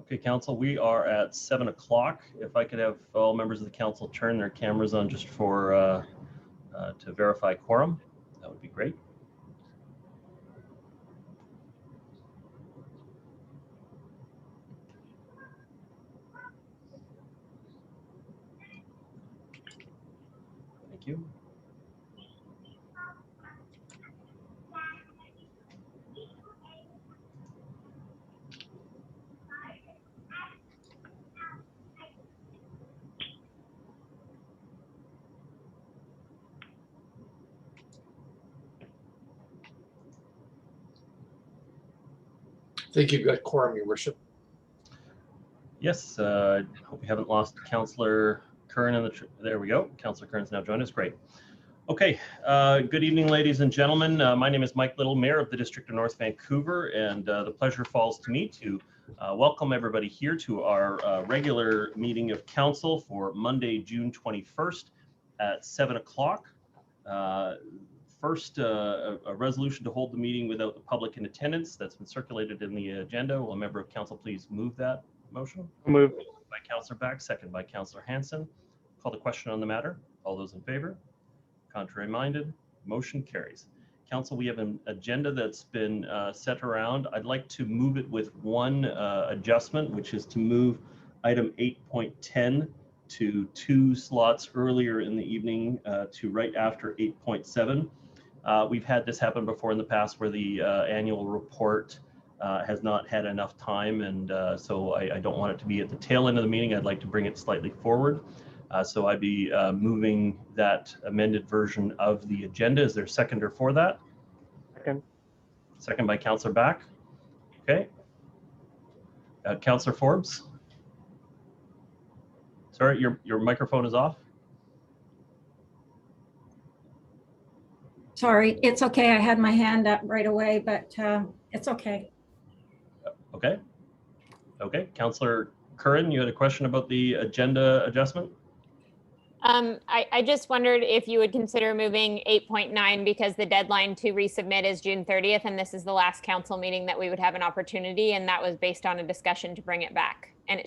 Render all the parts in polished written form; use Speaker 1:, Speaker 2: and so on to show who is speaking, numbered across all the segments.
Speaker 1: Okay, council, we are at 7 o'clock. If I could have all members of the council turn their cameras on just for to verify quorum, that would be great. Thank you.
Speaker 2: I think you've got quorum, Your Worship.
Speaker 1: Yes, hope we haven't lost Councillor Curran in the, there we go. Councillor Curran's now joined us, great. Okay, good evening, ladies and gentlemen. My name is Mike Little, Mayor of the District of North Vancouver, and the pleasure falls to me to welcome everybody here to our regular meeting of council for Monday, June 21st at 7 o'clock. First, a resolution to hold the meeting without the public in attendance that's been circulated in the agenda. Will a member of council please move that motion?
Speaker 3: Move.
Speaker 1: By Councillor Back, second by Councillor Hanson. Call the question on the matter. All those in favor? Contrary minded? Motion carries. Council, we have an agenda that's been set around. I'd like to move it with one adjustment, which is to move item 8.10 to 2 slots earlier in the evening to right after 8.7. We've had this happen before in the past where the annual report has not had enough time, and so I don't want it to be at the tail end of the meeting. I'd like to bring it slightly forward. So I'd be moving that amended version of the agenda. Is there a seconder for that?
Speaker 3: Second.
Speaker 1: Second by Councillor Back. Okay. Councillor Forbes. Sorry, your microphone is off.
Speaker 4: Sorry, it's okay. I had my hand up right away, but it's okay.
Speaker 1: Okay. Okay. Councillor Curran, you had a question about the agenda adjustment?
Speaker 5: I just wondered if you would consider moving 8.9 because the deadline to resubmit is June 30th, and this is the last council meeting that we would have an opportunity, and that was based on a discussion to bring it back. And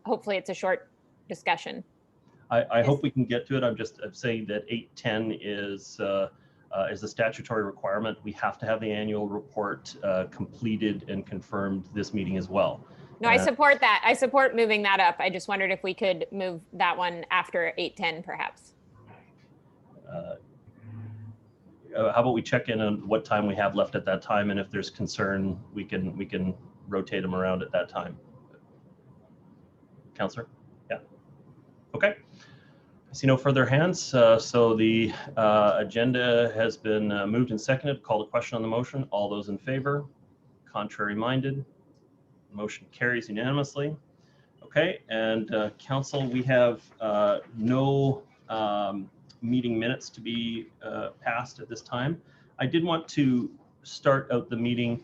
Speaker 5: hopefully it's a short discussion.
Speaker 1: I hope we can get to it. I'm saying that 8.10 is a statutory requirement. We have to have the annual report completed and confirmed this meeting as well.
Speaker 5: No, I support that. I support moving that up. I just wondered if we could move that one after 8:10, perhaps.
Speaker 1: How about we check in on what time we have left at that time, and if there's concern, we can rotate them around at that time. Councillor? Yeah. Okay. I see no further hands, so the agenda has been moved and seconded. Call the question on the motion. All those in favor? Contrary minded? Motion carries unanimously. Okay, and council, we have no meeting minutes to be passed at this time. I did want to start out the meeting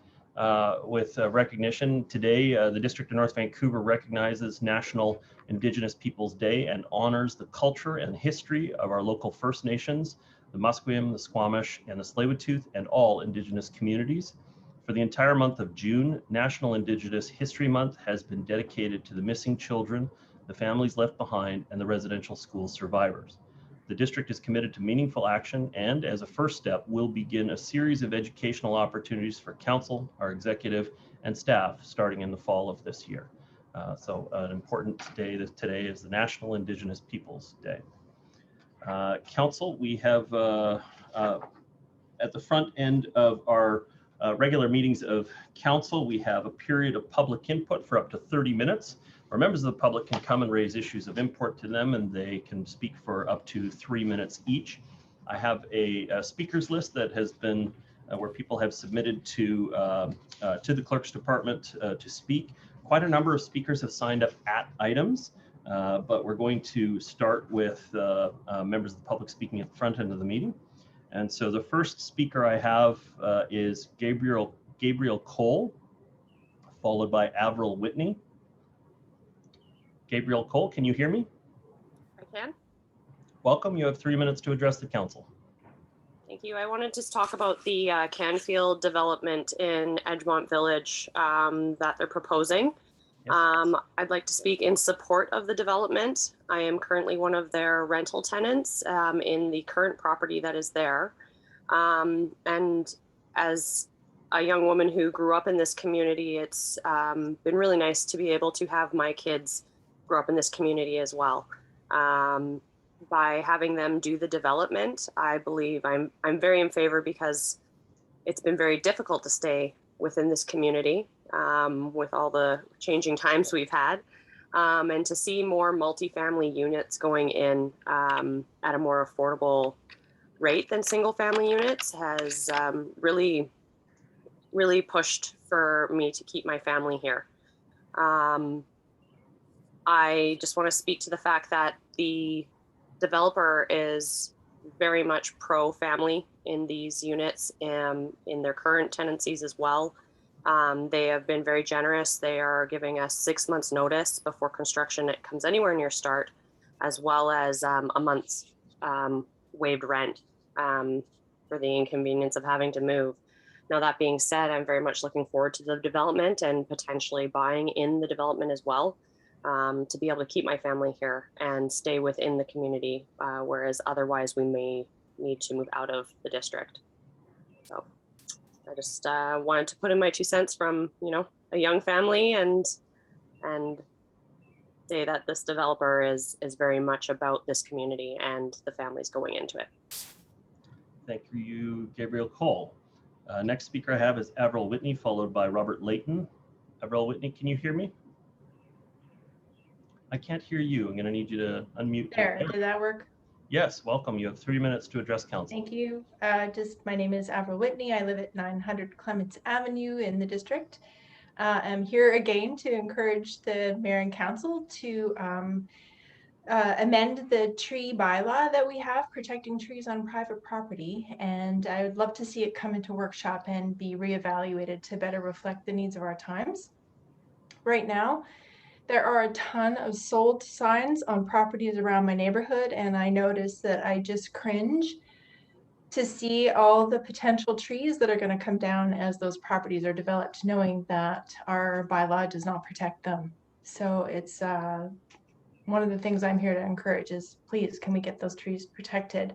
Speaker 1: with recognition. Today, the District of North Vancouver recognizes National Indigenous Peoples Day and honors the culture and history of our local First Nations, the Musqueam, the Squamish, and the Tsleil-Waututh, and all Indigenous communities. For the entire month of June, National Indigenous History Month has been dedicated to the missing children, the families left behind, and the residential school survivors. The district is committed to meaningful action and, as a first step, will begin a series of educational opportunities for council, our executive, and staff starting in the fall of this year. So an important day today is the National Indigenous Peoples Day. Council, we have at the front end of our regular meetings of council, we have a period of public input for up to 30 minutes. Where members of the public can come and raise issues of import to them, and they can speak for up to 3 minutes each. I have a speakers list that has been where people have submitted to the clerk's department to speak. Quite a number of speakers have signed up at items, but we're going to start with members of the public speaking at the front end of the meeting. And so the first speaker I have is Gabriel Cole, followed by Avril Whitney. Gabriel Cole, can you hear me?
Speaker 6: I can.
Speaker 1: Welcome. You have 3 minutes to address the council.
Speaker 6: Thank you. I wanted to talk about the Canfield development in Edgemont Village that they're proposing.
Speaker 1: Yes.
Speaker 6: I'd like to speak in support of the development. I am currently one of their rental tenants in the current property that is there. And as a young woman who grew up in this community, it's been really nice to be able to have my kids grow up in this community as well. By having them do the development, I believe I'm very in favor, because it's been very difficult to stay within this community with all the changing times we've had. And to see more multifamily units going in at a more affordable rate than single family units has really pushed for me to keep my family here. I just want to speak to the fact that the developer is very much pro family in these units and in their current tenancies as well. They have been very generous. They are giving us 6 months notice before construction comes anywhere near start, as well as a month's waived rent for the inconvenience of having to move. Now, that being said, I'm very much looking forward to the development and potentially buying in the development as well, to be able to keep my family here and stay within the community, whereas otherwise we may need to move out of the district. So I just wanted to put in my 2 cents from, a young family and say that this developer is very much about this community and the families going into it.
Speaker 1: Thank you, Gabriel Cole. Next speaker I have is Avril Whitney, followed by Robert Layton. Avril Whitney, can you hear me? I can't hear you. I'm going to need you to unmute.
Speaker 3: There, did that work?
Speaker 1: Yes, welcome. You have 3 minutes to address council.
Speaker 3: Thank you. My name is Avril Whitney. I live at 900 Clements Avenue in the district. I'm here again to encourage the mayor and council to amend the tree bylaw that we have protecting trees on private property. And I would love to see it come into workshop and be reevaluated to better reflect the needs of our times. Right now, there are a ton of sold signs on properties around my neighborhood, and I notice that I just cringe to see all the potential trees that are going to come down as those properties are developed, knowing that our bylaw does not protect them. So it's one of the things I'm here to encourage is, please, can we get those trees protected?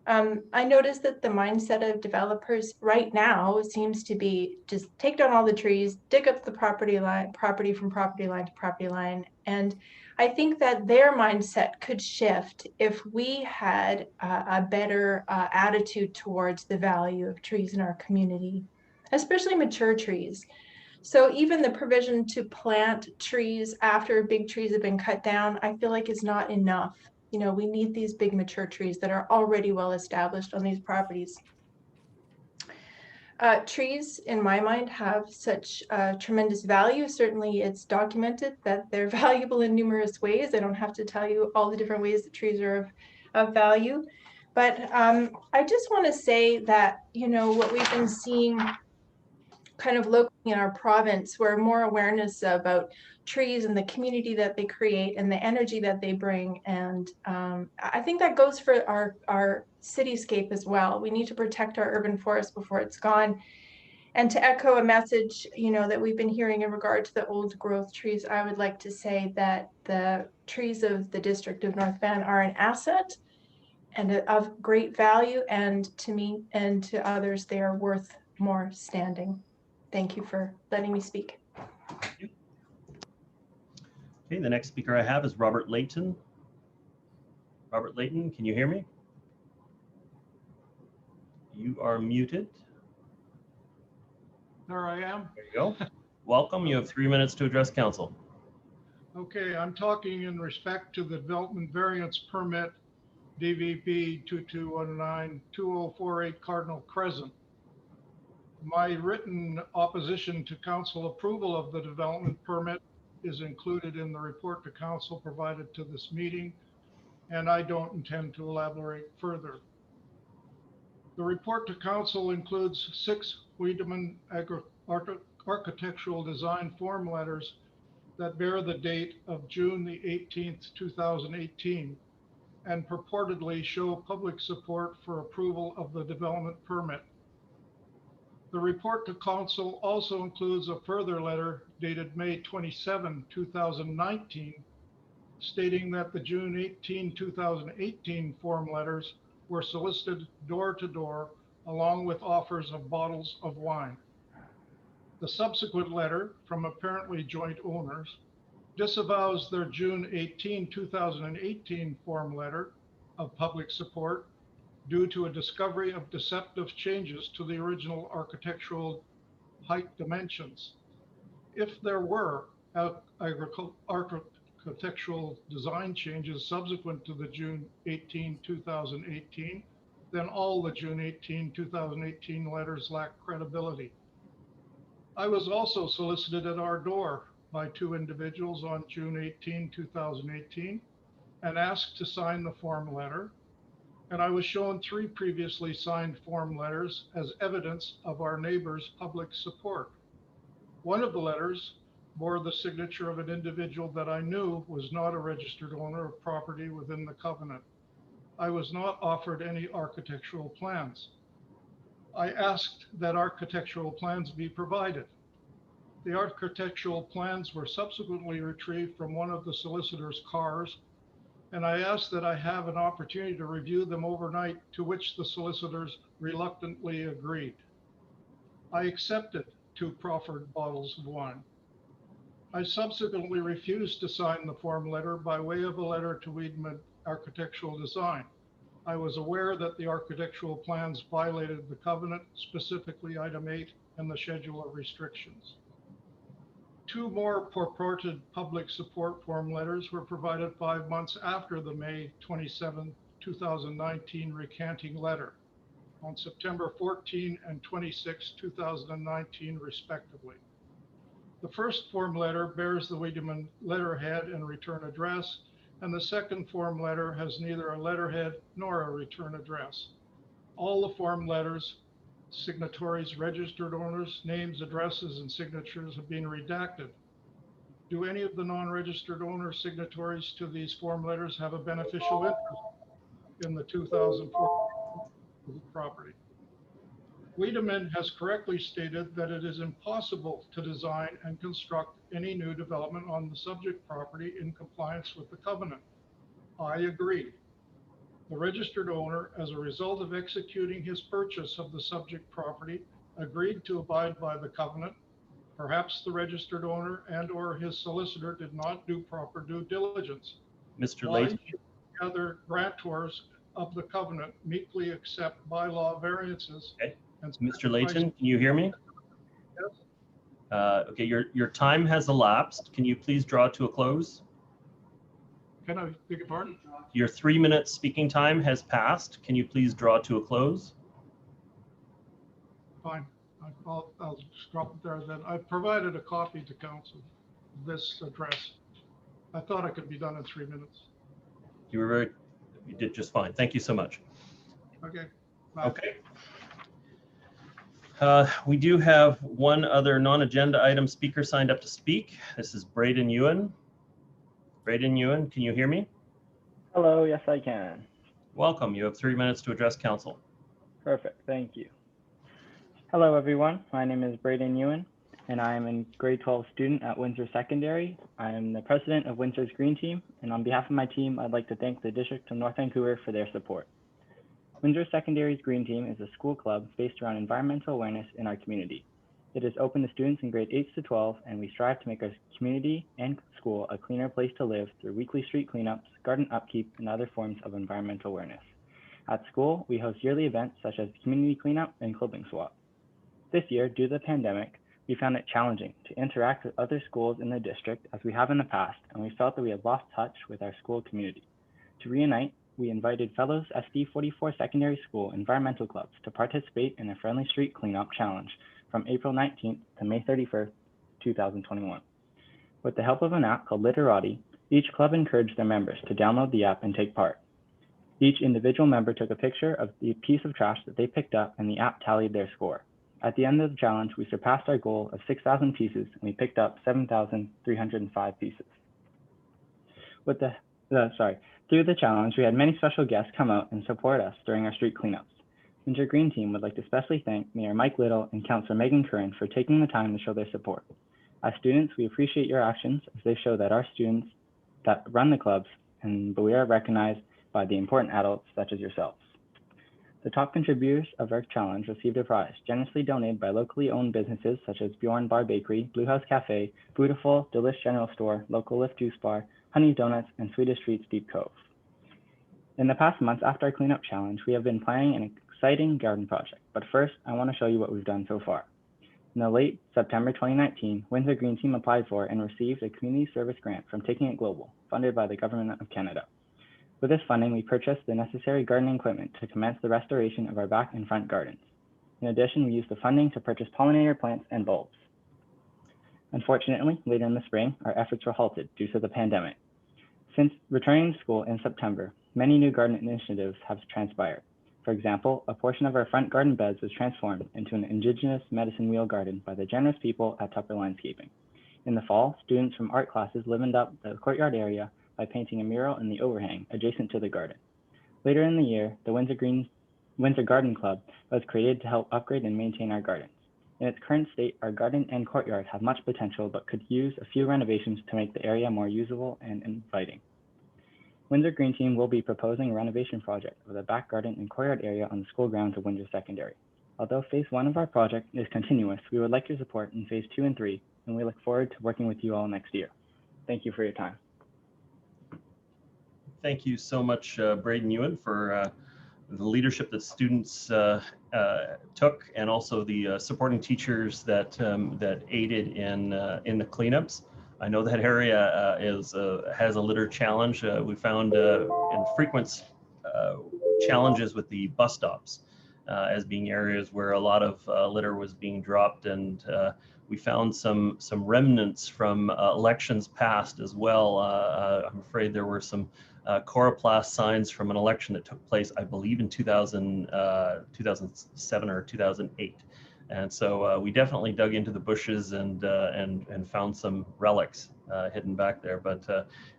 Speaker 3: I noticed that the mindset of developers right now seems to be just take down all the trees, dig up the property from property line to property line. And I think that their mindset could shift if we had a better attitude towards the value of trees in our community, especially mature trees. So even the provision to plant trees after big trees have been cut down, I feel like is not enough. We need these big mature trees that are already well established on these properties. Trees, in my mind, have such tremendous value. Certainly, it's documented that they're valuable in numerous ways. I don't have to tell you all the different ways that trees are of value. But I just want to say that, what we've been seeing kind of locally in our province, where more awareness about trees and the community that they create and the energy that they bring. And I think that goes for our cityscape as well. We need to protect our urban forest before it's gone. And to echo a message, that we've been hearing in regard to the old growth trees, I would like to say that the trees of the district of North Van are an asset and of great value. And to me and to others, they are worth more standing. Thank you for letting me speak.
Speaker 1: Okay, the next speaker I have is Robert Layton. Robert Layton, can you hear me? You are muted.
Speaker 7: There I am.
Speaker 1: There you go. Welcome. You have 3 minutes to address council.
Speaker 7: Okay, I'm talking in respect to the development variance permit DVP 2219-2048 Cardinal Crescent. My written opposition to council approval of the development permit is included in the report to council provided to this meeting, and I don't intend to elaborate further. The report to council includes 6 Wiedemann architectural design form letters that bear the date of June the 18th, 2018, and purportedly show public support for approval of the development permit. The report to council also includes a further letter dated May 27, 2019, stating that the June 18, 2018 form letters were solicited door to door along with offers of bottles of wine. The subsequent letter from apparently joint owners disavows their June 18, 2018 form letter of public support due to a discovery of deceptive changes to the original architectural height dimensions. If there were architectural design changes subsequent to the June 18, 2018, then all the June 18, 2018 letters lack credibility. I was also solicited at our door by two individuals on June 18, 2018, and asked to sign the form letter. And I was shown 3 previously signed form letters as evidence of our neighbors' public support. One of the letters bore the signature of an individual that I knew was not a registered owner of property within the covenant. I was not offered any architectural plans. I asked that architectural plans be provided. The architectural plans were subsequently retrieved from one of the solicitor's cars, and I asked that I have an opportunity to review them overnight, to which the solicitors reluctantly agreed. I accepted 2 proffered bottles of wine. I subsequently refused to sign the form letter by way of a letter to Wiedemann Architectural Design. I was aware that the architectural plans violated the covenant, specifically item 8 and the schedule of restrictions. 2 more purported public support form letters were provided 5 months after the May 27, 2019 recanting letter, on September 14 and 26, 2019, respectively. The first form letter bears the Wiedemann letterhead and return address, and the second form letter has neither a letterhead nor a return address. All the form letters, signatories, registered owners, names, addresses, and signatures have been redacted. Do any of the non-registered owner signatories to these form letters have a beneficial interest in the 2004 property? Wiedemann has correctly stated that it is impossible to design and construct any new development on the subject property in compliance with the covenant. I agree. The registered owner, as a result of executing his purchase of the subject property, agreed to abide by the covenant. Perhaps the registered owner and or his solicitor did not do proper due diligence.
Speaker 1: Mr.
Speaker 7: Why
Speaker 1: Layton,
Speaker 7: should the other grantors of the covenant meekly accept bylaw variances?
Speaker 1: Okay.
Speaker 7: And
Speaker 1: Mr. Layton, can you hear me?
Speaker 7: Yes.
Speaker 1: Okay, your time has elapsed. Can you please draw to a close?
Speaker 7: Can I beg your pardon?
Speaker 1: Your 3-minute speaking time has passed. Can you please draw to a close?
Speaker 7: Fine. I'll just drop it there then. I've provided a copy to council, this address. I thought it could be done in 3 minutes.
Speaker 1: You did just fine. Thank you so much.
Speaker 7: Okay. Bye.
Speaker 1: Okay. We do have one other non-agenda item speaker signed up to speak. This is Braden Ewan. Braden Ewan, can you hear me?
Speaker 8: Hello, yes I can.
Speaker 1: Welcome. You have 3 minutes to address council.
Speaker 8: Perfect, thank you. Hello everyone, my name is Braden Ewan and I am a grade 12 student at Windsor Secondary. I am the president of Windsor's Green Team, and on behalf of my team, I'd like to thank the District of North Vancouver for their support. Windsor Secondary's Green Team is a school club based around environmental awareness in our community. It is open to students in grade 8 to 12, and we strive to make our community and school a cleaner place to live through weekly street cleanups, garden upkeep, and other forms of environmental awareness. At school, we host yearly events such as community cleanup and clothing swap. This year, due to the pandemic, we found it challenging to interact with other schools in the district as we have in the past, and we felt that we had lost touch with our school community. To reunite, we invited fellows SD 44 Secondary School environmental clubs to participate in a friendly street cleanup challenge from April 19th to May 31st, 2021. With the help of an app called Literati, each club encouraged their members to download the app and take part. Each individual member took a picture of the piece of trash that they picked up, and the app tallied their score. At the end of the challenge, we surpassed our goal of 6,000 pieces, and we picked up 7,305 pieces. Through the challenge, we had many special guests come out and support us during our street cleanups. Windsor Green Team would like to especially thank Mayor Mike Little and Councillor Megan Curran for taking the time to show their support. As students, we appreciate your actions as they show that our students that run the clubs, but we are recognized by the important adults such as yourselves. The top contributors of our challenge received a prize generously donated by locally owned businesses such as Bjorn Bar Bakery, Blue House Cafe, Beautiful, Delish General Store, Local Lift Juice Bar, Honey Donuts, and Swedish Treats Deep Cove. In the past months after our cleanup challenge, we have been planning an exciting garden project, but first I want to show you what we've done so far. In the late September 2019, Windsor Green Team applied for and received a community service grant from Taking It Global, funded by the Government of Canada. With this funding, we purchased the necessary gardening equipment to commence the restoration of our back and front gardens. In addition, we used the funding to purchase pollinator plants and bulbs. Unfortunately, later in the spring, our efforts were halted due to the pandemic. Since returning to school in September, many new garden initiatives have transpired. For example, a portion of our front garden beds was transformed into an Indigenous medicine wheel garden by the generous people at Tupper Landscaping. In the fall, students from art classes livened up the courtyard area by painting a mural in the overhang adjacent to the garden. Later in the year, the Windsor Garden Club was created to help upgrade and maintain our gardens. In its current state, our garden and courtyard have much potential but could use a few renovations to make the area more usable and inviting. Windsor Green Team will be proposing a renovation project of the back garden and courtyard area on the school grounds of Windsor Secondary. Although phase 1 of our project is continuous, we would like your support in phase 2 and 3, and we look forward to working with you all next year. Thank you for your time.
Speaker 1: Thank you so much, Braden Ewan, for the leadership that students took, and also the supporting teachers that that aided in the cleanups. I know that area has a litter challenge. We found in frequent challenges with the bus stops as being areas where a lot of litter was being dropped, and we found some remnants from elections past as well. I'm afraid there were some coroplast signs from an election that took place, I believe, in 2007 or 2008. And so we definitely dug into the bushes and found some relics hidden back there. But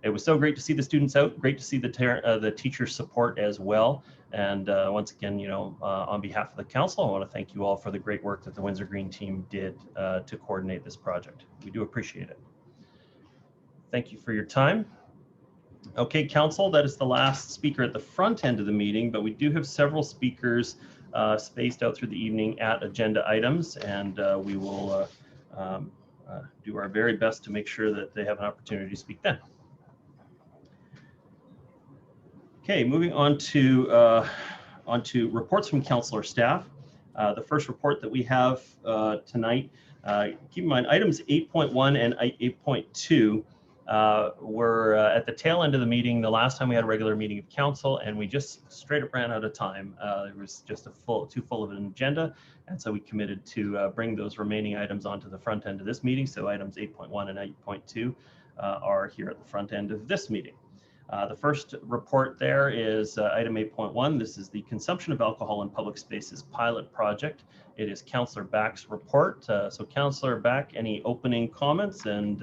Speaker 1: it was so great to see the students out, great to see the teacher support as well. And once again, you know, on behalf of the council, I want to thank you all for the great work that the Windsor Green Team did to coordinate this project. We do appreciate it. Thank you for your time. Okay, council, that is the last speaker at the front end of the meeting, but we do have several speakers spaced out through the evening at agenda items, and we will do our very best to make sure that they have an opportunity to speak then. Okay, moving on to reports from council or staff. The first report that we have tonight, keep in mind items 8.1 and 8.2 were at the tail end of the meeting the last time we had a regular meeting of council, and we just straight up ran out of time. It was just too full of an agenda, and so we committed to bring those remaining items onto the front end of this meeting. So items 8.1 and 8.2 are here at the front end of this meeting. The first report there is item 8.1. This is the consumption of alcohol in public spaces pilot project. It is Councillor Back's report. So Councillor Back, any opening comments? And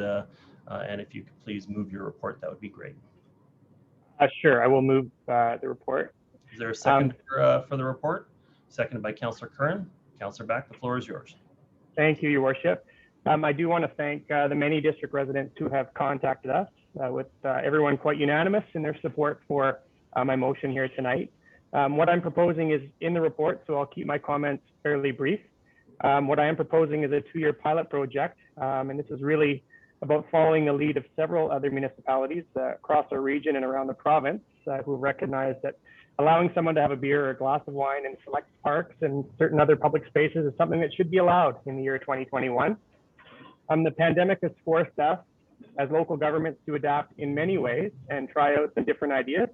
Speaker 1: if you could please move your report, that would be great.
Speaker 9: Sure, I will move the report.
Speaker 1: Is there a second for the report? Seconded by Councillor Curran. Councillor Back, the floor is yours.
Speaker 9: Thank you, Your Worship. I do want to thank the many district residents who have contacted us, with everyone quite unanimous in their support for my motion here tonight. What I'm proposing is in the report, so I'll keep my comments fairly brief. What I am proposing is a 2-year pilot project, and this is really about following the lead of several other municipalities across our region and around the province who recognize that allowing someone to have a beer or a glass of wine in select parks and certain other public spaces is something that should be allowed in the year 2021. The pandemic has forced us as local governments to adapt in many ways and try out some different ideas,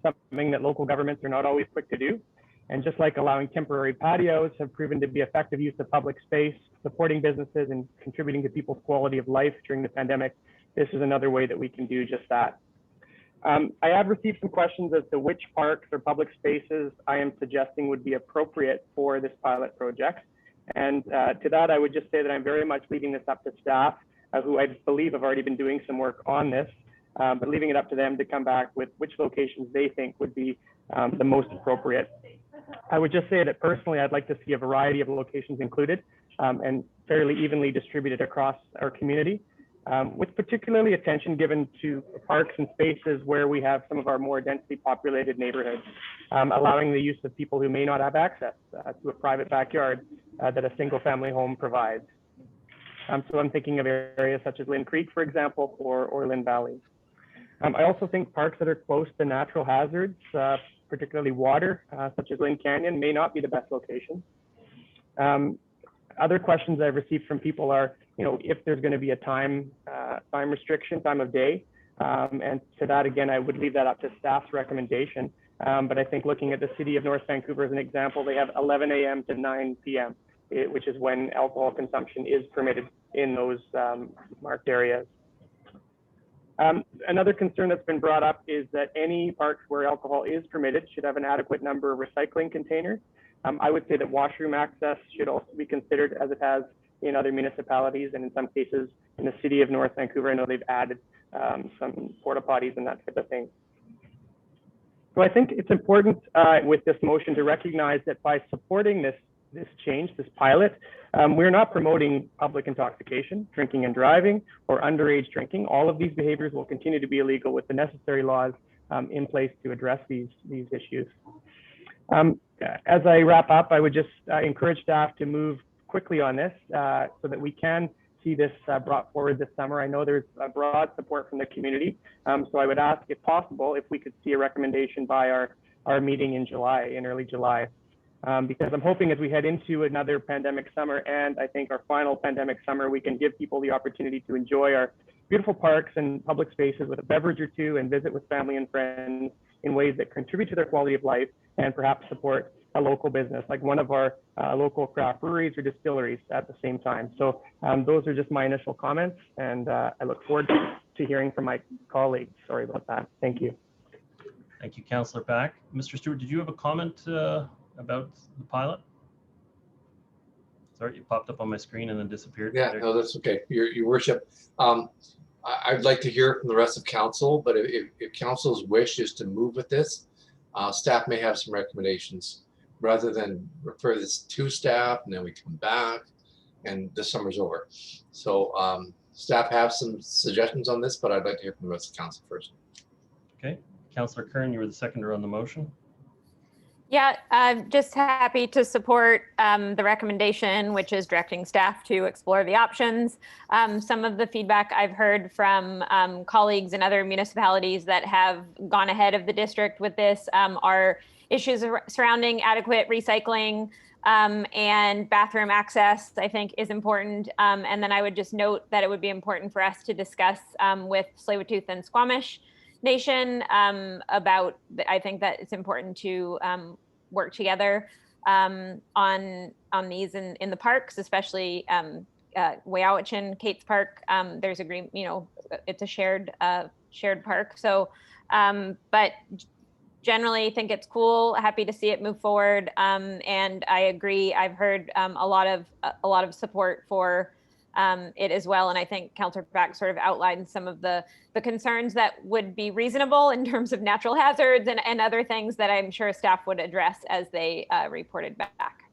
Speaker 9: something that local governments are not always quick to do. And just like allowing temporary patios have proven to be effective use of public space, supporting businesses and contributing to people's quality of life during the pandemic, this is another way that we can do just that. I have received some questions as to which parks or public spaces I am suggesting would be appropriate for this pilot project. And to that, I would just say that I'm very much leaving this up to staff, who I believe have already been doing some work on this, but leaving it up to them to come back with which locations they think would be the most appropriate. I would just say that personally, I'd like to see a variety of locations included and fairly evenly distributed across our community, with particularly attention given to parks and spaces where we have some of our more densely populated neighborhoods, allowing the use of people who may not have access to a private backyard that a single family home provides. So I'm thinking of areas such as Lynn Creek, for example, or Lynn Valley. I also think parks that are close to natural hazards, particularly water, such as Lynn Canyon, may not be the best location. Other questions I've received from people are, if there's going to be a time restriction, time of day, and to that again, I would leave that up to staff's recommendation. But I think looking at the city of North Vancouver as an example, they have 11 a.m. to 9 p.m., which is when alcohol consumption is permitted in those marked areas. Another concern that's been brought up is that any parks where alcohol is permitted should have an adequate number of recycling containers. I would say that washroom access should also be considered, as it has in other municipalities, and in some cases in the city of North Vancouver, I know they've added some porta potties and that type of thing. So I think it's important with this motion to recognize that by supporting this change, this pilot, we're not promoting public intoxication, drinking and driving, or underage drinking. All of these behaviors will continue to be illegal with the necessary laws in place to address these issues. As I wrap up, I would just encourage staff to move quickly on this so that we can see this brought forward this summer. I know there's a broad support from the community, so I would ask, if possible, if we could see a recommendation by our meeting in July, in early July. Because I'm hoping as we head into another pandemic summer, and I think our final pandemic summer, we can give people the opportunity to enjoy our beautiful parks and public spaces with a beverage or two and visit with family and friends in ways that contribute to their quality of life and perhaps support a local business like one of our local craft breweries or distilleries at the same time. So those are just my initial comments, and I look forward to hearing from my colleagues. Sorry about that. Thank you.
Speaker 1: Thank you, Councillor Back. Mr. Stewart, did you have a comment about the pilot? Sorry, you popped up on my screen and then disappeared.
Speaker 2: Yeah, no, that's okay. Your worship. I'd like to hear from the rest of council, but if council's wish is to move with this, staff may have some recommendations rather than refer this to staff and then we come back and the summer's over. So staff have some suggestions on this, but I'd like to hear from the rest of council first.
Speaker 1: Okay, Councillor Kern, you were the seconder on the motion.
Speaker 5: Yeah, I'm just happy to support the recommendation, which is directing staff to explore the options. Some of the feedback I've heard from colleagues in other municipalities that have gone ahead of the district with this are issues surrounding adequate recycling and bathroom access, I think is important. And then I would just note that it would be important for us to discuss with Tsleil-Waututh and Squamish Nation about, I think that it's important to work together on these in the parks, especially Weyahwitchin, Kate's Park. There's agreement, it's a shared park. So, but generally think it's cool, happy to see it move forward. And I agree, I've heard a lot of support for it as well. And I think Councillor Back sort of outlined some of the concerns that would be reasonable in terms of natural hazards and other things that I'm sure staff would address as they reported back.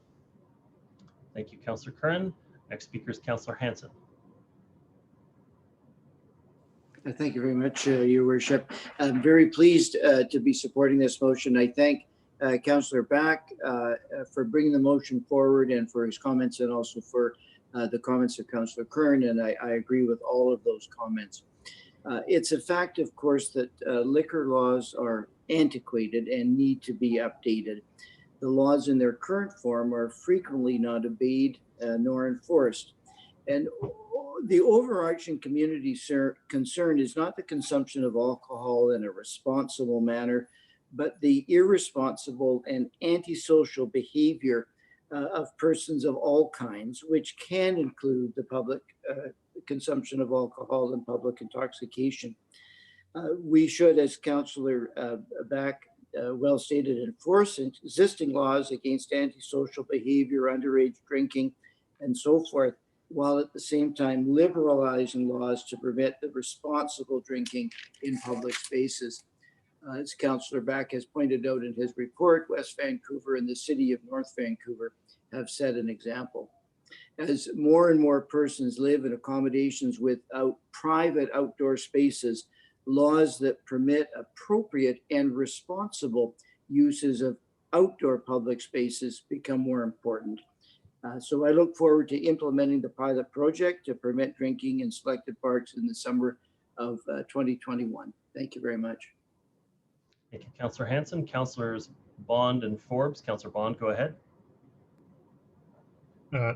Speaker 1: Thank you, Councillor Curran. Next speaker is Councillor Hanson.
Speaker 10: Thank you very much, Your Worship. I'm very pleased to be supporting this motion. I thank Councillor Back for bringing the motion forward and for his comments, and also for the comments of Councillor Kern, and I agree with all of those comments. It's a fact, of course, that liquor laws are antiquated and need to be updated. The laws in their current form are frequently not obeyed nor enforced. And the overarching community concern is not the consumption of alcohol in a responsible manner, but the irresponsible and antisocial behavior of persons of all kinds, which can include the public consumption of alcohol and public intoxication. We should, as Councillor Back well stated, enforce existing laws against antisocial behavior, underage drinking, and so forth, while at the same time liberalizing laws to prevent the responsible drinking in public spaces. As Councillor Back has pointed out in his report, West Vancouver and the city of North Vancouver have set an example. As more and more persons live in accommodations without private outdoor spaces, laws that permit appropriate and responsible uses of outdoor public spaces become more important. So I look forward to implementing the pilot project to permit drinking in selected parks in the summer of 2021. Thank you very much.
Speaker 1: Thank you, Councillor Hanson. Councillors Bond and Forbes. Councillor Bond, go ahead.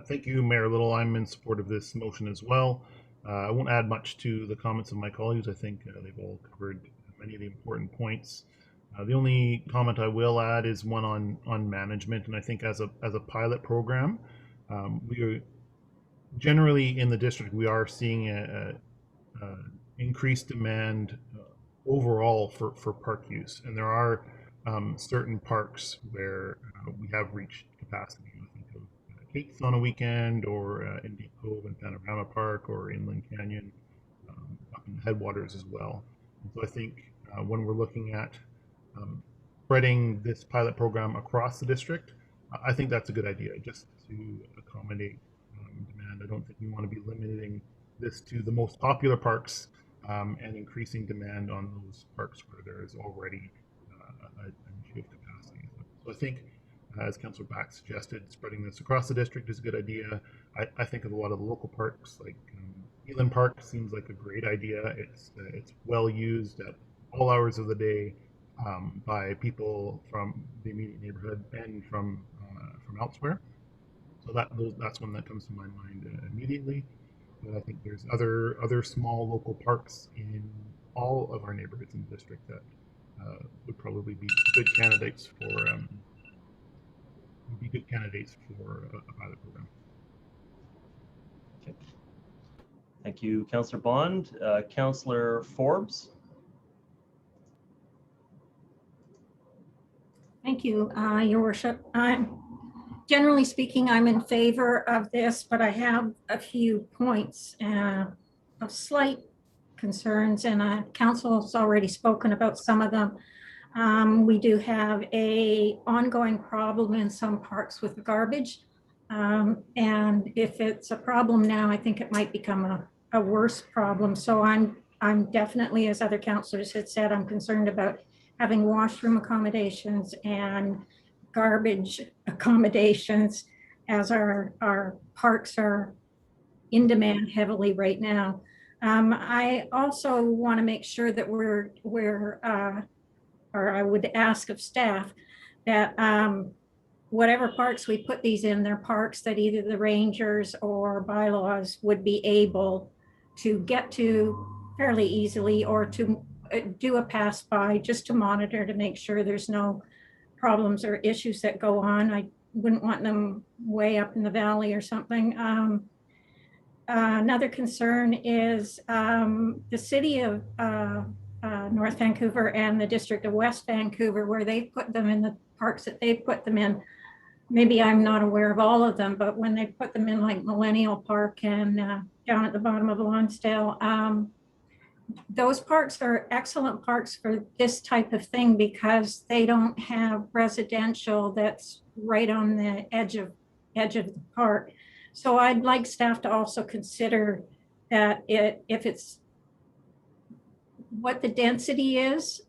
Speaker 11: Thank you, Mayor Little. I'm in support of this motion as well. I won't add much to the comments of my colleagues. I think they've all covered many of the important points. The only comment I will add is one on management, and I think as a pilot program, we are generally in the district, we are seeing a increased demand overall for park use, and there are certain parks where we have reached capacity. I think of Kate's on a weekend, or Indian Cove and Panorama Park, or Inland Canyon up in the headwaters as well. And so I think when we're looking at spreading this pilot program across the district, I think that's a good idea, just to accommodate demand. I don't think we want to be limiting this to the most popular parks and increasing demand on those parks where there is already an issue of capacity. So I think, as Councillor Back suggested, spreading this across the district is a good idea. I think of a lot of the local parks, like Eland Park seems like a great idea. It's well used at all hours of the day by people from the immediate neighborhood and from elsewhere. So that's one that comes to my mind immediately. But I think there's other small local parks in all of our neighborhoods in the district that would probably be good candidates for a pilot program.
Speaker 1: Okay. Thank you, Councillor Bond. Councillor Forbes.
Speaker 4: Thank you, Your Worship. Generally speaking, I'm in favor of this, but I have a few points of slight concerns, and council's already spoken about some of them. We do have an ongoing problem in some parks with garbage. And if it's a problem now, I think it might become a worse problem. So I'm definitely, as other councillors had said, I'm concerned about having washroom accommodations and garbage accommodations, as our parks are in demand heavily right now. I also want to make sure that or I would ask of staff that whatever parks we put these in, they're parks that either the rangers or bylaws would be able to get to fairly easily, or to do a pass by just to monitor, to make sure there's no problems or issues that go on. I wouldn't want them way up in the valley or something. Another concern is the city of North Vancouver and the district of West Vancouver, where they put them in the parks that they put them in. Maybe I'm not aware of all of them, but when they put them in, like Millennial Park and down at the bottom of Lonsdale, those parks are excellent parks for this type of thing, because they don't have residential that's right on the edge of the park. So I'd like staff to also consider that if it's what the density is.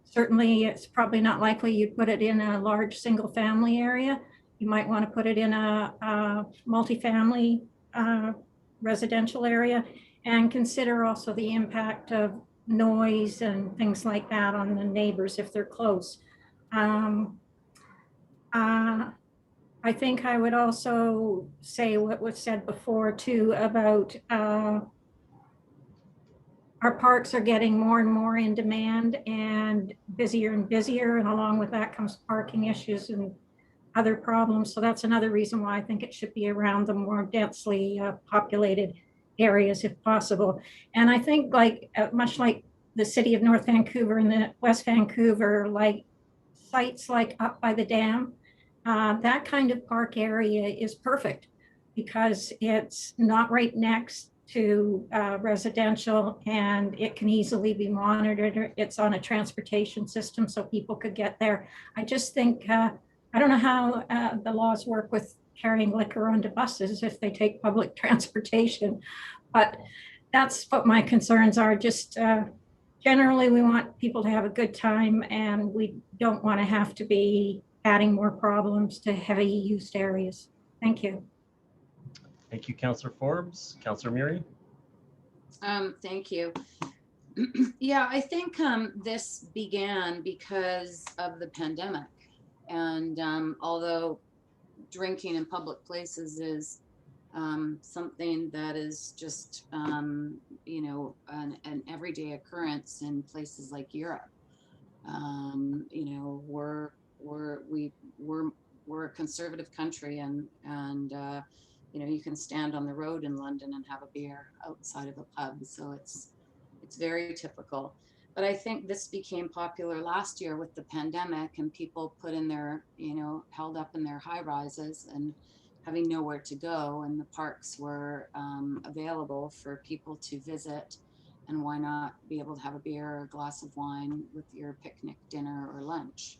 Speaker 4: Certainly it's probably not likely you'd put it in a large single family area. You might want to put it in a multifamily residential area, and consider also the impact of noise and things like that on the neighbors if they're close. I think I would also say what was said before too about our parks are getting more and more in demand and busier, and along with that comes parking issues and other problems. So that's another reason why I think it should be around the more densely populated areas if possible. And I think much like the city of North Vancouver and the West Vancouver, like sites like up by the dam, that kind of park area is perfect, because it's not right next to residential, and it can easily be monitored. It's on a transportation system, so people could get there. I just think, I don't know how the laws work with carrying liquor onto buses if they take public transportation, but that's what my concerns are. Just generally, we want people to have a good time, and we don't want to have to be adding more problems to heavy used areas. Thank you.
Speaker 1: Thank you, Councillor Forbes. Councillor Murray?
Speaker 12: Thank you. Yeah, I think this began because of the pandemic. And although drinking in public places is something that is just, you know, an everyday occurrence in places like Europe, you know, we're a conservative country, and you know, you can stand on the road in London and have a beer outside of a pub. So it's very typical. But I think this became popular last year with the pandemic, and people put in their, you know, held up in their high rises and having nowhere to go, and the parks were available for people to visit. And why not be able to have a beer or a glass of wine with your picnic dinner or lunch?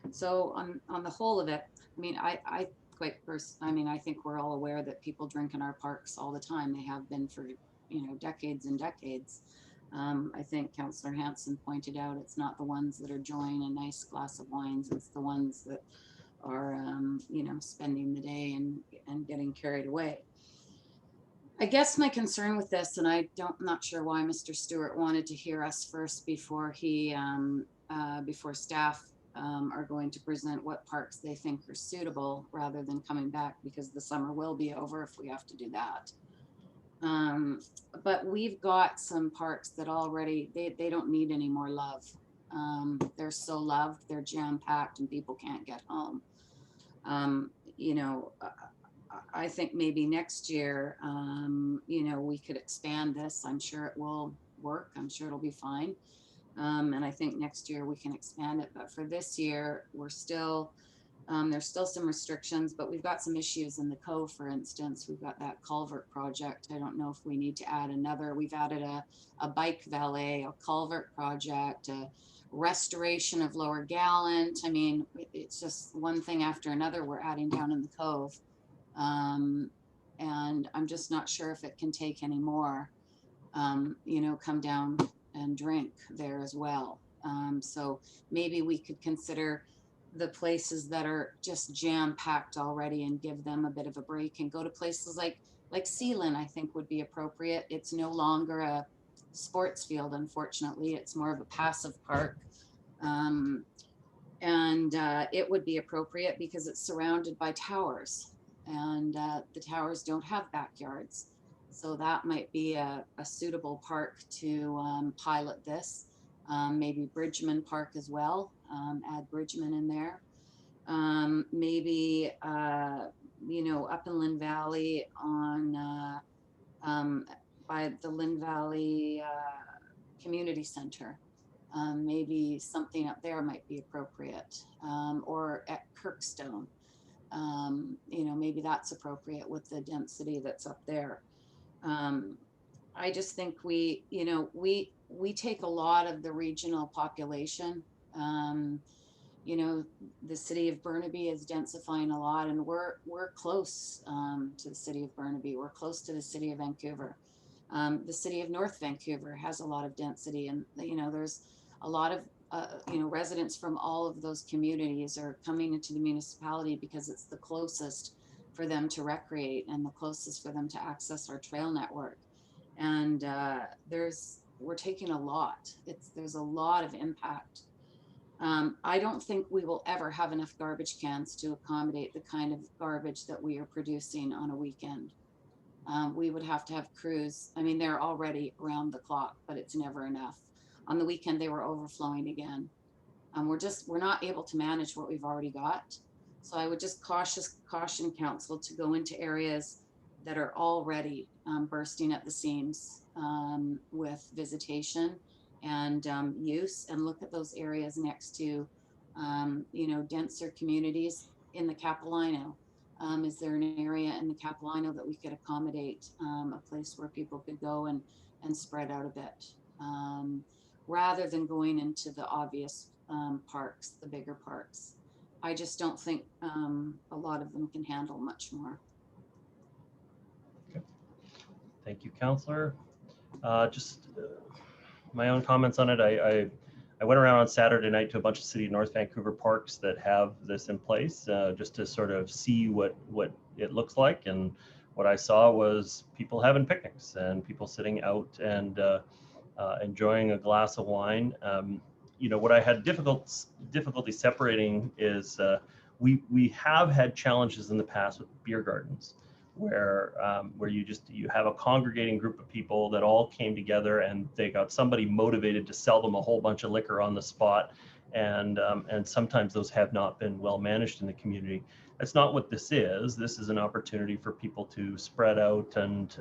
Speaker 12: So on the whole of it, I mean, I think we're all aware that people drink in our parks all the time. They have been for, you know, decades and decades. I think Councillor Hanson pointed out it's not the ones that are enjoying a nice glass of wines, it's the ones that are, you know, spending the day and getting carried away. I guess my concern with this, and I'm not sure why Mr. Stewart wanted to hear us first before he, before staff are going to present what parks they think are suitable, rather than coming back, because the summer will be over if we have to do that. But we've got some parks that already, they don't need any more love. They're so loved, they're jam-packed, and people can't get home. You know, I think maybe next year, you know, we could expand this. I'm sure it will work. I'm sure it'll be fine. And I think next year we can expand it. But for this year, we're still, there's still some restrictions, but we've got some issues in the Cove, for instance. We've got that culvert project. I don't know if we need to add another. We've added a bike valet, a culvert project, a restoration of Lower Gallant. I mean, it's just one thing after another we're adding down in the Cove. And I'm just not sure if it can take any more, you know, come down and drink there as well. So maybe we could consider the places that are just jam-packed already and give them a bit of a break, and go to places like Sealand, I think would be appropriate. It's no longer a sports field, unfortunately. It's more of a passive park. And it would be appropriate because it's surrounded by towers, and the towers don't have backyards. So that might be a suitable park to pilot this. Maybe Bridgman Park as well, add Bridgman in there. Maybe, you know, up in Lynn Valley on, by the Lynn Valley Community Center. Maybe something up there might be appropriate, or at Kirkstone. You know, maybe that's appropriate with the density that's up there. I just think we, you know, we take a lot of the regional population. You know, the city of Burnaby is densifying a lot, and we're close to the city of Burnaby. We're close to the city of Vancouver. The city of North Vancouver has a lot of density, and you know, there's a lot of you know, residents from all of those communities are coming into the municipality because it's the closest for them to recreate and the closest for them to access our trail network. And we're taking a lot. There's a lot of impact. I don't think we will ever have enough garbage cans to accommodate the kind of garbage that we are producing on a weekend. We would have to have crews. I mean, they're already around the clock, but it's never enough. On the weekend, they were overflowing again. We're not able to manage what we've already got. So I would just caution council to go into areas that are already bursting at the seams with visitation and use, and look at those areas next to, you know, denser communities in the Capilano. Is there an area in the Capilano that we could accommodate a place where people could go and spread out a bit, rather than going into the obvious parks, the bigger parks? I just don't think a lot of them can handle much more.
Speaker 1: Thank you, Councillor. Just my own comments on it. I went around on Saturday night to a bunch of City of North Vancouver parks that have this in place, just to sort of see what it looks like. And what I saw was people having picnics and people sitting out and enjoying a glass of wine. You know, what I had difficulty separating is we have had challenges in the past with beer gardens, where you have a congregating group of people that all came together and they got somebody motivated to sell them a whole bunch of liquor on the spot, and sometimes those have not been well managed in the community. That's not what this is. This is an opportunity for people to spread out and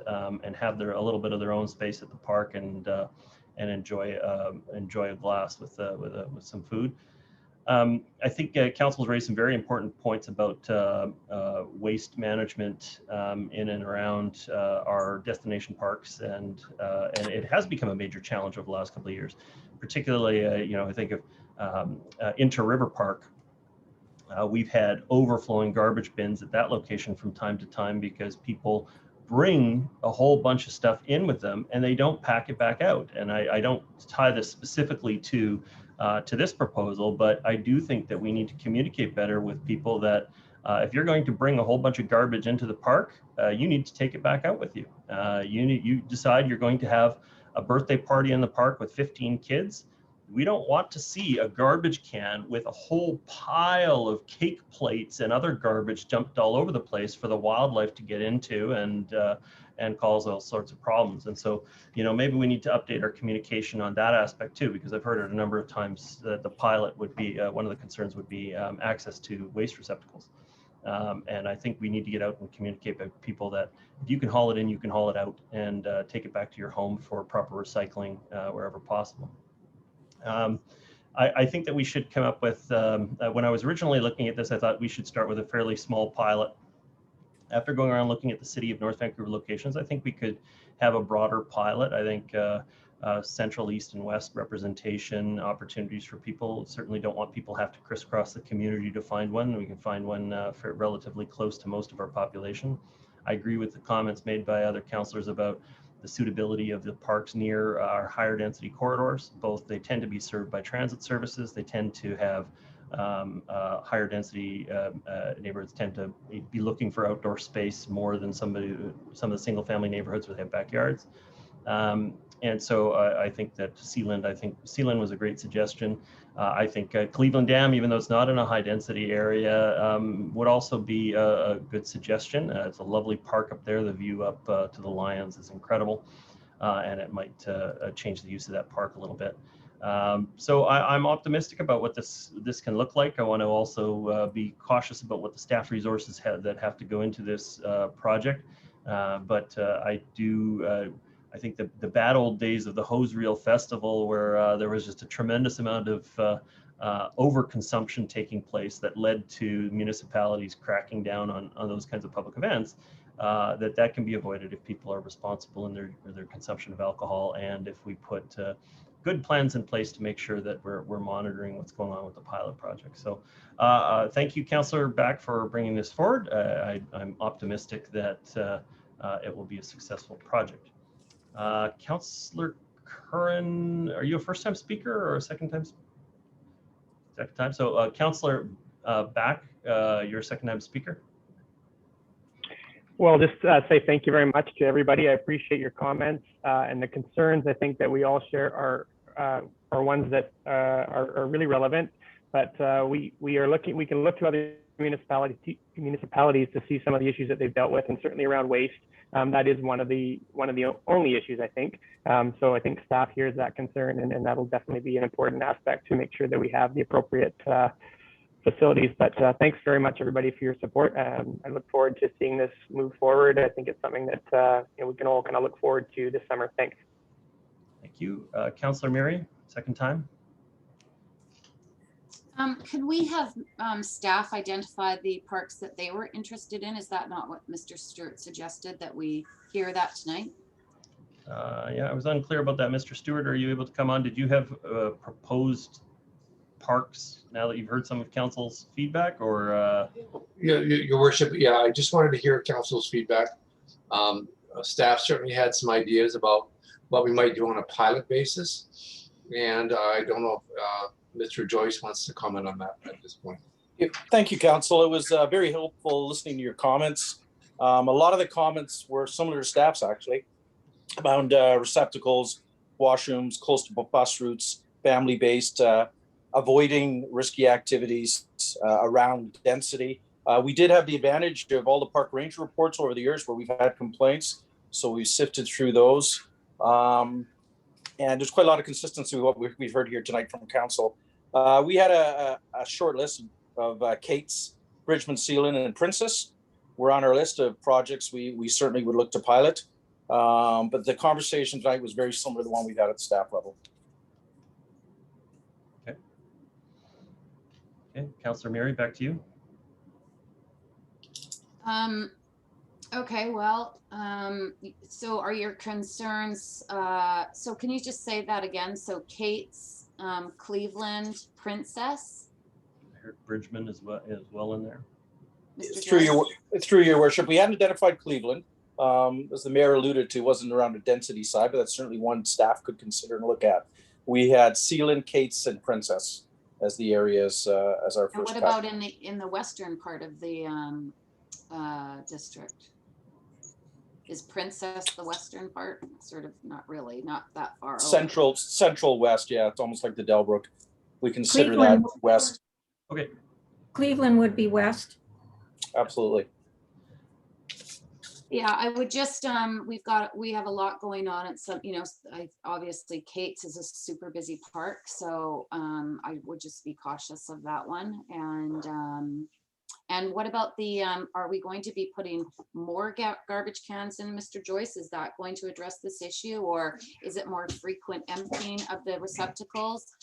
Speaker 1: have a little bit of their own space at the park and enjoy a glass with some food. I think Council's raised some very important points about waste management in and around our destination parks, and it has become a major challenge over the last couple of years. Particularly, you know, I think of Inter River Park. We've had overflowing garbage bins at that location from time to time because people bring a whole bunch of stuff in with them and they don't pack it back out. And I don't tie this specifically to this proposal, but I do think that we need to communicate better with people that if you're going to bring a whole bunch of garbage into the park, you need to take it back out with you. You decide you're going to have a birthday party in the park with 15 kids. We don't want to see a garbage can with a whole pile of cake plates and other garbage dumped all over the place for the wildlife to get into and cause all sorts of problems. And so, you know, maybe we need to update our communication on that aspect too, because I've heard it a number of times that the pilot would be, one of the concerns would be access to waste receptacles. And I think we need to get out and communicate with people that if you can haul it in, you can haul it out and take it back to your home for proper recycling wherever possible. I think that we should come up with, when I was originally looking at this, I thought we should start with a fairly small pilot. After going around looking at the City of North Vancouver locations, I think we could have a broader pilot. I think central, east, and west representation opportunities for people. Certainly don't want people have to crisscross the community to find one. We can find one for relatively close to most of our population. I agree with the comments made by other councillors about the suitability of the parks near our higher density corridors. Both, they tend to be served by transit services. They tend to have higher density neighborhoods tend to be looking for outdoor space more than some of the single family neighborhoods where they have backyards. And so I think that Sealand was a great suggestion. I think Cleveland Dam, even though it's not in a high density area, would also be a good suggestion. It's a lovely park up there. The view up to the Lions is incredible, and it might change the use of that park a little bit. So I'm optimistic about what this can look like. I want to also be cautious about what the staff resources that have to go into this project. But I think the bad old days of the Hose Reel Festival, where there was just a tremendous amount of overconsumption taking place that led to municipalities cracking down on those kinds of public events, that can be avoided if people are responsible in their consumption of alcohol, and if we put good plans in place to make sure that we're monitoring what's going on with the pilot project. So thank you, Councillor Back, for bringing this forward. I'm optimistic that it will be a successful project. Councillor Curran, are you a first-time speaker or a second time? Second time. So Councillor Back, you're a second-time speaker.
Speaker 9: Well, just say thank you very much to everybody. I appreciate your comments and the concerns. I think that we all share are ones that are really relevant. But we can look to other municipalities to see some of the issues that they've dealt with, and certainly around waste. That is one of the only issues, I think. So I think staff hears that concern, and that'll definitely be an important aspect to make sure that we have the appropriate facilities. But thanks very much, everybody, for your support. I look forward to seeing this move forward. I think it's something that we can all kind of look forward to this summer. Thanks.
Speaker 1: Thank you. Councillor Murray, second time.
Speaker 12: Could we have staff identify the parks that they were interested in? Is that not what Mr. Stewart suggested, that we hear that tonight?
Speaker 1: Yeah, I was unclear about that. Mr. Stewart, are you able to come on? Did you have proposed parks now that you've heard some of council's feedback, or?
Speaker 2: Yeah, your worship, yeah, I just wanted to hear council's feedback. Staff certainly had some ideas about what we might do on a pilot basis. And I don't know if Mr. Joyce wants to comment on that at this point.
Speaker 13: Yeah, thank you, council. It was very helpful listening to your comments. A lot of the comments were similar to staff's actually, around receptacles, washrooms, close to bus routes, family-based, avoiding risky activities around density. We did have the advantage of all the park ranger reports over the years where we've had complaints. So we sifted through those. And there's quite a lot of consistency with what we've heard here tonight from council. We had a short list of Kate's, Bridgman, Sealand, and Princess. We're on our list of projects we certainly would look to pilot. But the conversation tonight was very similar to the one we've had at the staff level.
Speaker 1: Okay, Councillor Mary, back to you.
Speaker 12: Okay, well, so are your concerns, so can you just say that again? So Kate's, Cleveland, Princess?
Speaker 1: I heard Bridgman as well in there.
Speaker 13: Through your worship, we hadn't identified Cleveland. As the mayor alluded to, wasn't around the density side, but that's certainly one staff could consider and look at. We had Sealand, Kate's, and Princess as the areas as our first.
Speaker 12: And what about in the western part of the district? Is Princess the western part? Sort of, not really, not that far.
Speaker 13: Central west, yeah. It's almost like the Delbrook. We consider
Speaker 4: Cleveland.
Speaker 13: that west.
Speaker 1: Okay.
Speaker 4: Cleveland would be west.
Speaker 13: Absolutely.
Speaker 12: Yeah, I would just, we have a lot going on at some, obviously Kate's is a super busy park. So I would just be cautious of that one. And what about the, are we going to be putting more garbage cans in, Mr. Joyce? Is that going to address this issue, or is it more frequent emptying of the receptacles?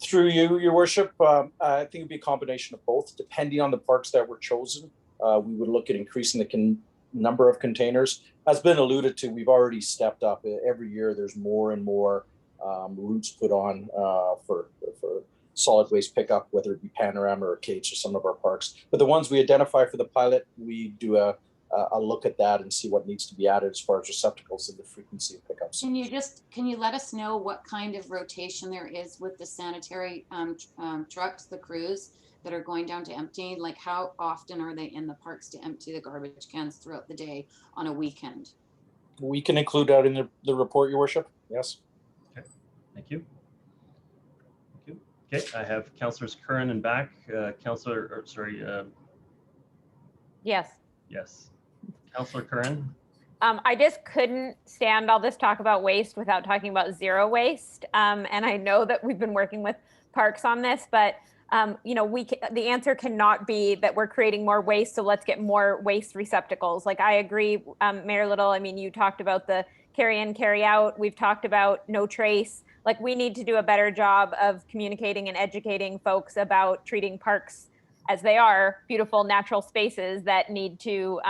Speaker 13: Through you, your worship, I think it'd be a combination of both, depending on the parks that were chosen. We would look at increasing the number of containers. As been alluded to, we've already stepped up. Every year there's more and more routes put on for solid waste pickup, whether it be Panorama or Kate's or some of our parks. But the ones we identify for the pilot, we do a look at that and see what needs to be added as far as receptacles and the frequency of pickups.
Speaker 12: Can you let us know what kind of rotation there is with the sanitary trucks, the crews that are going down to emptying? Like, how often are they in the parks to empty the garbage cans throughout the day on a weekend?
Speaker 13: We can include that in the report, your worship. Yes.
Speaker 1: Okay. Thank you. Okay, I have Councillors Curran and back.
Speaker 5: Yes.
Speaker 1: Yes. Councillor Curran.
Speaker 5: I just couldn't stand all this talk about waste without talking about zero waste. And I know that we've been working with parks on this, but the answer cannot be that we're creating more waste, so let's get more waste receptacles. Like, I agree, Mayor Little. I mean, you talked about the carry in, carry out. We've talked about no trace. Like, we need to do a better job of communicating and educating folks about treating parks as they are beautiful natural spaces that need to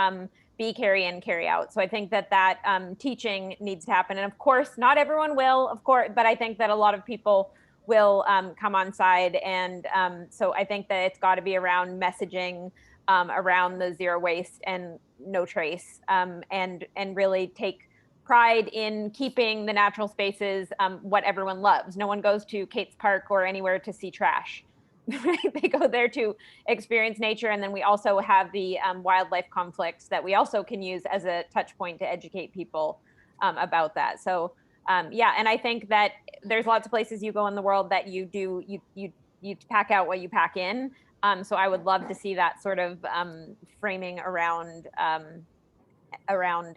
Speaker 5: be carry in, carry out. So I think that teaching needs to happen. And of course, not everyone will, of course, but I think that a lot of people will come on side. And so I think that it's got to be around messaging around the zero waste and no trace, and really take pride in keeping the natural spaces what everyone loves. No one goes to Kate's Park or anywhere to see trash. They go there to experience nature. And then we also have the wildlife conflicts that we also can use as a touch point to educate people about that. So yeah, and I think that there's lots of places you go in the world that you pack out what you pack in. So I would love to see that sort of framing around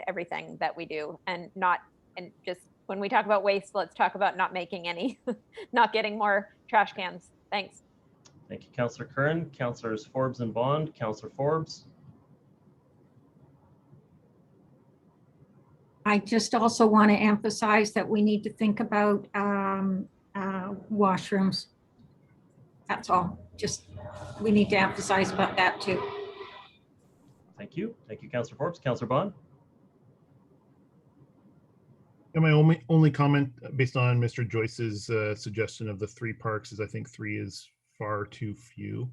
Speaker 5: everything that we do, and just when we talk about waste, let's talk about not making any, not getting more trash cans. Thanks.
Speaker 1: Thank you, Councillor Curran. Councillors Forbes and Bond. Councillor Forbes.
Speaker 4: I just also want to emphasize that we need to think about washrooms That's all. Just, we need to emphasize about that too.
Speaker 1: Thank you. Thank you, Councillor Forbes. Councillor Bond?
Speaker 11: And my only comment based on Mr. Joyce's suggestion of the 3 parks is I think 3 is far too few.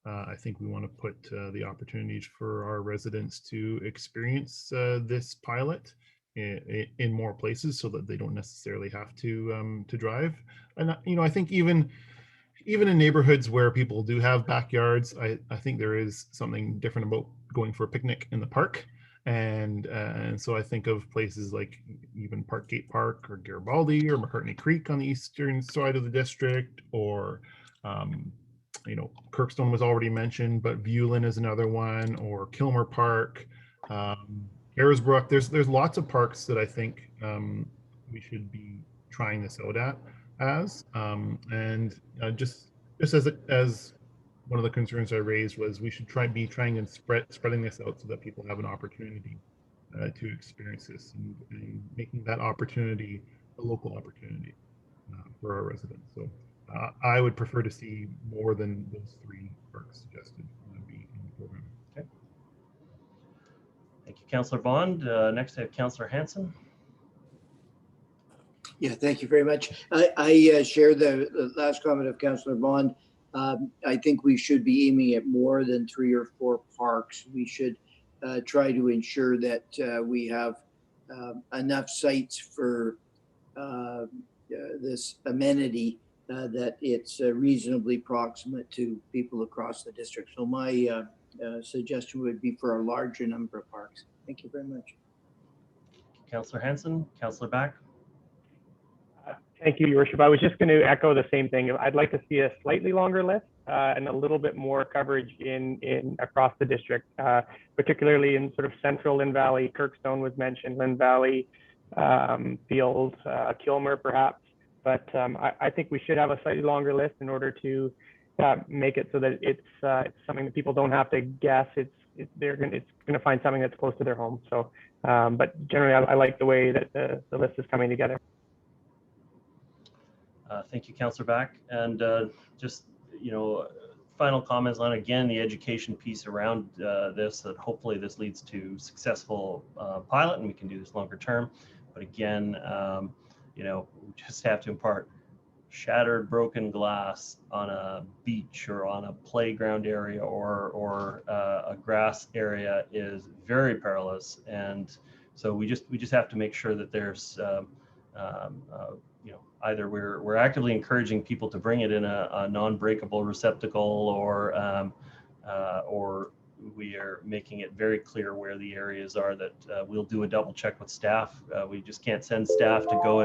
Speaker 11: I think we want to put the opportunities for our residents to experience this pilot in more places so that they don't necessarily have to drive. And I think even in neighborhoods where people do have backyards, I think there is something different about going for a picnic in the park. And so I think of places like even Parkgate Park or Garibaldi or McCartney Creek on the eastern side of the district, or Kirkstone was already mentioned, but Viewland is another one, or Kilmer Park, Harrisbrook. There's lots of parks that I think we should be trying this out at just as one of the concerns I raised was we should be trying and spreading this out so that people have an opportunity to experience this and making that opportunity a local opportunity for our residents. So I would prefer to see more than those 3 parks suggested be in the program.
Speaker 1: Okay. Thank you, Councillor Bond. Next, I have Councillor Hanson.
Speaker 10: Yeah, thank you very much. I share the last comment of Councillor Bond. I think we should be aiming at more than 3 or 4 parks. We should try to ensure that we have enough sites for this amenity that it's reasonably proximate to people across the district. So my suggestion would be for a larger number of parks. Thank you very much.
Speaker 1: Councillor Hanson, Councillor Back.
Speaker 9: Thank you, Your Worship. I was just going to echo the same thing. I'd like to see a slightly longer list and a little bit more coverage in across the district, particularly in sort of central Lynn Valley. Kirkstone was mentioned, Lynn Valley, Field, Kilmer perhaps. But I think we should have a slightly longer list in order to make it so that it's something that people don't have to guess. It's going to find something that's close to their home. So, but generally, I like the way that the list is coming together.
Speaker 1: Thank you, Councillor Back. And just, final comments on, again, the education piece around this, that hopefully this leads to successful pilot and we can do this longer term. But again, we just have to impart shattered, broken glass on a beach or on a playground area or a grass area is very perilous. And so we just have to make sure that there's either we're actively encouraging people to bring it in a non-breakable receptacle, or we are making it very clear where the areas are that we'll do a double check with staff. We just can't send staff to go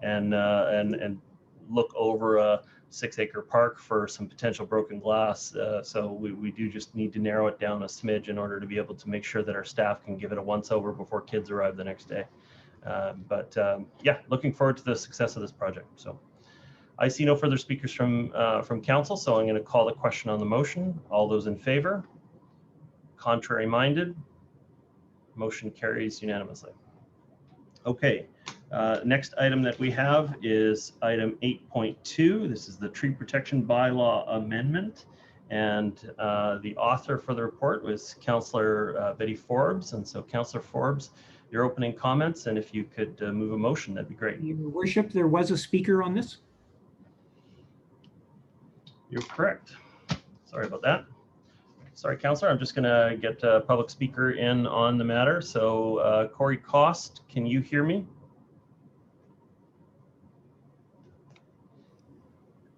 Speaker 1: and look over a 6-acre park for some potential broken glass. So we do just need to narrow it down a smidge in order to be able to make sure that our staff can give it a once over before kids arrive the next day. Yeah, looking forward to the success of this project. So I see no further speakers from council, so I'm going to call the question on the motion. All those in favor? Contrary minded? Motion carries unanimously. Okay, next item that we have is item 8.2. This is the tree protection bylaw amendment. And the author for the report was Councillor Betty Forbes. And so Councillor Forbes, your opening comments, and if you could move a motion, that'd be great.
Speaker 14: Your Worship, there was a speaker on this?
Speaker 1: You're correct. Sorry about that. Sorry, Councillor, I'm just gonna get a public speaker in on the matter. So Corey Cost, can you hear me?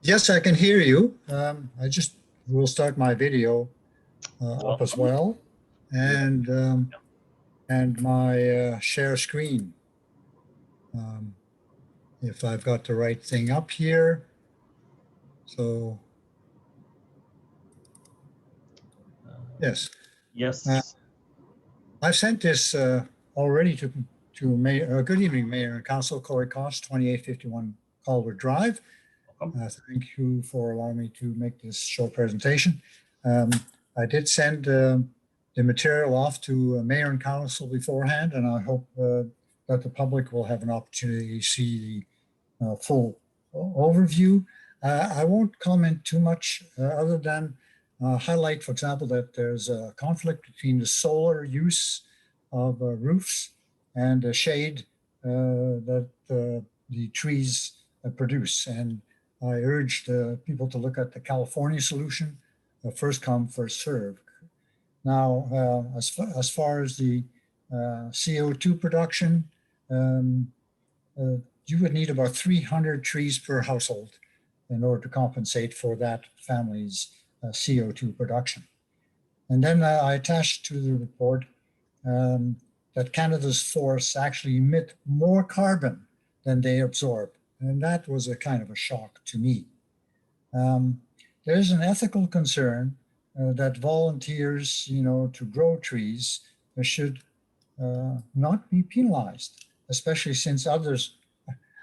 Speaker 15: Yes, I can hear you. I just will start my video up as well. And my share screen. If I've got the right thing up here. So, yes.
Speaker 1: Yes.
Speaker 15: I've sent this already to Mayor. Good evening, Mayor and Council. Corey Cost, 2851 Calvert Drive. Thank you for allowing me to make this short presentation. I did send the material off to Mayor and Council beforehand, and I hope that the public will have an opportunity to see the full overview. I won't comment too much other than highlight, for example, that there's a conflict between the solar use of roofs and the shade that the trees produce. And I urged people to look at the California solution, first come, first serve. Now, as far as the CO2 production, you would need about 300 trees per household in order to compensate for that family's CO2 production. And then I attached to the report that Canada's forests actually emit more carbon than they absorb. And that was a kind of a shock to me. There's an ethical concern that volunteers, to grow trees should not be penalized, especially since others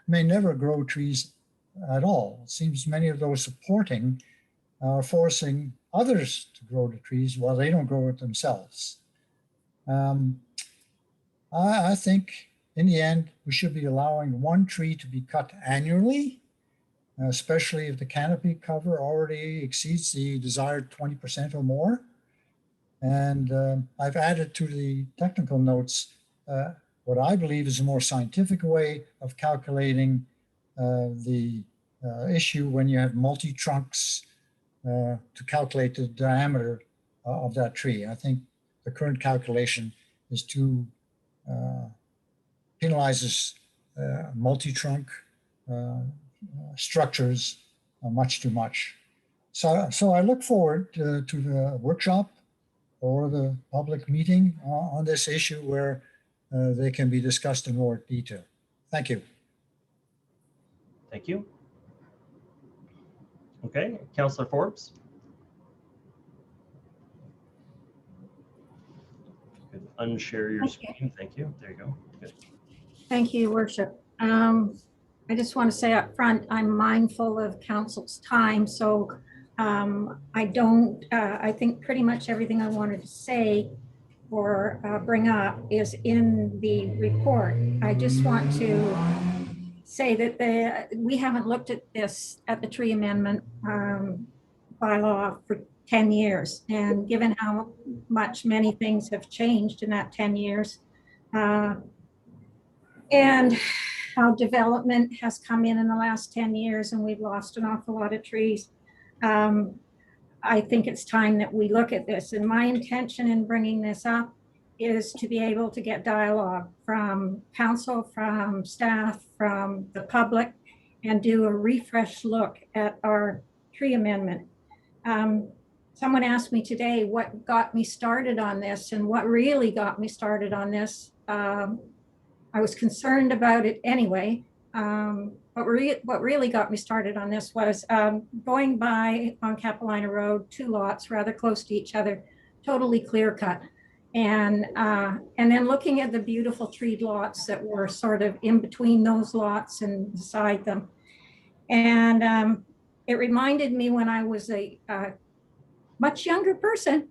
Speaker 15: may never grow trees at all. It seems many of those supporting are forcing others to grow the trees while they don't grow it themselves. I think in the end, we should be allowing one tree to be cut annually, especially if the canopy cover already exceeds the desired 20% or more. And I've added to the technical notes what I believe is a more scientific way of calculating the issue when you have multi-trunks to calculate the diameter of that tree. I think the current calculation is too penalizes multi-trunk structures much too much. So I look forward to the workshop or the public meeting on this issue where they can be discussed in more detail. Thank you.
Speaker 1: Thank you. Okay, Councillor Forbes. You can unshare your screen. Thank you. There you go. Good.
Speaker 4: Thank you, Your Worship. I just want to say up front, I'm mindful of council's time, so I think pretty much everything I wanted to say or bring up is in the report. I just want to say that we haven't looked at the tree amendment bylaw for 10 years. And given how much many things have changed in that 10 years, and how development has come in the last 10 years and we've lost an awful lot of trees, I think it's time that we look at this. And my intention in bringing this up is to be able to get dialogue from council, from staff, from the public, and do a refresh look at our tree amendment. Someone asked me today what got me started on this, and what really got me started on this. I was concerned about it anyway. What really got me started on this was going by on Capilano Road, 2 lots rather close to each other, totally clear cut. And then looking at the beautiful treed lots that were sort of in between those lots and beside them. And it reminded me when I was a much younger person,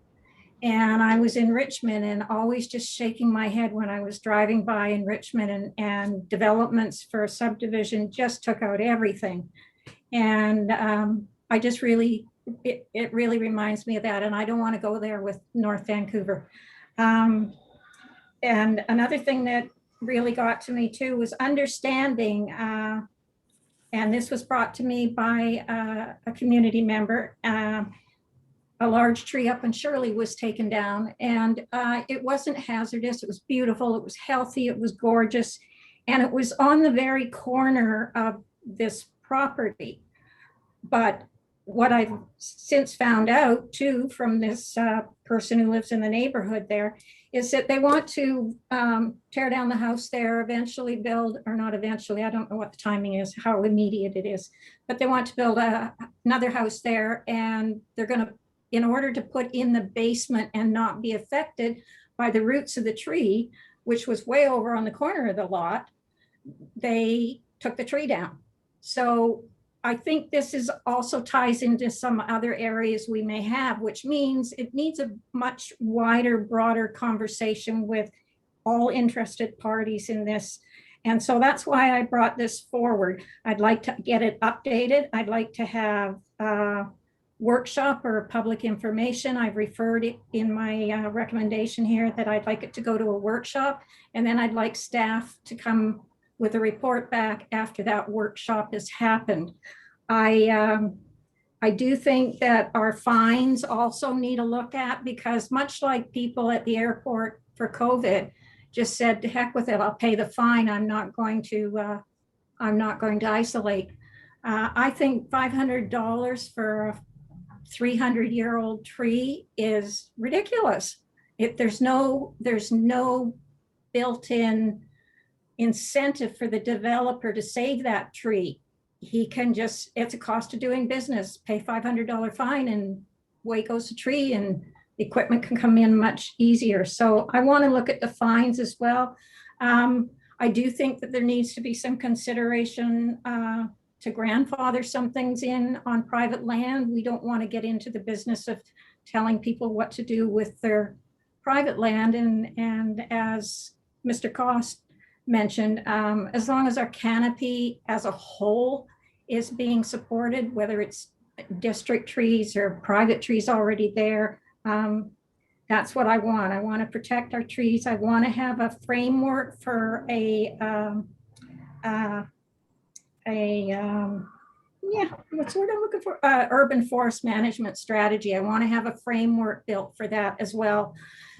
Speaker 4: and I was in Richmond, and always just shaking my head when I was driving by in Richmond, and developments for a subdivision just took out everything. And I just really, it really reminds me of that. And I don't want to go there with North Vancouver. And another thing that really got to me too was understanding, and this was brought to me by a community member, a large tree up in Shirley was taken down, and it wasn't hazardous. It was beautiful. It was healthy. It was gorgeous. And it was on the very corner of this property. But what I've since found out too from this person who lives in the neighborhood there is that they want to tear down the house there, eventually build, or not eventually, I don't know what the timing is, how immediate it is, but they want to build another house there, and they're going to, in order to put in the basement and not be affected by the roots of the tree, which was way over on the corner of the lot, they took the tree down. So I think this is also ties into some other areas we may have, which means it needs a much wider, broader conversation with all interested parties in this. And so that's why I brought this forward. I'd like to get it updated. I'd like to have a workshop or public information. I've referred it in my recommendation here that I'd like it to go to a workshop. And then I'd like staff to come with a report back after that workshop has happened. I do think that our fines also need a look at, because much like people at the airport for COVID just said, to heck with it, I'll pay the fine. I'm not going to isolate. I think $500 for a 300-year-old tree is ridiculous. There's no built-in incentive for the developer to save that tree. He can just, it's a cost of doing business, pay $500 fine, and away goes the tree, and the equipment can come in much easier. So I want to look at the fines as well. I do think that there needs to be some consideration to grandfather some things in on private land. We don't want to get into the business of telling people what to do with their private land. And as Mr. Cost mentioned, as long as our canopy as a whole is being supported, whether it's district trees or private trees already there, that's what I want. I want to protect our trees. I want to have a framework for what's the word I'm looking for? Urban forest management strategy. I want to have a framework built for that as well,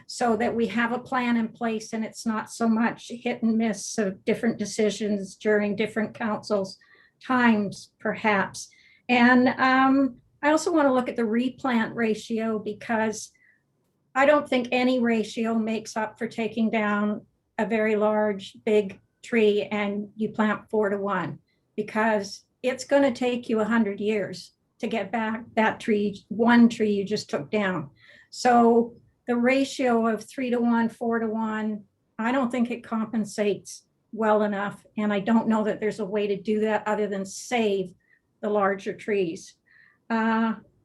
Speaker 4: so that we have a plan in place and it's not so much hit and miss of different decisions during different councils' times, perhaps. And I also want to look at the replant ratio, because I don't think any ratio makes up for taking down a very large, big tree and you plant 4 to 1, because it's going to take you 100 years to get back that tree, one tree you just took down. So the ratio of 3 to 1, 4 to 1, I don't think it compensates well enough. And I don't know that there's a way to do that other than save the larger trees.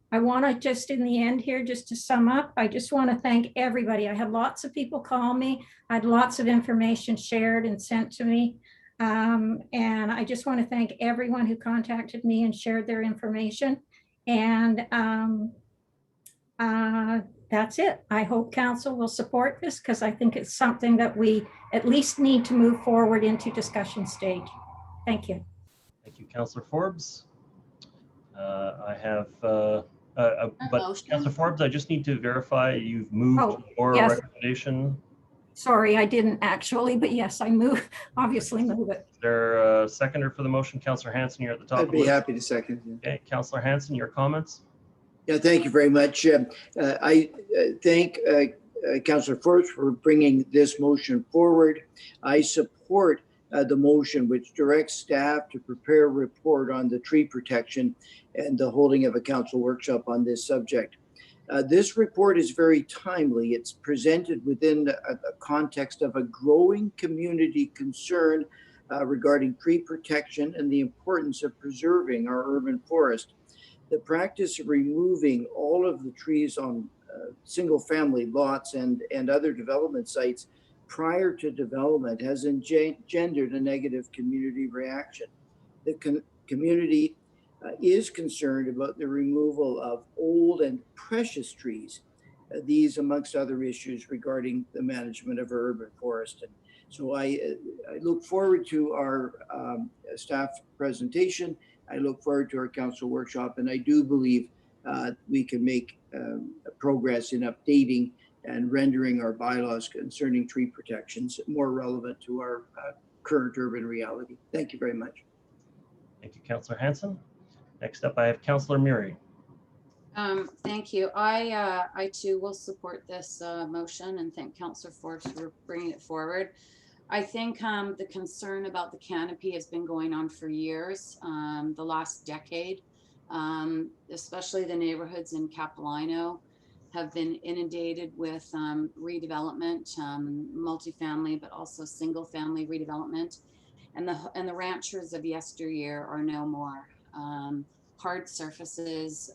Speaker 4: I want to just, in the end here, just to sum up, I just want to thank everybody. I had lots of people call me. I had lots of information shared and sent to me. And I just want to thank everyone who contacted me and shared their information. And that's it. I hope council will support this, because I think it's something that we at least need to move forward into discussion stage. Thank you.
Speaker 1: Thank you, Councillor Forbes. I have, but Councillor Forbes, I just need to verify you've moved your recommendation.
Speaker 4: Sorry, I didn't actually, but yes, I obviously move it.
Speaker 1: Is there a seconder for the motion? Councillor Hanson, you're at the top.
Speaker 10: I'd be happy to second.
Speaker 1: Okay, Councillor Hanson, your comments?
Speaker 10: Yeah, thank you very much. I thank Councillor Forbes for bringing this motion forward. I support the motion which directs staff to prepare a report on the tree protection and the holding of a council workshop on this subject. This report is very timely. It's presented within a context of a growing community concern regarding tree protection and the importance of preserving our urban forest. The practice of removing all of the trees on single-family lots and other development sites prior to development has engendered a negative community reaction. The community is concerned about the removal of old and precious trees, these amongst other issues regarding the management of our urban forest. And so I look forward to our staff presentation. I look forward to our council workshop, and I do believe we can make progress in updating and rendering our bylaws concerning tree protections more relevant to our current urban reality. Thank you very much.
Speaker 1: Thank you, Councillor Hanson. Next up, I have Councillor Murray.
Speaker 12: Thank you. I too will support this motion and thank Councillor Forbes for bringing it forward. I think the concern about the canopy has been going on for years, the last decade, especially the neighborhoods in Capilano have been inundated with redevelopment, multifamily, but also single family redevelopment. And the ranchers of yesteryear are no more. Hard surfaces,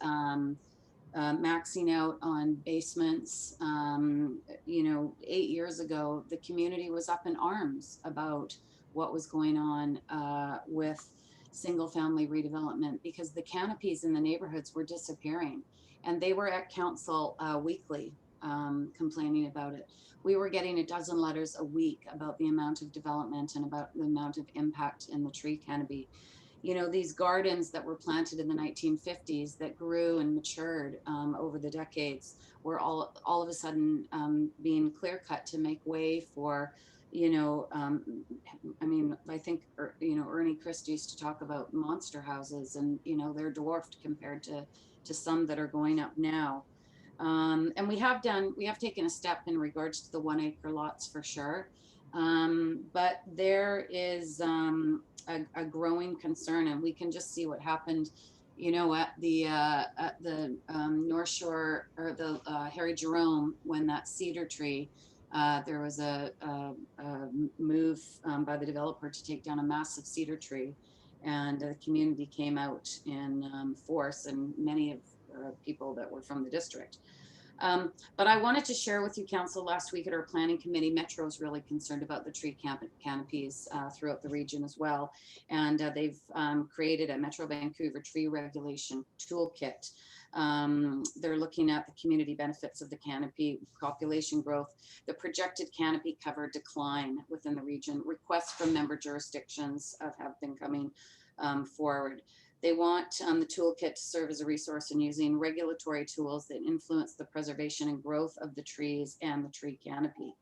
Speaker 12: maxing out on basements. 8 years ago, the community was up in arms about what was going on with single family redevelopment because the canopies in the neighborhoods were disappearing, and they were at council weekly complaining about it. We were getting a dozen letters a week about the amount of development and about the amount of impact in the tree canopy. These gardens that were planted in the 1950s that grew and matured over the decades were all of a sudden being clear cut to make way for, I think, Ernie Christ used to talk about monster houses, and, they're dwarfed compared to some that are going up now. And we have taken a step in regards to the 1 acre lots for sure. But there is a growing concern, and we can just see what happened, at the North Shore, or the Harry Jerome, when that cedar tree, there was a move by the developer to take down a massive cedar tree, and the community came out in force, and many of people that were from the district. But I wanted to share with you, Council, last week at our planning committee, Metro is really concerned about the tree canopies throughout the region as well. And they've created a Metro Vancouver tree regulation toolkit. They're looking at the community benefits of the canopy, population growth, the projected canopy cover decline within the region. Requests from member jurisdictions have been coming forward. They want the toolkit to serve as a resource in using regulatory tools that influence the preservation and growth of the trees and the tree canopy.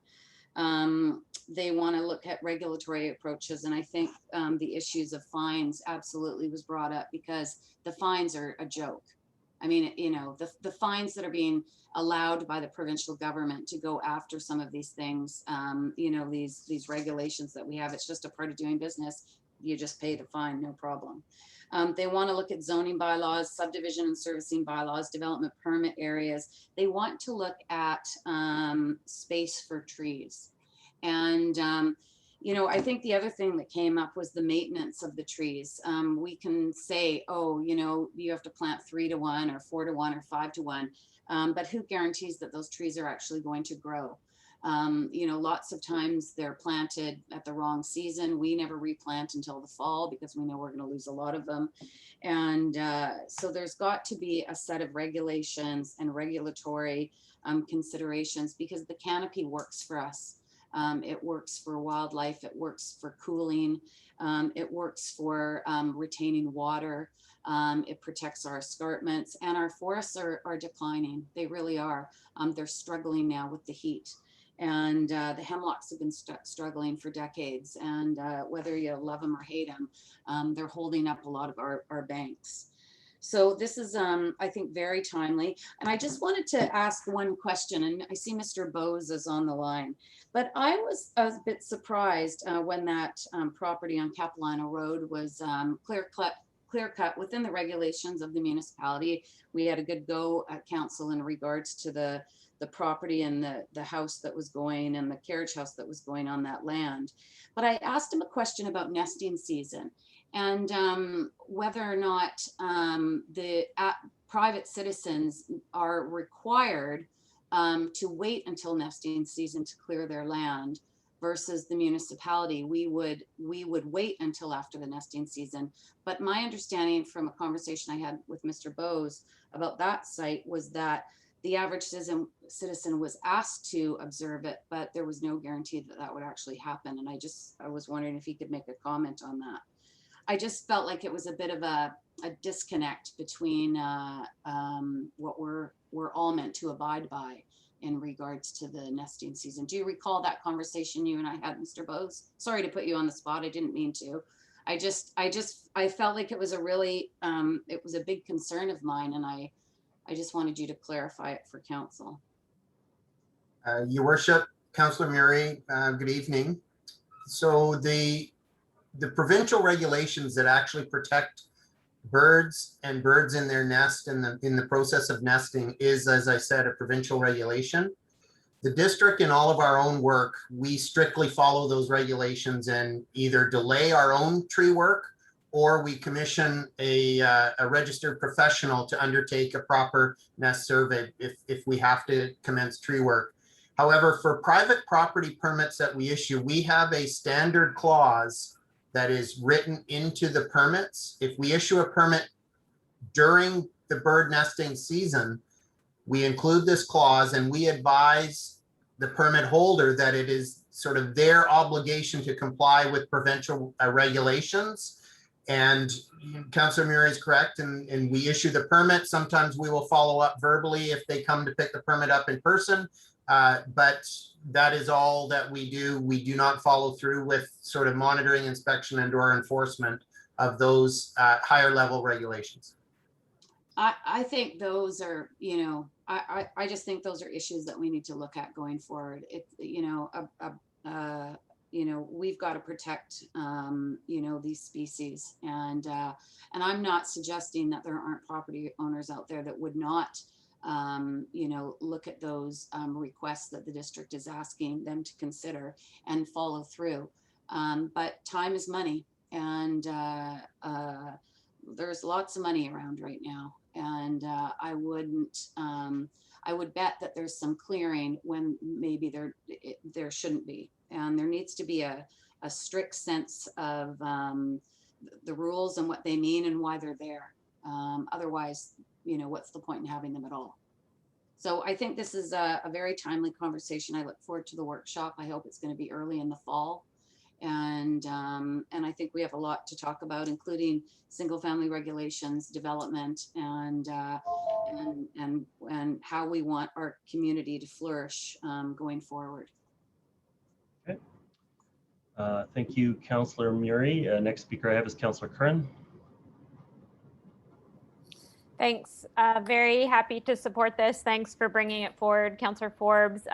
Speaker 12: They want to look at regulatory approaches, and I think the issues of fines absolutely was brought up, because the fines are a joke. I mean, the fines that are being allowed by the provincial government to go after some of these things, these regulations that we have, it's just a part of doing business. You just pay the fine, no problem. They want to look at zoning bylaws, subdivision and servicing bylaws, development permit areas. They want to look at space for trees. And, I think the other thing that came up was the maintenance of the trees. We can say, oh, you have to plant 3 to 1 or 4 to 1 or 5 to 1. But who guarantees that those trees are actually going to grow? Lots of times they're planted at the wrong season. We never replant until the fall because we know we're going to lose a lot of them. And so there's got to be a set of regulations and regulatory considerations, because the canopy works for us. It works for wildlife. It works for cooling. It works for retaining water. It protects our escarpments, and our forests are declining. They really are. They're struggling now with the heat. And the hemlocks have been struggling for decades. And whether you love them or hate them, they're holding up a lot of our banks. So this is, I think, very timely. And I just wanted to ask one question, and I see Mr. Bose is on the line. But I was a bit surprised when that property on Capilano Road was clear cut within the regulations of the municipality. We had a good go at council in regards to the property and the house that was going, and the carriage house that was going on that land. But I asked him a question about nesting season, and whether or not the private citizens are required to wait until nesting season to clear their land, versus the municipality. We would wait until after the nesting season. But my understanding from a conversation I had with Mr. Bose about that site was that the average citizen was asked to observe it, but there was no guarantee that that would actually happen. And I was wondering if he could make a comment on that. I just felt like it was a bit of a disconnect between what we're all meant to abide by in regards to the nesting season. Do you recall that conversation you and I had, Mr. Bose? Sorry to put you on the spot. I didn't mean to. I felt like it was a really, it was a big concern of mine, and I just wanted you to clarify it for council.
Speaker 16: Your Worship, Councillor Murray, good evening. So the provincial regulations that actually protect birds and birds in their nest in the process of nesting is, as I said, a provincial regulation. The district, in all of our own work, we strictly follow those regulations and either delay our own tree work or we commission a registered professional to undertake a proper nest survey if we have to commence tree work. However, for private property permits that we issue, we have a standard clause that is written into the permits. If we issue a permit during the bird nesting season, we include this clause and we advise the permit holder that it is sort of their obligation to comply with provincial regulations. And Councillor Murray is correct, and we issue the permit. Sometimes we will follow up verbally if they come to pick the permit up in person, but that is all that we do. We do not follow through with sort of monitoring, inspection, and or enforcement of those higher level regulations.
Speaker 12: I think those are, you know, I just think those are issues that we need to look at going forward. It, you know, we've got to protect, you know, these species, and I'm not suggesting that there aren't property owners out there that would not, you know, look at those requests that the district is asking them to consider and follow through. But time is money, and there's lots of money around right now. And I would bet that there's some clearing when maybe there shouldn't be. And there needs to be a strict sense of the rules and what they mean and why they're there. Otherwise, you know, what's the point in having them at all? So I think this is a very timely conversation. I look forward to the workshop. I hope it's going to be early in the fall. And I think we have a lot to talk about, including single-family regulations, development, and how we want our community to flourish going forward.
Speaker 1: Okay. Thank you, Councillor Murray. Next speaker I have is Councillor Curran.
Speaker 5: Thanks. Very happy to support this. Thanks for bringing it forward, Councillor Forbes.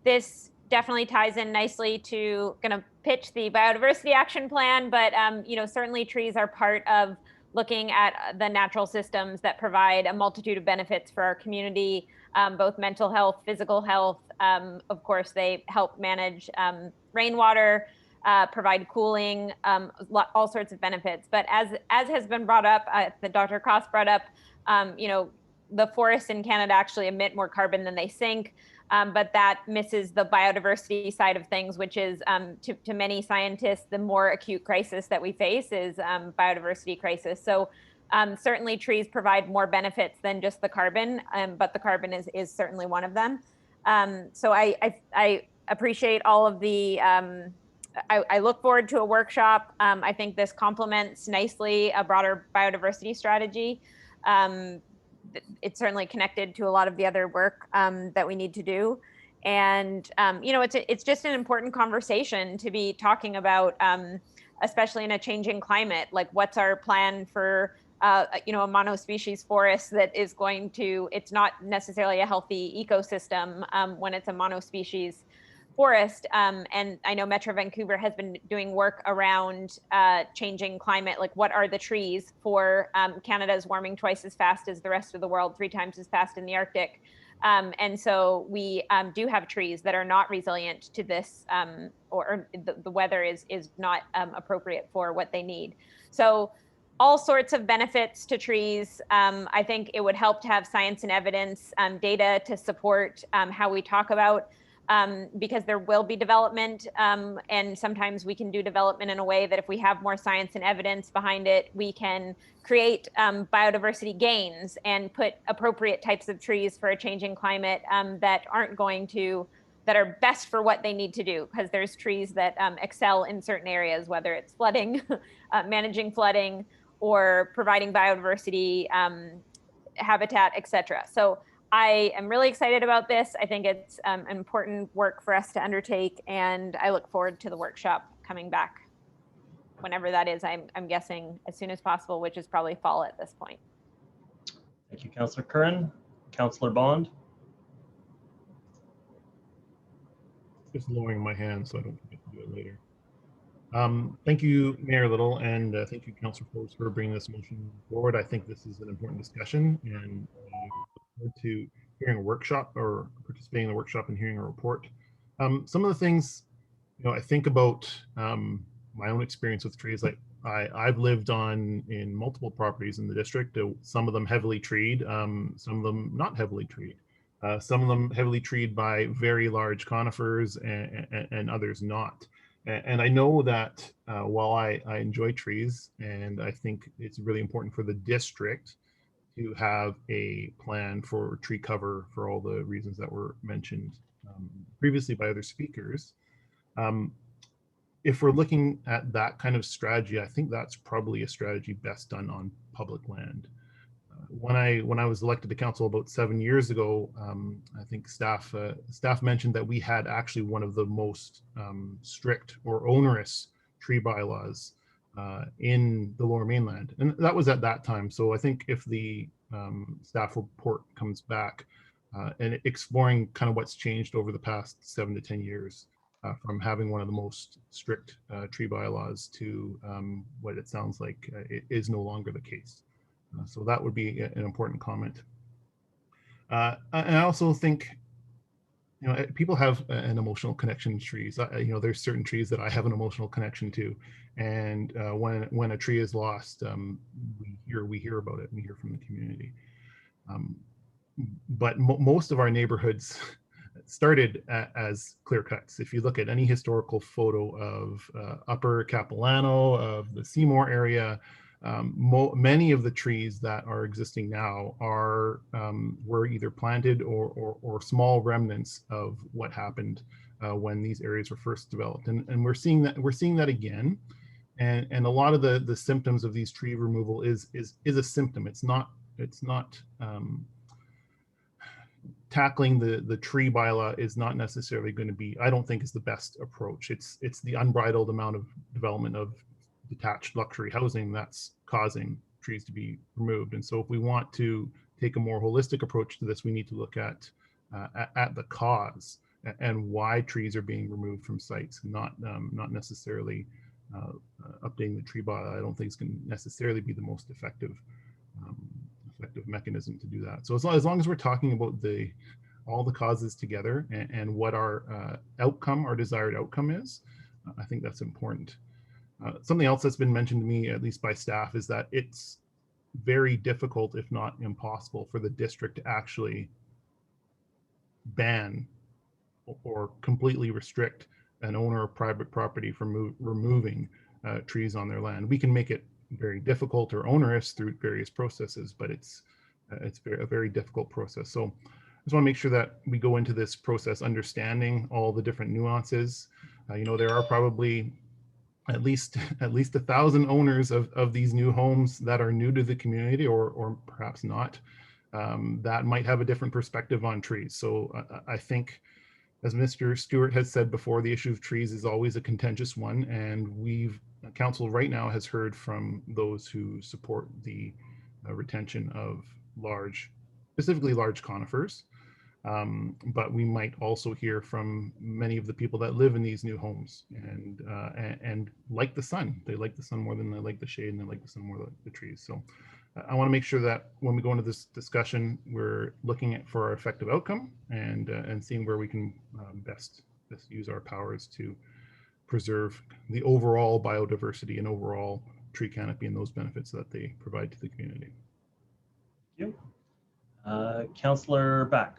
Speaker 5: This definitely ties in nicely to going to pitch the biodiversity action plan, but you know, certainly trees are part of looking at the natural systems that provide a multitude of benefits for our community, both mental health, physical health. Of course, they help manage rainwater, provide cooling, all sorts of benefits. But as has been brought up, that Dr. Cross brought up, you know, the forests in Canada actually emit more carbon than they sink. But that misses the biodiversity side of things, which is to many scientists, the more acute crisis that we face is biodiversity crisis. So certainly trees provide more benefits than just the carbon, but the carbon is certainly one of them. So I appreciate all of the, I look forward to a workshop. I think this complements nicely a broader biodiversity strategy. It's certainly connected to a lot of the other work that we need to do. And, you know, it's just an important conversation to be talking about, especially in a changing climate, like what's our plan for, you know, a monospecies forest that is going to, it's not necessarily a healthy ecosystem when it's a monospecies forest. And I know Metro Vancouver has been doing work around changing climate, like what are the trees for Canada's warming twice as fast as the rest of the world, 3 times as fast in the Arctic. And so we do have trees that are not resilient to this, or the weather is not appropriate for what they need. So all sorts of benefits to trees. I think it would help to have science and evidence data to support how we talk about because there will be development, and sometimes we can do development in a way that if we have more science and evidence behind it, we can create biodiversity gains and put appropriate types of trees for a changing climate that are best for what they need to do, because there's trees that excel in certain areas, whether it's flooding, managing flooding, or providing biodiversity habitat, etc. So I am really excited about this. I think it's important work for us to undertake, and I look forward to the workshop coming back whenever that is. I'm guessing as soon as possible, which is probably fall at this point.
Speaker 1: Thank you, Councillor Curran. Councillor Bond.
Speaker 11: Just lowering my hand so I don't forget to do it later. Thank you, Mayor Little, and thank you, Councillor Forbes, for bringing this motion forward. I think this is an important discussion, and look forward to hearing a workshop or participating in the workshop and hearing a report. Some of the things, you know, I think about my own experience with trees, like I've lived in multiple properties in the district, some of them heavily treed, some of them not heavily treed. Some of them heavily treed by very large conifers and others not. And I know that while I enjoy trees, and I think it's really important for the district to have a plan for tree cover for all the reasons that were mentioned previously by other speakers. If we're looking at that kind of strategy, I think that's probably a strategy best done on public land. When I was elected to council about 7 years ago, I think staff mentioned that we had actually one of the most strict or onerous tree bylaws in the Lower Mainland, and that was at that time. So I think if the staff report comes back and exploring kind of what's changed over the past 7 to 10 years, from having one of the most strict tree bylaws to what it sounds like it is no longer the case. So that would be an important comment. And I also think, you know, people have an emotional connection to trees. You know, there's certain trees that I have an emotional connection to, and when a tree is lost, we hear about it, and we hear from the community. But most of our neighborhoods started as clear cuts. If you look at any historical photo of Upper Capilano, of the Seymour area, many of the trees that are existing now were either planted or small remnants of what happened when these areas were first developed, and we're seeing that again, and a lot of the symptoms of these tree removal is a symptom. It's not tackling the tree bylaw is not necessarily going to be, I don't think, is the best approach. It's the unbridled amount of development of detached luxury housing that's causing trees to be removed. And so if we want to take a more holistic approach to this, we need to look at the cause and why trees are being removed from sites, not necessarily updating the tree bylaw. I don't think it's going to necessarily be the most effective mechanism to do that. So as long as we're talking about all the causes together and what our desired outcome is, I think that's important. Something else that's been mentioned to me, at least by staff, is that it's very difficult, if not impossible, for the district to actually ban or completely restrict an owner of private property from removing trees on their land. We can make it very difficult or onerous through various processes, but it's a very difficult process. So I just want to make sure that we go into this process understanding all the different nuances. You know, there are probably at least 1,000 owners of these new homes that are new to the community, or perhaps not, that might have a different perspective on trees. So I think, as Mr. Stewart has said before, the issue of trees is always a contentious one, and council right now has heard from those who support the retention of specifically large conifers. But we might also hear from many of the people that live in these new homes and like the sun. They like the sun more than they like the shade, and they like the sun more than the trees. So I want to make sure that when we go into this discussion, we're looking for our effective outcome and seeing where we can best use our powers to preserve the overall biodiversity and overall tree canopy and those benefits that they provide to the community.
Speaker 1: Thank you. Councillor Back.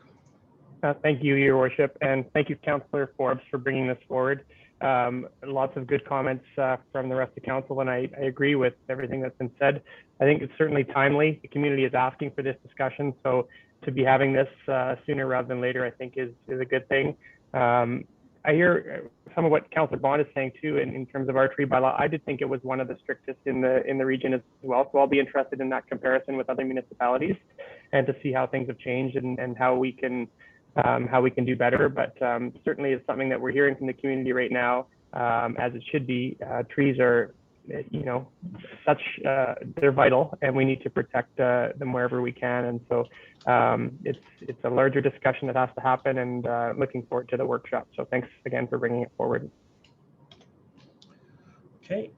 Speaker 9: Thank you, Your Worship, and thank you, Councillor Forbes, for bringing this forward. Lots of good comments from the rest of council, and I agree with everything that's been said. I think it's certainly timely. The community is asking for this discussion, so to be having this sooner rather than later, I think is a good thing. I hear some of what Councillor Bond is saying too, in terms of our tree bylaw. I did think it was one of the strictest in the region as well, so I'll be interested in that comparison with other municipalities and to see how things have changed and how we can do better. But certainly it's something that we're hearing from the community right now, as it should be. Trees are, you know, they're vital, and we need to protect them wherever we can. And so it's a larger discussion that has to happen, and looking forward to the workshop. So thanks again for bringing it forward.
Speaker 1: Okay,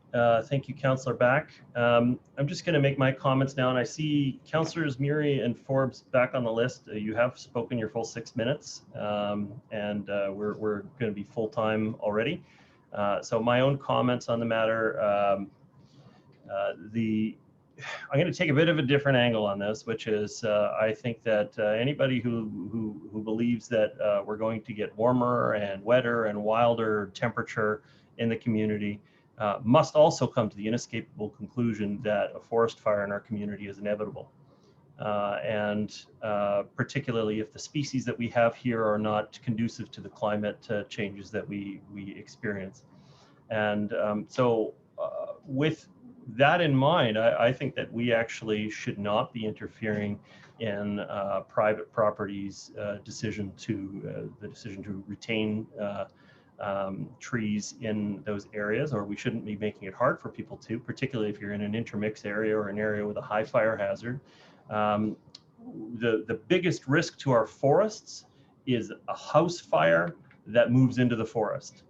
Speaker 1: thank you, Councillor Back. I'm just going to make my comments now, and I see Councillors Murray and Forbes back on the list. You have spoken your full 6 minutes, and we're going to be full time already. So my own comments on the matter, I'm going to take a bit of a different angle on this, which is I think that anybody who believes that we're going to get warmer and wetter and wilder temperature in the community must also come to the inescapable conclusion that a forest fire in our community is inevitable. And particularly if the species that we have here are not conducive to the climate changes that we experience. And so with that in mind, I think that we actually should not be interfering in private property's decision to retain trees in those areas, or we shouldn't be making it hard for people to, particularly if you're in an intermixed area or an area with a high fire hazard. The biggest risk to our forests is a house fire that moves into the forest.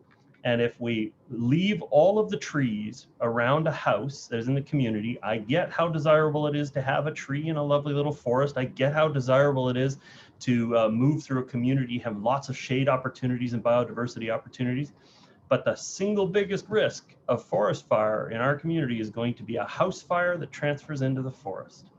Speaker 1: And if we leave all of the trees around a house that is in the community, I get how desirable it is to have a tree in a lovely little forest. I get how desirable it is to move through a community, have lots of shade opportunities and biodiversity opportunities. But the single biggest risk of forest fire in our community is going to be a house fire that transfers into the forest.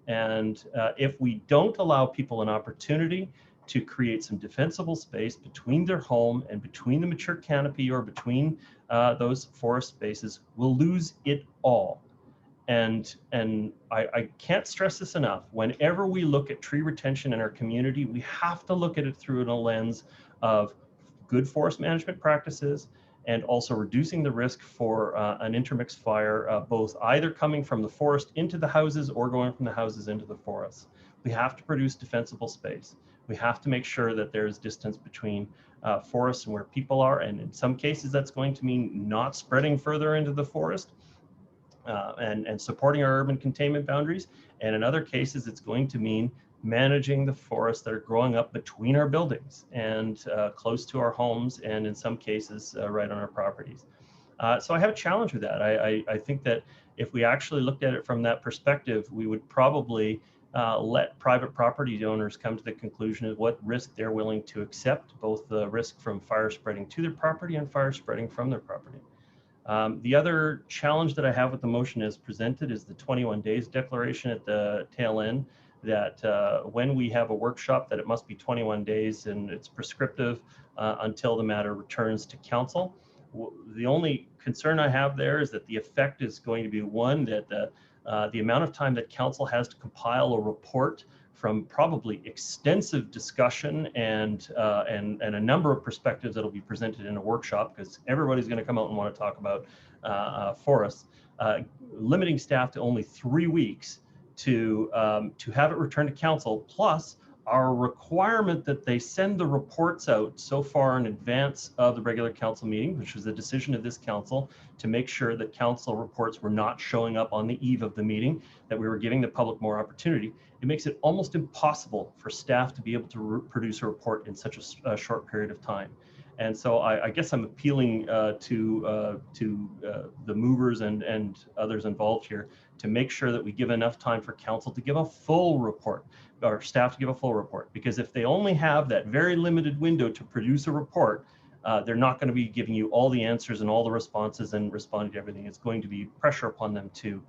Speaker 1: And if we don't allow people an opportunity to create some defensible space between their home and between the mature canopy or between those forest spaces, we'll lose it all. And I can't stress this enough. Whenever we look at tree retention in our community, we have to look at it through a lens of good forest management practices and also reducing the risk for an intermixed fire, both either coming from the forest into the houses or going from the houses into the forest. We have to produce defensible space. We have to make sure that there's distance between forests and where people are. And in some cases, that's going to mean not spreading further into the forest and supporting our urban containment boundaries. And in other cases, it's going to mean managing the forests that are growing up between our buildings and close to our homes, and in some cases, right on our properties. So I have a challenge with that. I think that if we actually looked at it from that perspective, we would probably let private property owners come to the conclusion of what risk they're willing to accept, both the risk from fire spreading to their property and fire spreading from their property. The other challenge that I have with the motion as presented is the 21 days declaration at the tail end, that when we have a workshop, that it must be 21 days and it's prescriptive until the matter returns to council. The only concern I have there is that the effect is going to be one, that the amount of time that council has to compile a report from probably extensive discussion and a number of perspectives that will be presented in a workshop, because everybody's going to come out and want to talk about forests, limiting staff to only 3 weeks to have it returned to council, plus our requirement that they send the reports out so far in advance of the regular council meeting, which was the decision of this council, to make sure that council reports were not showing up on the eve of the meeting, that we were giving the public more opportunity. It makes it almost impossible for staff to be able to produce a report in such a short period of time. And so I guess I'm appealing to the movers and others involved here to make sure that we give enough time for council to give a full report, or staff to give a full report. Because if they only have that very limited window to produce a report, they're not going to be giving you all the answers and all the responses and responding to everything. It's going to be pressure upon them to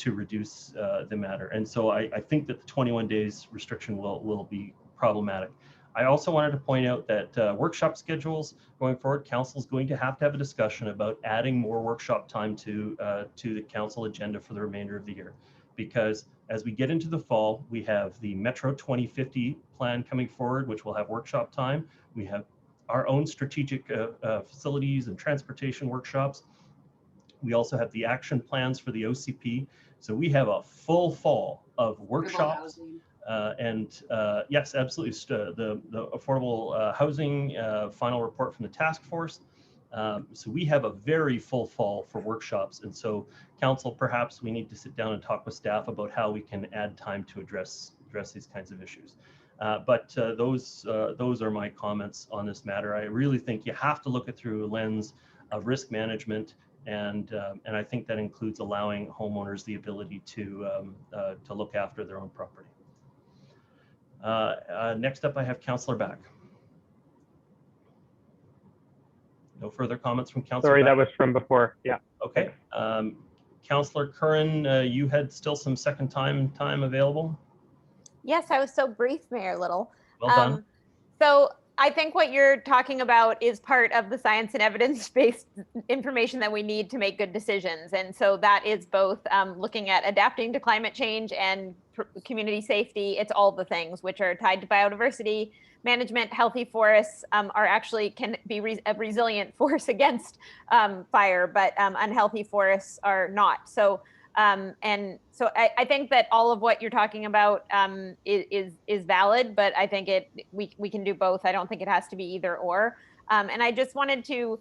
Speaker 1: reduce the matter. And so I think that the 21 days restriction will be problematic. I also wanted to point out that workshop schedules going forward, council is going to have a discussion about adding more workshop time to the council agenda for the remainder of the year. Because as we get into the fall, we have the Metro 2050 plan coming forward, which will have workshop time. We have our own strategic facilities and transportation workshops. We also have the action plans for the OCP. So we have a full fall of workshops. Yes, absolutely. The affordable housing final report from the task force. So we have a very full fall for workshops. And so council, perhaps we need to sit down and talk with staff about how we can add time to address these kinds of issues. But those are my comments on this matter. I really think you have to look at through a lens of risk management, and I think that includes allowing homeowners the ability to look after their own property. Next up, I have Councillor Back. No further comments from Councillor.
Speaker 9: Sorry, that was from before. Yeah.
Speaker 1: Okay. Councillor Curran, you had still some second time available.
Speaker 5: Yes, I was so brief, Mayor Little.
Speaker 1: Well done.
Speaker 5: So I think what you're talking about is part of the science and evidence-based information that we need to make good decisions. And so that is both looking at adapting to climate change and community safety. It's all the things which are tied to biodiversity management. Healthy forests are actually can be a resilient force against fire, but unhealthy forests are not. So and so I think that all of what you're talking about is valid, but I think we can do both. I don't think it has to be either or. And I just wanted to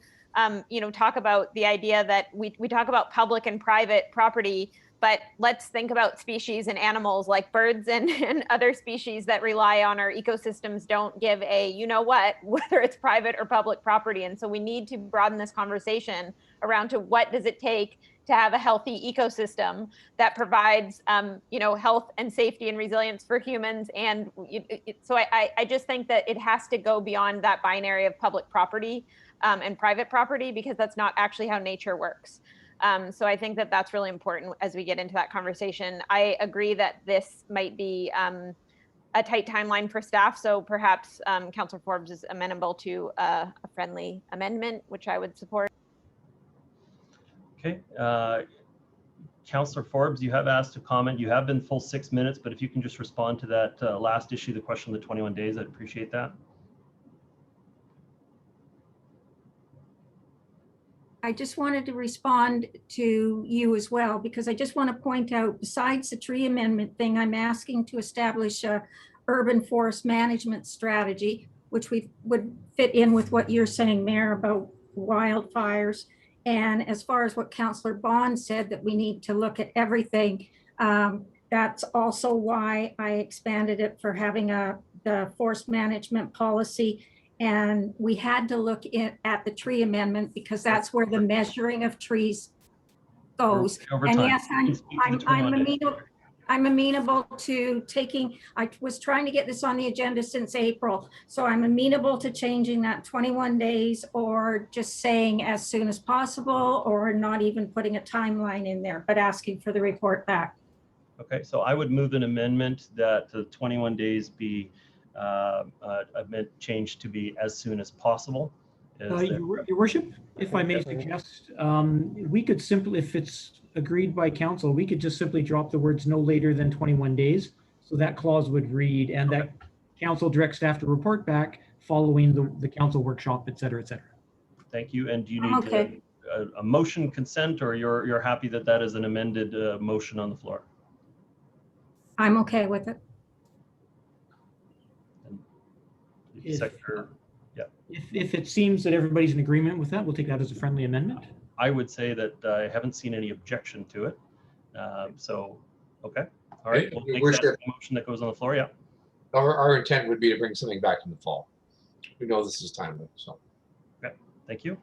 Speaker 5: talk about the idea that we talk about public and private property, but let's think about species and animals like birds and other species that rely on our ecosystems don't give a, whether it's private or public property. And so we need to broaden this conversation around to what does it take to have a healthy ecosystem that provides, health and safety and resilience for humans. And so I just think that it has to go beyond that binary of public property and private property, because that's not actually how nature works. So I think that that's really important as we get into that conversation. I agree that this might be a tight timeline for staff. So perhaps Councillor Forbes is amenable to a friendly amendment, which I would support.
Speaker 1: Okay. Councillor Forbes, you have asked to comment. You have been full 6 minutes, but if you can just respond to that last issue, the question of the 21 days, I'd appreciate that.
Speaker 4: I just wanted to respond to you as well, because I just want to point out, besides the tree amendment thing, I'm asking to establish a urban forest management strategy, which would fit in with what you're saying, Mayor, about wildfires. And as far as what Councillor Bond said, that we need to look at everything, that's also why I expanded it for having the forest management policy. And we had to look at the tree amendment because that's where the measuring of trees goes. And yes, I'm amenable to taking, I was trying to get this on the agenda since April. So I'm amenable to changing that 21 days or just saying as soon as possible, or not even putting a timeline in there, but asking for the report back.
Speaker 1: Okay, so I would move an amendment that the 21 days be changed to be as soon as possible.
Speaker 14: Your Worship, if I may suggest, we could simply, if it's agreed by council, we could just simply drop the words no later than 21 days. So that clause would read, and that council directs staff to report back following the council workshop, et cetera, et cetera.
Speaker 1: Thank you. And do you need a motion consent, or you're happy that that is an amended motion on the floor?
Speaker 4: I'm okay with it.
Speaker 14: If it seems that everybody's in agreement with that, we'll take that as a friendly amendment.
Speaker 1: I would say that I haven't seen any objection to it. So, okay. All right. We'll make that motion that goes on the floor. Yeah.
Speaker 2: Our intent would be to bring something back in the fall. We know this is timely, so.
Speaker 1: Okay. Thank you.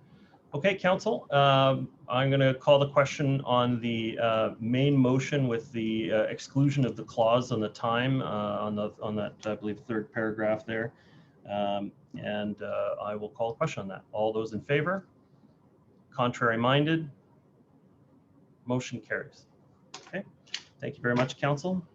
Speaker 1: Okay, council. I'm going to call the question on the main motion with the exclusion of the clause on the time on that, I believe, third paragraph there. And I will call a question on that. All those in favor? Contrary minded? Motion carries. Okay, thank you very much, council.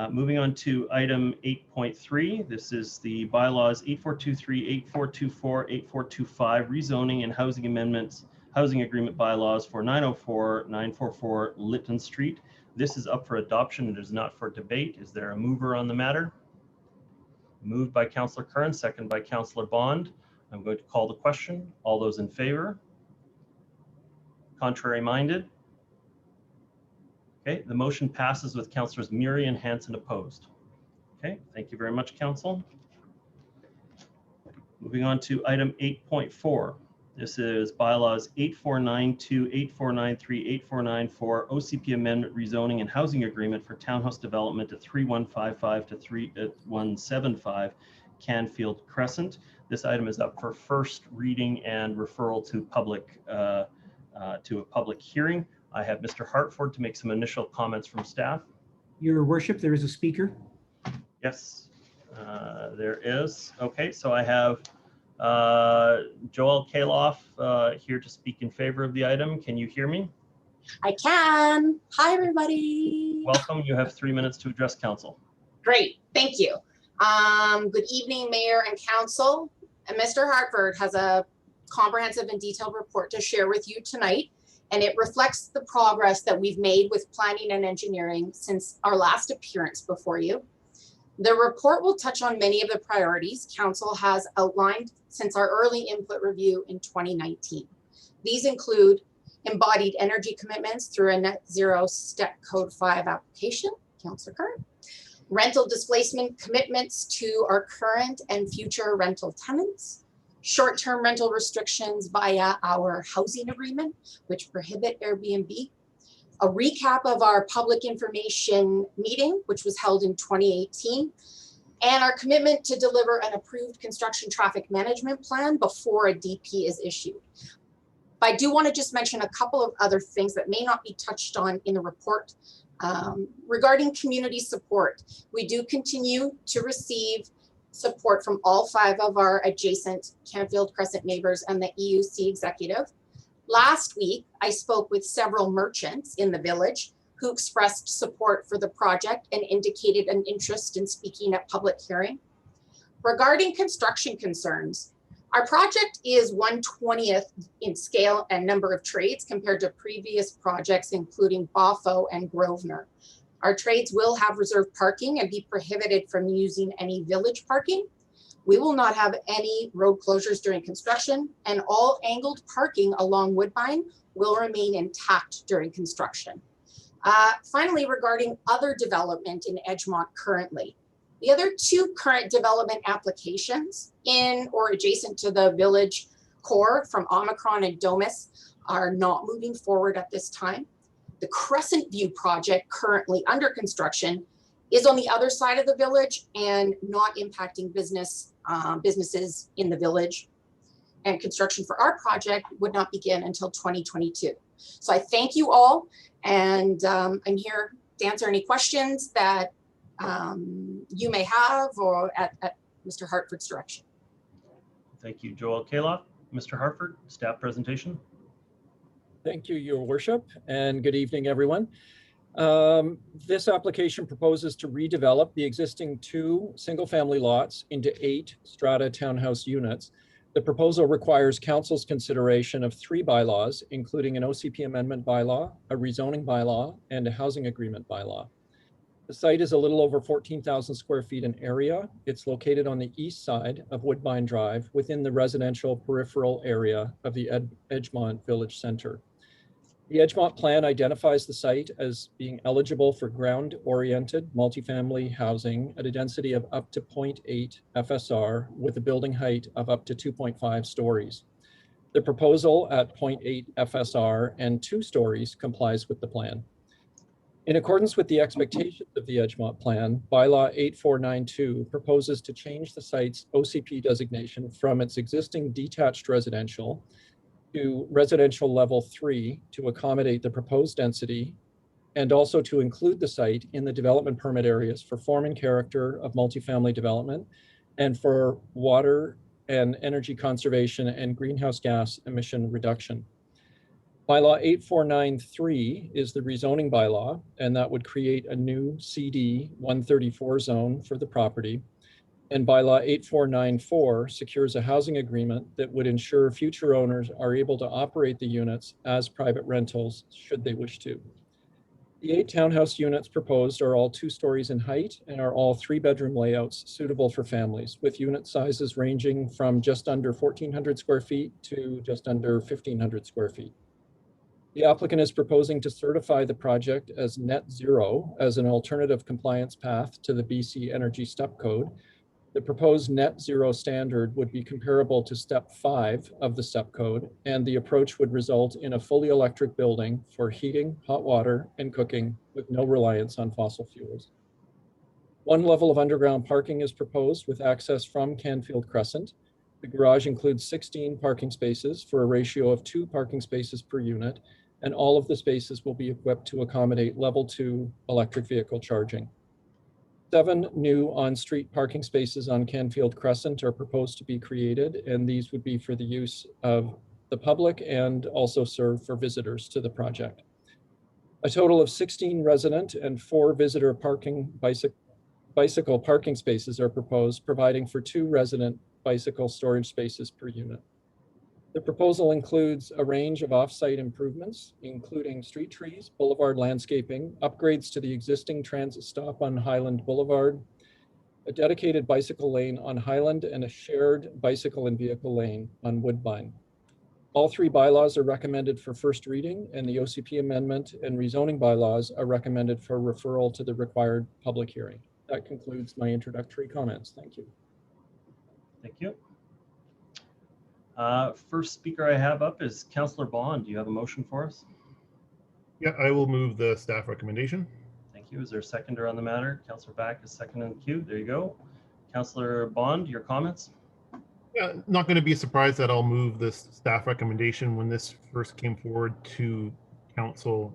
Speaker 1: Moving on to item 8.3. This is the bylaws 8423, 8424, 8425 rezoning and housing amendments, housing agreement bylaws for 904, 944 Lytton Street. This is up for adoption. It is not for debate. Is there a mover on the matter? Moved by Councillor Curran, second by Councillor Bond. I'm going to call the question. All those in favor? Contrary minded? Okay, the motion passes with Councillors Murray and Hanson opposed. Okay, thank you very much, council. Moving on to item 8.4. This is bylaws 8492, 8493, 8494 OCP amendment rezoning and housing agreement for townhouse development at 3155 to 3175 Canfield Crescent. This item is up for first reading and referral to a public hearing. I have Mr. Hartford to make some initial comments from staff.
Speaker 14: Your Worship, there is a speaker.
Speaker 1: Yes, there is. Okay, so I have Joel Kaloff, here to speak in favor of the item. Can you hear me?
Speaker 17: I can. Hi, everybody.
Speaker 1: Welcome. You have 3 minutes to address council.
Speaker 17: Great. Thank you. Good evening, Mayor and Council. And Mr. Hartford has a comprehensive and detailed report to share with you tonight, and it reflects the progress that we've made with planning and engineering since our last appearance before you. The report will touch on many of the priorities Council has outlined since our early input review in 2019. These include embodied energy commitments through a net zero step code 5 application, Councillor Curran, rental displacement commitments to our current and future rental tenants, short-term rental restrictions via our housing agreement, which prohibit Airbnb, a recap of our public information meeting, which was held in 2018, and our commitment to deliver an approved construction traffic management plan before a DP is issued. I do want to just mention a couple of other things that may not be touched on in the report. Regarding community support, we do continue to receive support from all 5 of our adjacent Canfield Crescent neighbors and the EUC executive. Last week, I spoke with several merchants in the village who expressed support for the project and indicated an interest in speaking at public hearing. Regarding construction concerns, our project is 1/20th in scale and number of trades compared to previous projects, including Boffo and Grosvenor. Our trades will have reserved parking and be prohibited from using any village parking. We will not have any road closures during construction, and all angled parking along Woodbine will remain intact during construction. Finally, regarding other development in Edgemont currently, the other 2 current development applications in or adjacent to the village core from Omicron and Domus are not moving forward at this time. The Crescent View project currently under construction is on the other side of the village and not impacting businesses in the village. And construction for our project would not begin until 2022. So I thank you all, and I'm here to answer any questions that you may have or at Mr. Hartford's direction.
Speaker 1: Thank you, Joel Kaloff. Mr. Hartford, staff presentation.
Speaker 18: Thank you, Your Worship, and good evening, everyone. This application proposes to redevelop the existing 2 single-family lots into 8 strata townhouse units. The proposal requires council's consideration of 3 bylaws, including an OCP amendment bylaw, a rezoning bylaw, and a housing agreement bylaw. The site is a little over 14,000 square feet in area. It's located on the east side of Woodbine Drive within the residential peripheral area of the Edgemont Village Center. The Edgemont plan identifies the site as being eligible for ground-oriented multifamily housing at a density of up to 0.8 FSR with a building height of up to 2.5 stories. The proposal at 0.8 FSR and 2 stories complies with the plan. In accordance with the expectations of the Edgemont plan, bylaw 8492 proposes to change the site's OCP designation from its existing detached residential to residential level 3 to accommodate the proposed density, and also to include the site in the development permit areas for form and character of multifamily development and for water and energy conservation and greenhouse gas emission reduction. Bylaw 8493 is the rezoning bylaw, and that would create a new CD 134 zone for the property. And bylaw 8494 secures a housing agreement that would ensure future owners are able to operate the units as private rentals should they wish to. The 8 townhouse units proposed are all 2 stories in height and are all 3-bedroom layouts suitable for families, with unit sizes ranging from just under 1,400 square feet to just under 1,500 square feet. The applicant is proposing to certify the project as net zero as an alternative compliance path to the BC Energy Step Code. The proposed net zero standard would be comparable to step 5 of the step code, and the approach would result in a fully electric building for heating, hot water, and cooking with no reliance on fossil fuels. 1 level of underground parking is proposed with access from Canfield Crescent. The garage includes 16 parking spaces for a ratio of 2 parking spaces per unit, and all of the spaces will be equipped to accommodate level 2 electric vehicle charging. 7 new on-street parking spaces on Canfield Crescent are proposed to be created, and these would be for the use of the public and also serve for visitors to the project. A total of 16 resident and 4 visitor bicycle parking spaces are proposed, providing for 2 resident bicycle storage spaces per unit. The proposal includes a range of off-site improvements, including street trees, boulevard landscaping, upgrades to the existing transit stop on Highland Boulevard, a dedicated bicycle lane on Highland, and a shared bicycle and vehicle lane on Woodbine. All 3 bylaws are recommended for first reading, and the OCP amendment and rezoning bylaws are recommended for referral to the required public hearing. That concludes my introductory comments. Thank you.
Speaker 1: Thank you. First speaker I have up is Councillor Bond. Do you have a motion for us?
Speaker 11: Yeah, I will move the staff recommendation.
Speaker 1: Thank you. Is there a seconder on the matter? Councillor Back is second in the queue. There you go. Councillor Bond, your comments?
Speaker 11: Yeah, not going to be a surprise that I'll move this staff recommendation. When this first came forward to council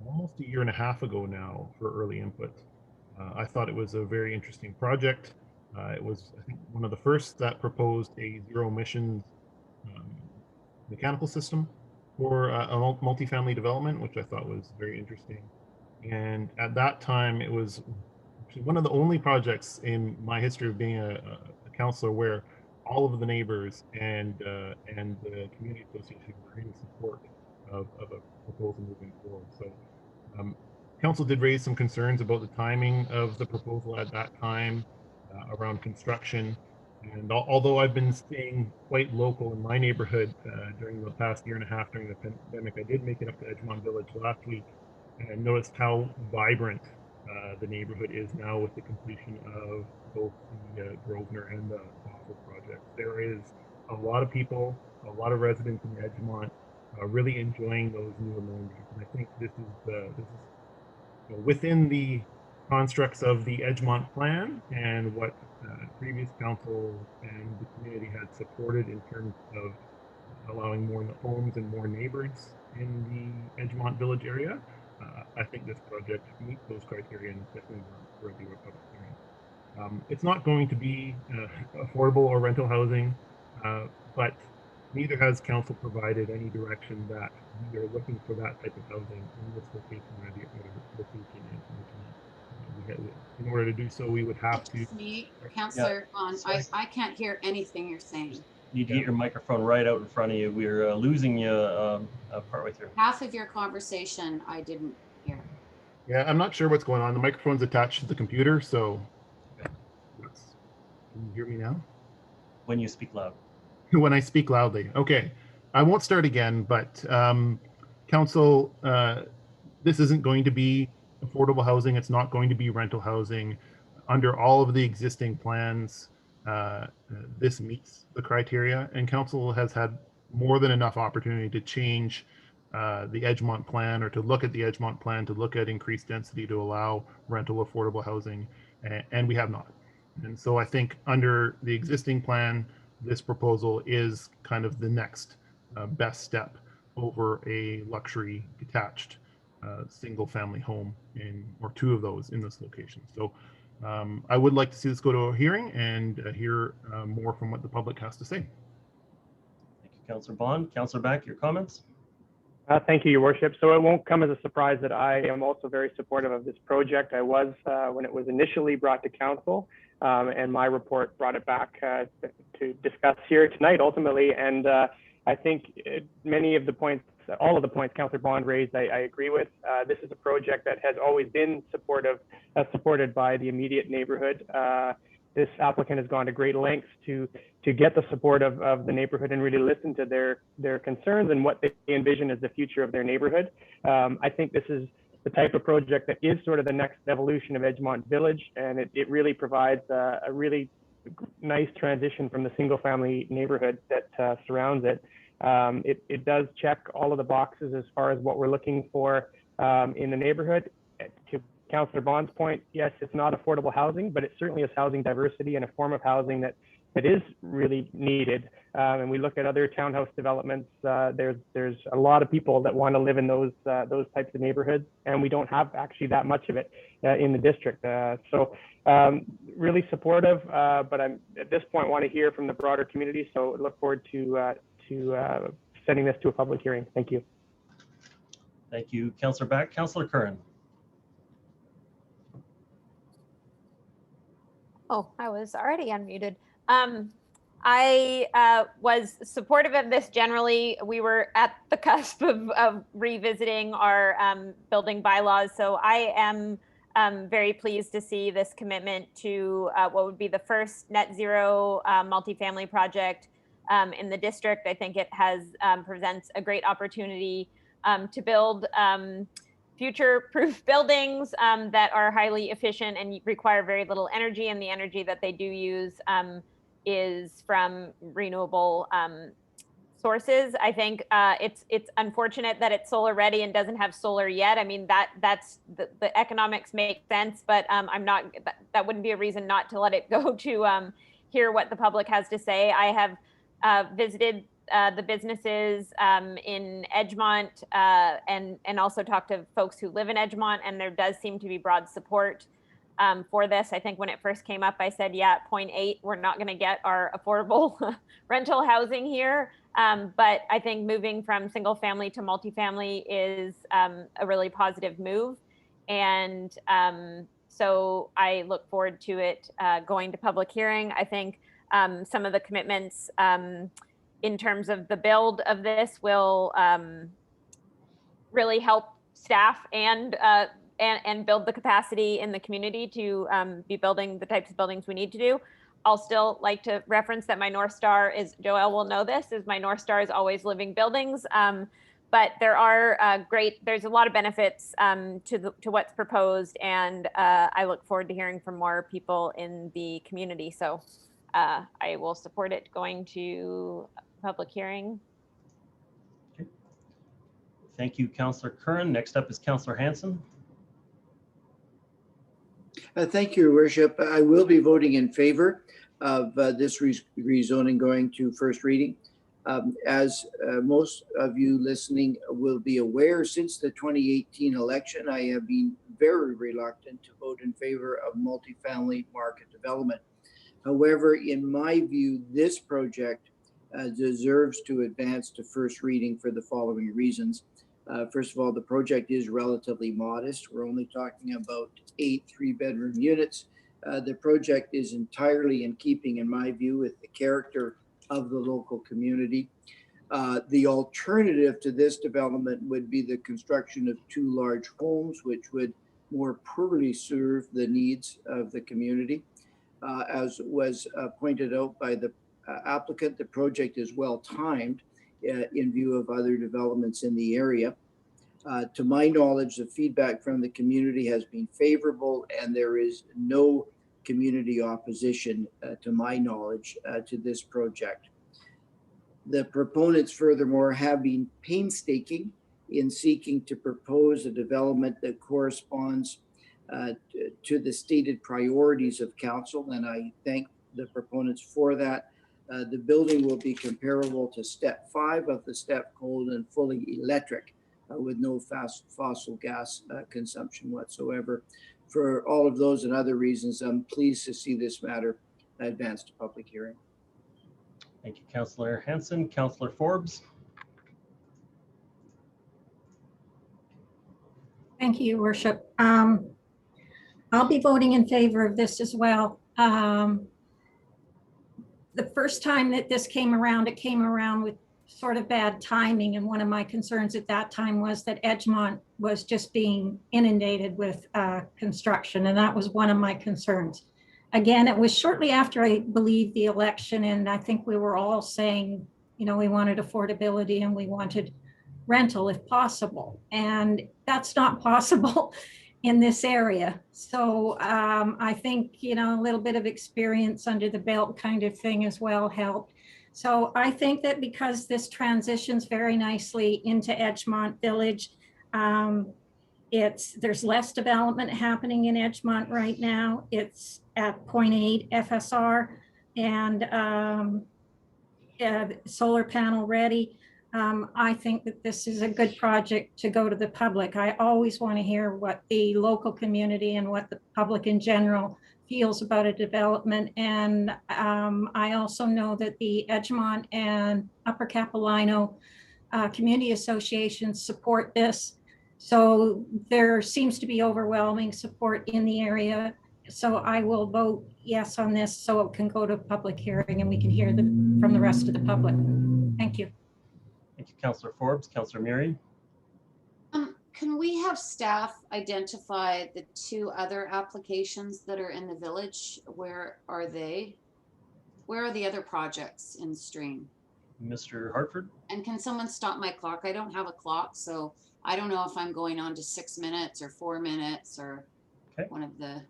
Speaker 11: almost a year and a half ago now for early input, I thought it was a very interesting project. It was, I think, one of the first that proposed a zero emissions mechanical system for a multifamily development, which I thought was very interesting. And at that time, it was actually one of the only projects in my history of being a councillor where all of the neighbors and the community association were in support of a proposal moving forward. So council did raise some concerns about the timing of the proposal at that time around construction. And although I've been staying quite local in my neighborhood during the past year and a half during the pandemic, I did make it up to Edgemont Village last week and noticed how vibrant the neighborhood is now with the completion of both the Grosvenor and the Bothell project. There is a lot of people, a lot of residents in Edgemont really enjoying those new amenities. And I think this is within the constructs of the Edgemont plan and what previous council and the community had supported in terms of allowing more homes and more neighbors in the Edgemont Village area. I think this project meets those criteria and is definitely worthy of a public hearing. It's not going to be affordable or rental housing, but neither has council provided any direction that we are looking for that type of housing in this location or the other location in in order to do so, we would have to.
Speaker 12: Me, Councillor, I can't hear anything you're saying.
Speaker 1: You need to get your microphone right out in front of you. We're losing you partway through.
Speaker 12: Half of your conversation I didn't hear.
Speaker 11: Yeah, I'm not sure what's going on. The microphone's attached to the computer, so. Can you hear me now?
Speaker 1: When you speak loud.
Speaker 11: When I speak loudly. Okay. I won't start again, but council, this isn't going to be affordable housing. It's not going to be rental housing. Under all of the existing plans, this meets the criteria, and council has had more than enough opportunity to change the Edgemont plan or to look at the Edgemont plan to look at increased density to allow rental affordable housing, and we have not. And so I think under the existing plan, this proposal is kind of the next best step over a luxury detached single family home or 2 of those in this location. So I would like to see this go to a hearing and hear more from what the public has to say.
Speaker 1: Thank you, Councillor Bond. Councillor Back, your comments?
Speaker 9: Thank you, Your Worship. So it won't come as a surprise that I am also very supportive of this project. I was when it was initially brought to council, and my report brought it back to discuss here tonight ultimately. And I think many of the points, all of the points Councillor Bond raised, I agree with. This is a project that has always been supported by the immediate neighborhood. This applicant has gone to great lengths to get the support of the neighborhood and really listen to their concerns and what they envision as the future of their neighborhood. I think this is the type of project that is sort of the next evolution of Edgemont Village, and it really provides a really nice transition from the single family neighborhood that surrounds it. It does check all of the boxes as far as what we're looking for in the neighborhood. To Councillor Bond's point, yes, it's not affordable housing, but it certainly is housing diversity and a form of housing that that is really needed. And we look at other townhouse developments. There's a lot of people that want to live in those types of neighborhoods, and we don't have actually that much of it in the district. So really supportive, but I'm at this point want to hear from the broader community. So look forward to sending this to a public hearing. Thank you.
Speaker 1: Thank you, Councillor Back. Councillor Curran.
Speaker 5: Oh, I was already unmuted. I was supportive of this generally. We were at the cusp of revisiting our building bylaws. So I am very pleased to see this commitment to what would be the first net zero multifamily project in the district. I think it presents a great opportunity to build future-proof buildings that are highly efficient and require very little energy, and the energy that they do use is from renewable sources. I think it's unfortunate that it's solar ready and doesn't have solar yet. I mean, that's the economics make sense, but that wouldn't be a reason not to let it go to hear what the public has to say. I have visited the businesses in Edgemont and also talked to folks who live in Edgemont, and there does seem to be broad support for this. I think when it first came up, I said, yeah, at 0.8, we're not going to get our affordable rental housing here. But I think moving from single family to multifamily is a really positive move. And so I look forward to it going to public hearing. I think some of the commitments in terms of the build of this will really help staff and build the capacity in the community to be building the types of buildings we need to do. I'll still like to reference that my North Star is, Joelle will know this, is my North Star is always living buildings. But there are there's a lot of benefits to what's proposed, and I look forward to hearing from more people in the community. So I will support it going to public hearing.
Speaker 1: Okay. Thank you, Councillor Curran. Next up is Councillor Hanson.
Speaker 10: Thank you, Your Worship. I will be voting in favor of this rezoning going to first reading. As most of you listening will be aware, since the 2018 election, I have been very reluctant to vote in favor of multifamily market development. However, in my view, this project deserves to advance to first reading for the following reasons. First of all, the project is relatively modest. We're only talking about 8 3-bedroom units. The project is entirely in keeping, in my view, with the character of the local community. The alternative to this development would be the construction of 2 large homes, which would more poorly serve the needs of the community. As was pointed out by the applicant, the project is well timed in view of other developments in the area. To my knowledge, the feedback from the community has been favorable, and there is no community opposition, to my knowledge, to this project. The proponents, furthermore, have been painstaking in seeking to propose a development that corresponds to the stated priorities of council, and I thank the proponents for that. The building will be comparable to step 5 of the step code and fully electric with no fossil gas consumption whatsoever. For all of those and other reasons, I'm pleased to see this matter advanced to public hearing.
Speaker 1: Thank you, Councillor Hanson. Councillor Forbes.
Speaker 4: Thank you, Your Worship. I'll be voting in favor of this as well. The first time that this came around, it came around with sort of bad timing. And one of my concerns at that time was that Edgemont was just being inundated with construction. And that was one of my concerns. Again, it was shortly after, I believe, the election. And I think we were all saying, you know, we wanted affordability and we wanted rental if possible. And that's not possible in this area. So I think, you know, a little bit of experience under the belt kind of thing as well helped. So I think that because this transitions very nicely into Edgemont Village, there's less development happening in Edgemont right now. It's at 0.8 FSR. and solar panel ready. I think that this is a good project to go to the public. I always want to hear what the local community and what the public in general feels about a development. And I also know that the Edgemont and Upper Capilano community associations support this. So there seems to be overwhelming support in the area. So I will vote yes on this so it can go to public hearing and we can hear from the rest of the public. Thank you.
Speaker 1: Thank you, Councillor Forbes. Councillor Murray.
Speaker 12: Can we have staff identify the 2 other applications that are in the village? Where are they? Where are the other projects in stream?
Speaker 1: Mr. Hartford.
Speaker 12: And can someone stop my clock? I don't have a clock, so I don't know if I'm going on to 6 minutes or 4 minutes or one of the.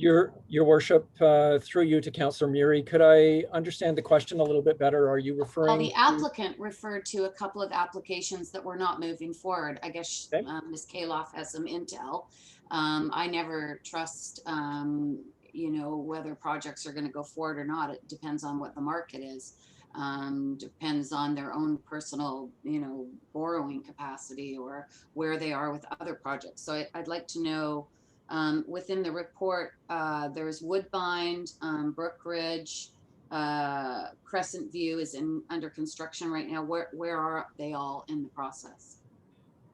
Speaker 18: Your worship, through you to Councillor Murray, could I understand the question a little bit better? Are you referring?
Speaker 12: Well, the applicant referred to a couple of applications that were not moving forward. I guess Ms. Kaloff has some intel. I never trust, you know, whether projects are going to go forward or not. It depends on what the market is. Depends on their own personal, you know, borrowing capacity or where they are with other projects. So I'd like to know. Within the report, there's Woodbine, Brookridge, Crescent View is under construction right now. Where are they all in the process?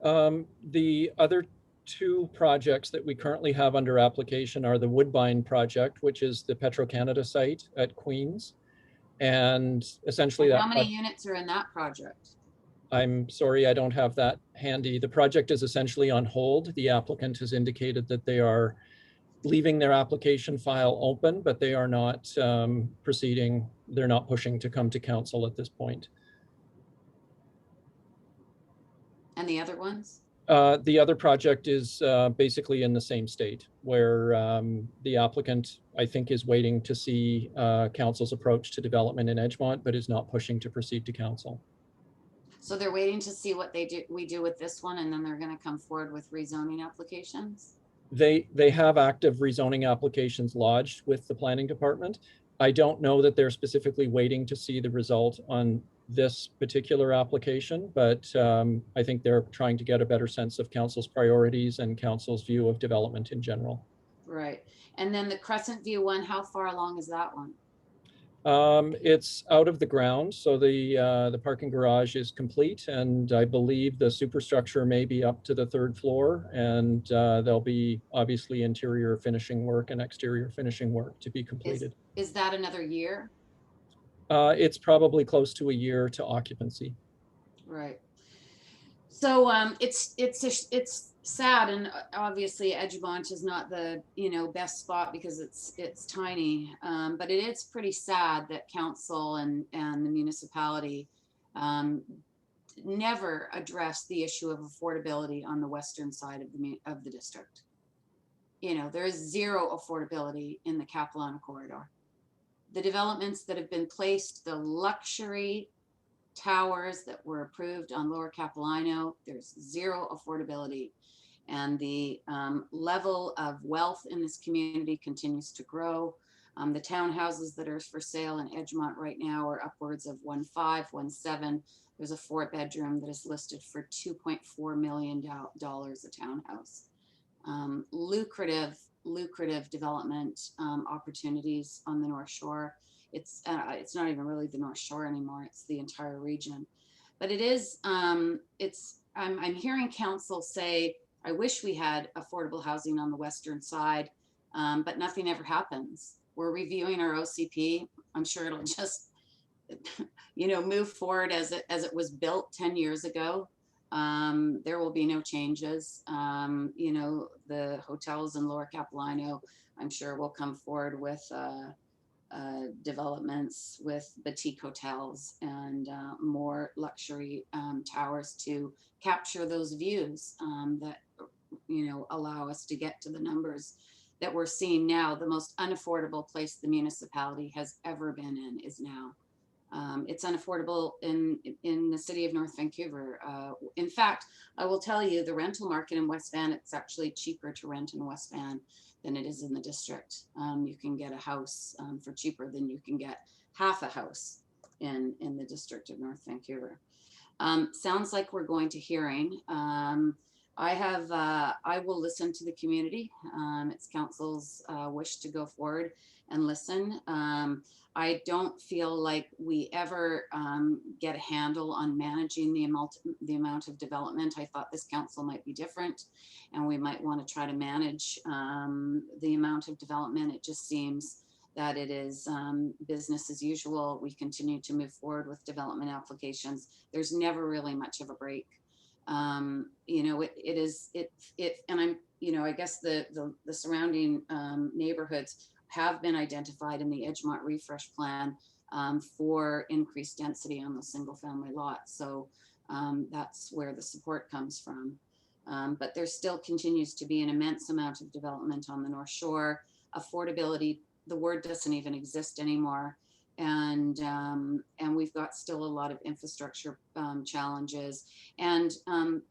Speaker 18: The other 2 projects that we currently have under application are the Woodbine project, which is the Petro-Canada site at Queens. And essentially
Speaker 12: How many units are in that project?
Speaker 18: I'm sorry, I don't have that handy. The project is essentially on hold. The applicant has indicated that they are leaving their application file open, but they are not proceeding. They're not pushing to come to council at this point.
Speaker 12: And the other ones?
Speaker 18: The other project is basically in the same state where the applicant, I think, is waiting to see council's approach to development in Edgemont, but is not pushing to proceed to council.
Speaker 12: So they're waiting to see what we do with this one, and then they're going to come forward with rezoning applications?
Speaker 18: They have active rezoning applications lodged with the planning department. I don't know that they're specifically waiting to see the result on this particular application, but I think they're trying to get a better sense of council's priorities and council's view of development in general.
Speaker 12: Right. And then the Crescent View one, how far along is that one?
Speaker 18: It's out of the ground, so the parking garage is complete, and I believe the superstructure may be up to the 3rd floor, and there'll be obviously interior finishing work and exterior finishing work to be completed.
Speaker 12: Is that another year?
Speaker 18: It's probably close to a year to occupancy.
Speaker 12: Right. So it's sad, and obviously Edgemont is not the best spot because it's tiny, but it is pretty sad that council and the municipality never addressed the issue of affordability on the western side of the district. There is zero affordability in the Capilano corridor. The developments that have been placed, the luxury towers that were approved on Lower Capilano, there's zero affordability. And the level of wealth in this community continues to grow. The townhouses that are for sale in Edgemont right now are upwards of 1.5, 1.7. There's a 4-bedroom that is listed for $2.4 million a townhouse. Lucrative development opportunities on the North Shore. It's not even really the North Shore anymore. It's the entire region. But it is. I'm hearing council say, I wish we had affordable housing on the western side, but nothing ever happens. We're reviewing our OCP. I'm sure it'll just, move forward as it was built 10 years ago. There will be no changes. The hotels in Lower Capilano, I'm sure will come forward with developments with boutique hotels and more luxury towers to capture those views that allow us to get to the numbers that we're seeing now. The most unaffordable place the municipality has ever been in is now. It's unaffordable in the city of North Vancouver. In fact, I will tell you, the rental market in West Van, it's actually cheaper to rent in West Van than it is in the district. You can get a house for cheaper than you can get half a house in the district of North Vancouver. Sounds like we're going to hearing. I will listen to the community. It's council's wish to go forward and listen. I don't feel like we ever get a handle on managing the amount of development. I thought this council might be different, and we might want to try to manage the amount of development. It just seems that it is business as usual. We continue to move forward with development applications. There's never really much of a break. You know, and I'm, you know, I guess the surrounding neighborhoods have been identified in the Edgemont Refresh Plan for increased density on the single family lots. So that's where the support comes from. But there still continues to be an immense amount of development on the North Shore. Affordability, the word doesn't even exist anymore. And we've got still a lot of infrastructure challenges and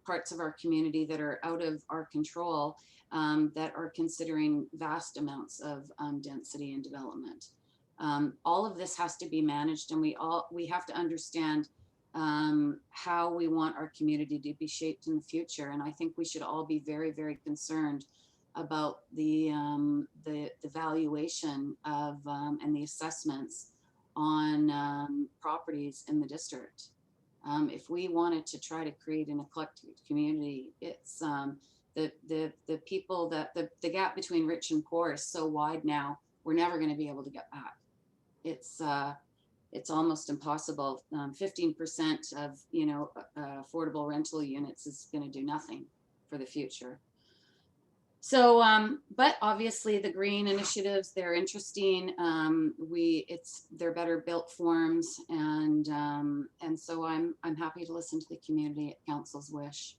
Speaker 12: parts of our community that are out of our control that are considering vast amounts of density and development. All of this has to be managed, and we have to understand how we want our community to be shaped in the future. And I think we should all be very, very concerned about the valuation of and the assessments on properties in the district. If we wanted to try to create an eclectic community, it's the people that the gap between rich and poor is so wide now, we're never going to be able to get back. It's almost impossible. 15% of, you know, affordable rental units is going to do nothing for the future. So, but obviously the green initiatives, they're interesting. They're better built forms, and so I'm happy to listen to the community at council's wish.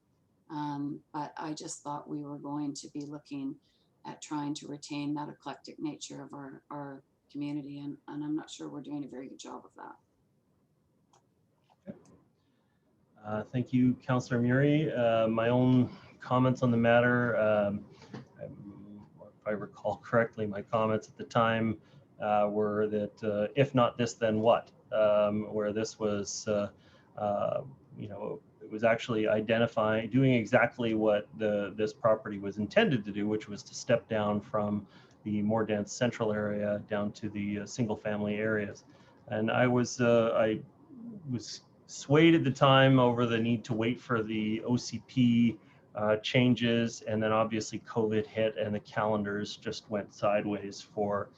Speaker 12: But I just thought we were going to be looking at trying to retain that eclectic nature of our community, and I'm not sure we're doing a very good job of that.
Speaker 1: Thank you, Councillor Murray. My own comments on the matter. If I recall correctly, my comments at the time were that if not this, then what? Where this was, you know, it was actually doing exactly what this property was intended to do, which was to step down from the more dense central area down to the single family areas. And I was swayed at the time over the need to wait for the OCP changes, and then obviously COVID hit and the calendars just went sideways for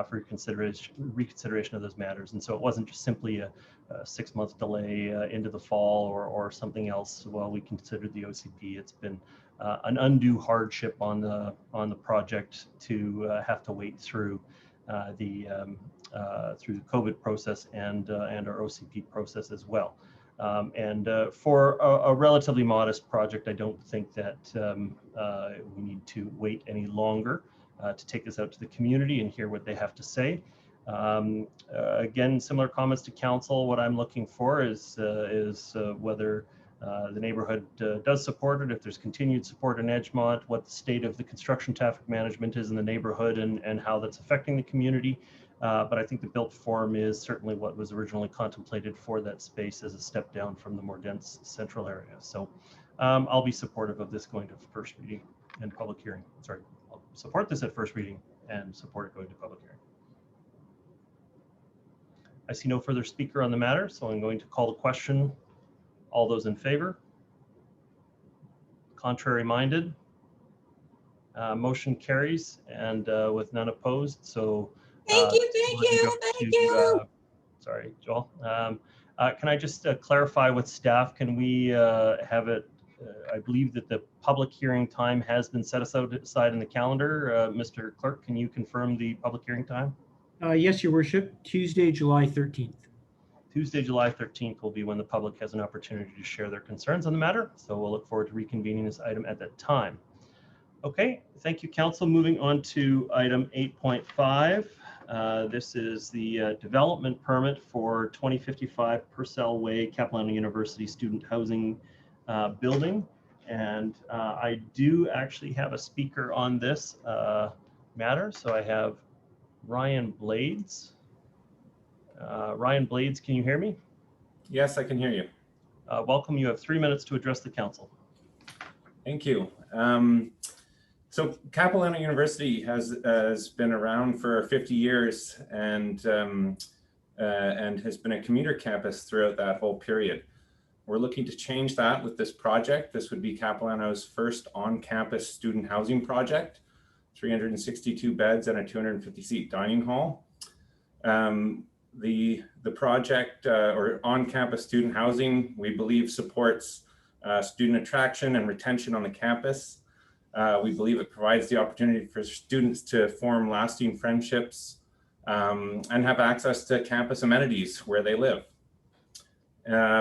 Speaker 1: reconsideration of those matters. And so it wasn't just simply a 6-month delay into the fall or something else while we considered the OCP. It's been an undue hardship on the project to have to wait through the COVID process and our OCP process as well. For a relatively modest project, I don't think that we need to wait any longer to take this out to the community and hear what they have to say. Again, similar comments to council. What I'm looking for is whether the neighborhood does support it, if there's continued support in Edgemont, what the state of the construction traffic management is in the neighborhood, and how that's affecting the community. But I think the built form is certainly what was originally contemplated for that space as a step down from the more dense central area. So I'll be supportive of this going to first reading and public hearing. Sorry, I'll support this at first reading and support it going to public hearing. I see no further speaker on the matter, so I'm going to call the question. All those in favor? Contrary minded? Motion carries, and with none opposed. So
Speaker 17: thank you.
Speaker 1: Sorry, Joel. Can I just clarify with staff? Can we have it? I believe that the public hearing time has been set aside in the calendar. Mr. Clerk, can you confirm the public hearing time?
Speaker 14: Yes, Your Worship. Tuesday, July 13th.
Speaker 1: Tuesday, July 13th will be when the public has an opportunity to share their concerns on the matter. So we'll look forward to reconvening this item at that time. Okay, thank you, Council. Moving on to item 8.5. This is the development permit for 2055 Purcell Way, Capilano University Student Housing Building. And I do actually have a speaker on this. matter. So I have Ryan Blades. Ryan Blades, can you hear me?
Speaker 19: Yes, I can hear you.
Speaker 1: Welcome. You have 3 minutes to address the council.
Speaker 19: Thank you. So Capilano University has been around for 50 years and has been a commuter campus throughout that whole period. We're looking to change that with this project. This would be Capilano's first on-campus student housing project, 362 beds and a 250-seat dining hall. The project or on-campus student housing, we believe, supports student attraction and retention on the campus. We believe it provides the opportunity for students to form lasting friendships and have access to campus amenities where they live.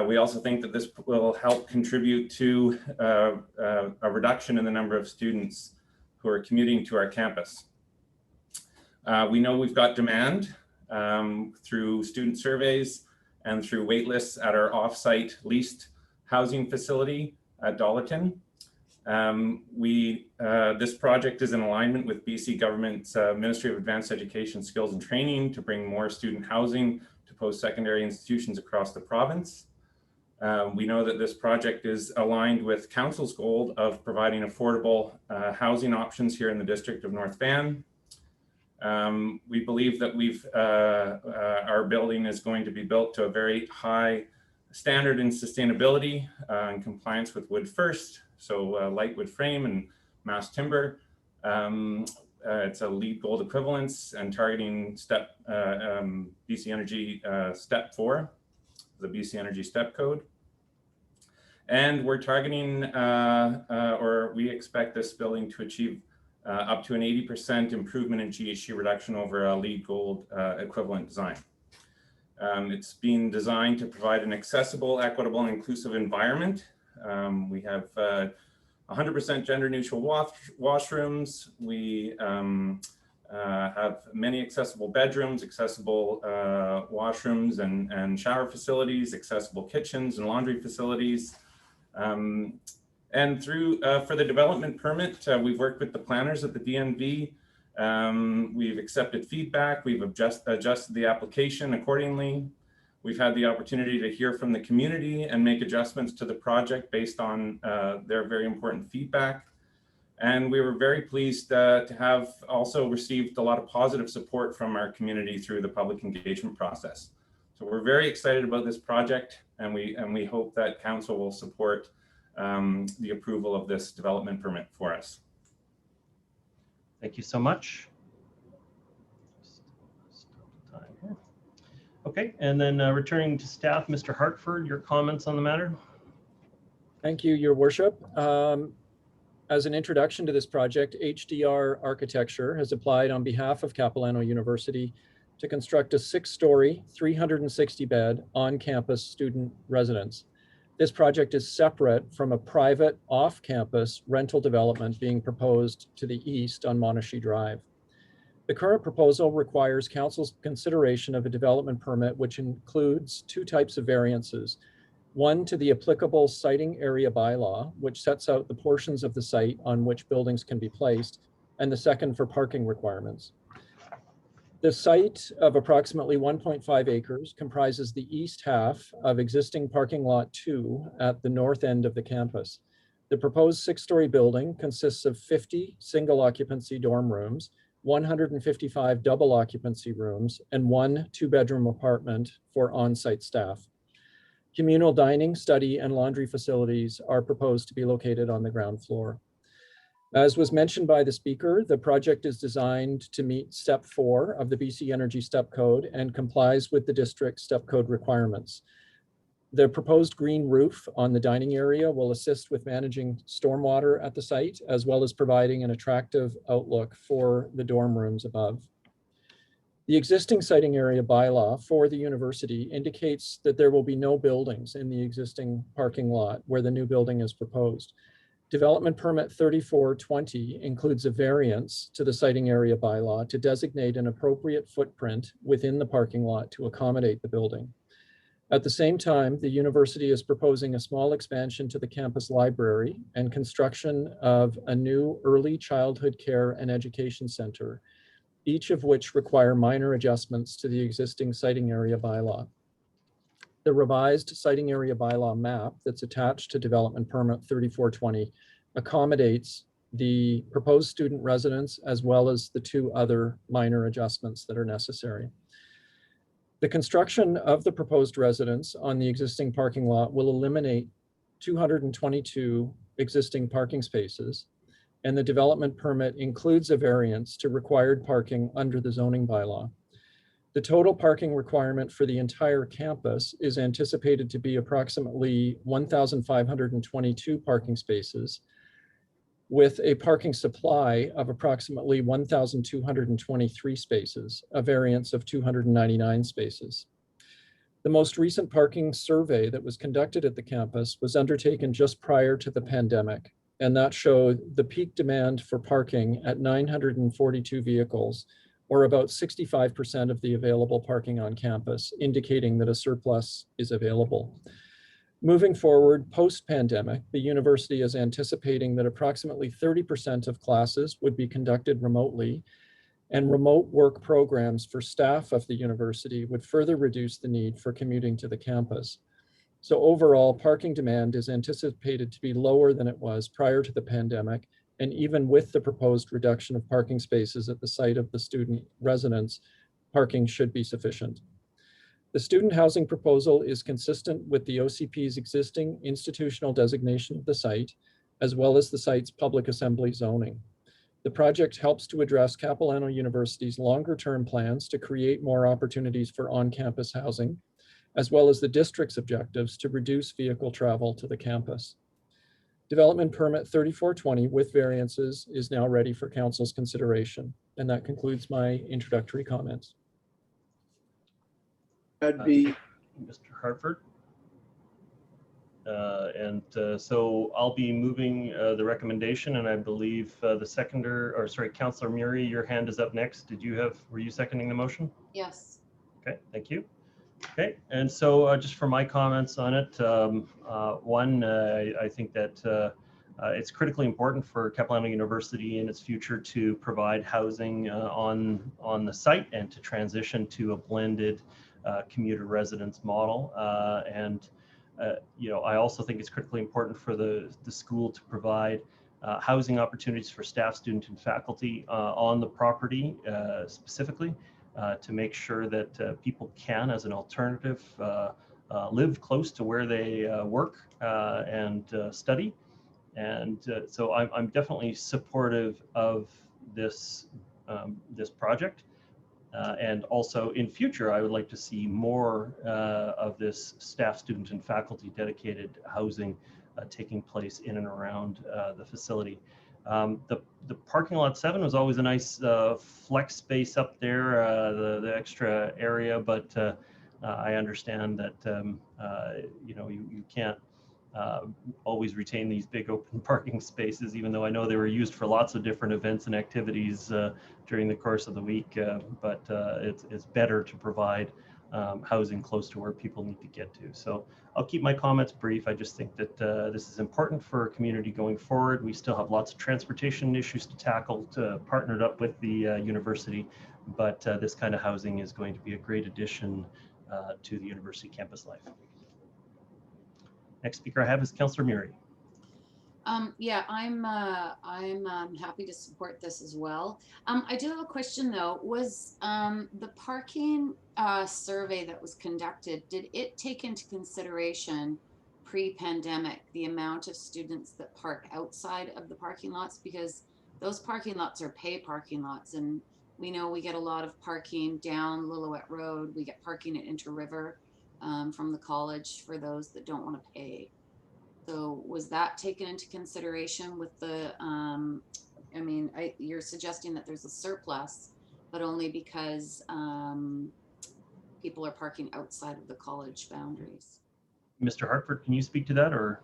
Speaker 19: We also think that this will help contribute to a reduction in the number of students who are commuting to our campus. We know we've got demand through student surveys and through waitlists at our off-site leased housing facility at Dollarton. This project is in alignment with BC Government's Ministry of Advanced Education, Skills and Training to bring more student housing to post-secondary institutions across the province. We know that this project is aligned with Council's goal of providing affordable housing options here in the District of North Van. We believe that our building is going to be built to a very high standard in sustainability in compliance with Wood First, so light wood frame and mass timber. It's a LEED Gold equivalence and targeting BC Energy Step 4, the BC Energy Step Code. And we're targeting, or we expect this building to achieve up to an 80% improvement in GHG reduction over a LEED Gold equivalent design. It's being designed to provide an accessible, equitable, and inclusive environment. We have 100% gender neutral washrooms. We have many accessible bedrooms, accessible washrooms and shower facilities, accessible kitchens and laundry facilities. And through for the development permit, we've worked with the planners at the DNV. We've accepted feedback. We've adjusted the application accordingly. We've had the opportunity to hear from the community and make adjustments to the project based on their very important feedback. And we were very pleased to have also received a lot of positive support from our community through the public engagement process. So we're very excited about this project, and we hope that Council will support the approval of this development permit for us.
Speaker 1: Thank you so much. Okay, and then returning to staff, Mr. Hartford, your comments on the matter?
Speaker 18: Thank you, Your Worship. As an introduction to this project, HDR Architecture has applied on behalf of Capilano University to construct a 6-story, 360-bed on-campus student residence. This project is separate from a private off-campus rental development being proposed to the east on Monashee Drive. The current proposal requires Council's consideration of a development permit, which includes 2 types of variances. One to the applicable siting area bylaw, which sets out the portions of the site on which buildings can be placed, and the second for parking requirements. The site of approximately 1.5 acres comprises the east half of existing parking lot 2 at the north end of the campus. The proposed 6-story building consists of 50 single occupancy dorm rooms, 155 double occupancy rooms, and 1 2-bedroom apartment for on-site staff. Communal dining, study, and laundry facilities are proposed to be located on the ground floor. As was mentioned by the speaker, the project is designed to meet Step 4 of the BC Energy Step Code and complies with the district Step Code requirements. The proposed green roof on the dining area will assist with managing stormwater at the site, as well as providing an attractive outlook for the dorm rooms above. The existing siting area bylaw for the university indicates that there will be no buildings in the existing parking lot where the new building is proposed. Development Permit 3420 includes a variance to the siting area bylaw to designate an appropriate footprint within the parking lot to accommodate the building. At the same time, the university is proposing a small expansion to the campus library and construction of a new early childhood care and education center, each of which require minor adjustments to the existing siting area bylaw. The revised siting area bylaw map that's attached to development permit 3420 accommodates the proposed student residence as well as the two other minor adjustments that are necessary. The construction of the proposed residence on the existing parking lot will eliminate 222 existing parking spaces, and the development permit includes a variance to required parking under the zoning bylaw. The total parking requirement for the entire campus is anticipated to be approximately 1,522 parking spaces, with a parking supply of approximately 1,223 spaces, a variance of 299 spaces. The most recent parking survey that was conducted at the campus was undertaken just prior to the pandemic, and that showed the peak demand for parking at 942 vehicles, or about 65% of the available parking on campus, indicating that a surplus is available. Moving forward, post-pandemic, the university is anticipating that approximately 30% of classes would be conducted remotely, and remote work programs for staff of the university would further reduce the need for commuting to the campus. So overall, parking demand is anticipated to be lower than it was prior to the pandemic, and even with the proposed reduction of parking spaces at the site of the student residence, parking should be sufficient. The student housing proposal is consistent with the OCP's existing institutional designation of the site, as well as the site's public assembly zoning. The project helps to address Capilano University's longer-term plans to create more opportunities for on-campus housing, as well as the district's objectives to reduce vehicle travel to the campus. Development permit 3420 with variances is now ready for council's consideration. And that concludes my introductory comments.
Speaker 10: That'd be
Speaker 1: Mr. Hartford. So I'll be moving the recommendation, and I believe the seconder, or sorry, Councillor Murray, your hand is up next. Were you seconding the motion?
Speaker 12: Yes.
Speaker 1: Okay, thank you. Okay, and so just for my comments on it, one, I think that it's critically important for Capilano University in its future to provide housing on the site and to transition to a blended commuter residence model. I also think it's critically important for the school to provide housing opportunities for staff, student, and faculty on the property specifically to make sure that people can, as an alternative, live close to where they work and study. And so I'm definitely supportive of this project. And also in future, I would like to see more of this staff, student, and faculty dedicated housing taking place in and around the facility. The parking lot 7 was always a nice flex space up there, the extra area, but I understand that you can't always retain these big open parking spaces, even though I know they were used for lots of different events and activities during the course of the week. But it's better to provide housing close to where people need to get to. So I'll keep my comments brief. I just think that this is important for our community going forward. We still have lots of transportation issues to tackle, partnered up with the university, but this kind of housing is going to be a great addition to the university campus life. Next speaker I have is Councillor Murray.
Speaker 12: Yeah, I'm happy to support this as well. I do have a question though. Was the parking survey that was conducted, did it take into consideration pre-pandemic the amount of students that park outside of the parking lots? Because those parking lots are pay parking lots, and we know we get a lot of parking down Lillooet Road. We get parking at Inter River from the college for those that don't want to pay. So was that taken into consideration with the, you're suggesting that there's a surplus, but only because people are parking outside of the college boundaries.
Speaker 1: Mr. Hartford, can you speak to that, or?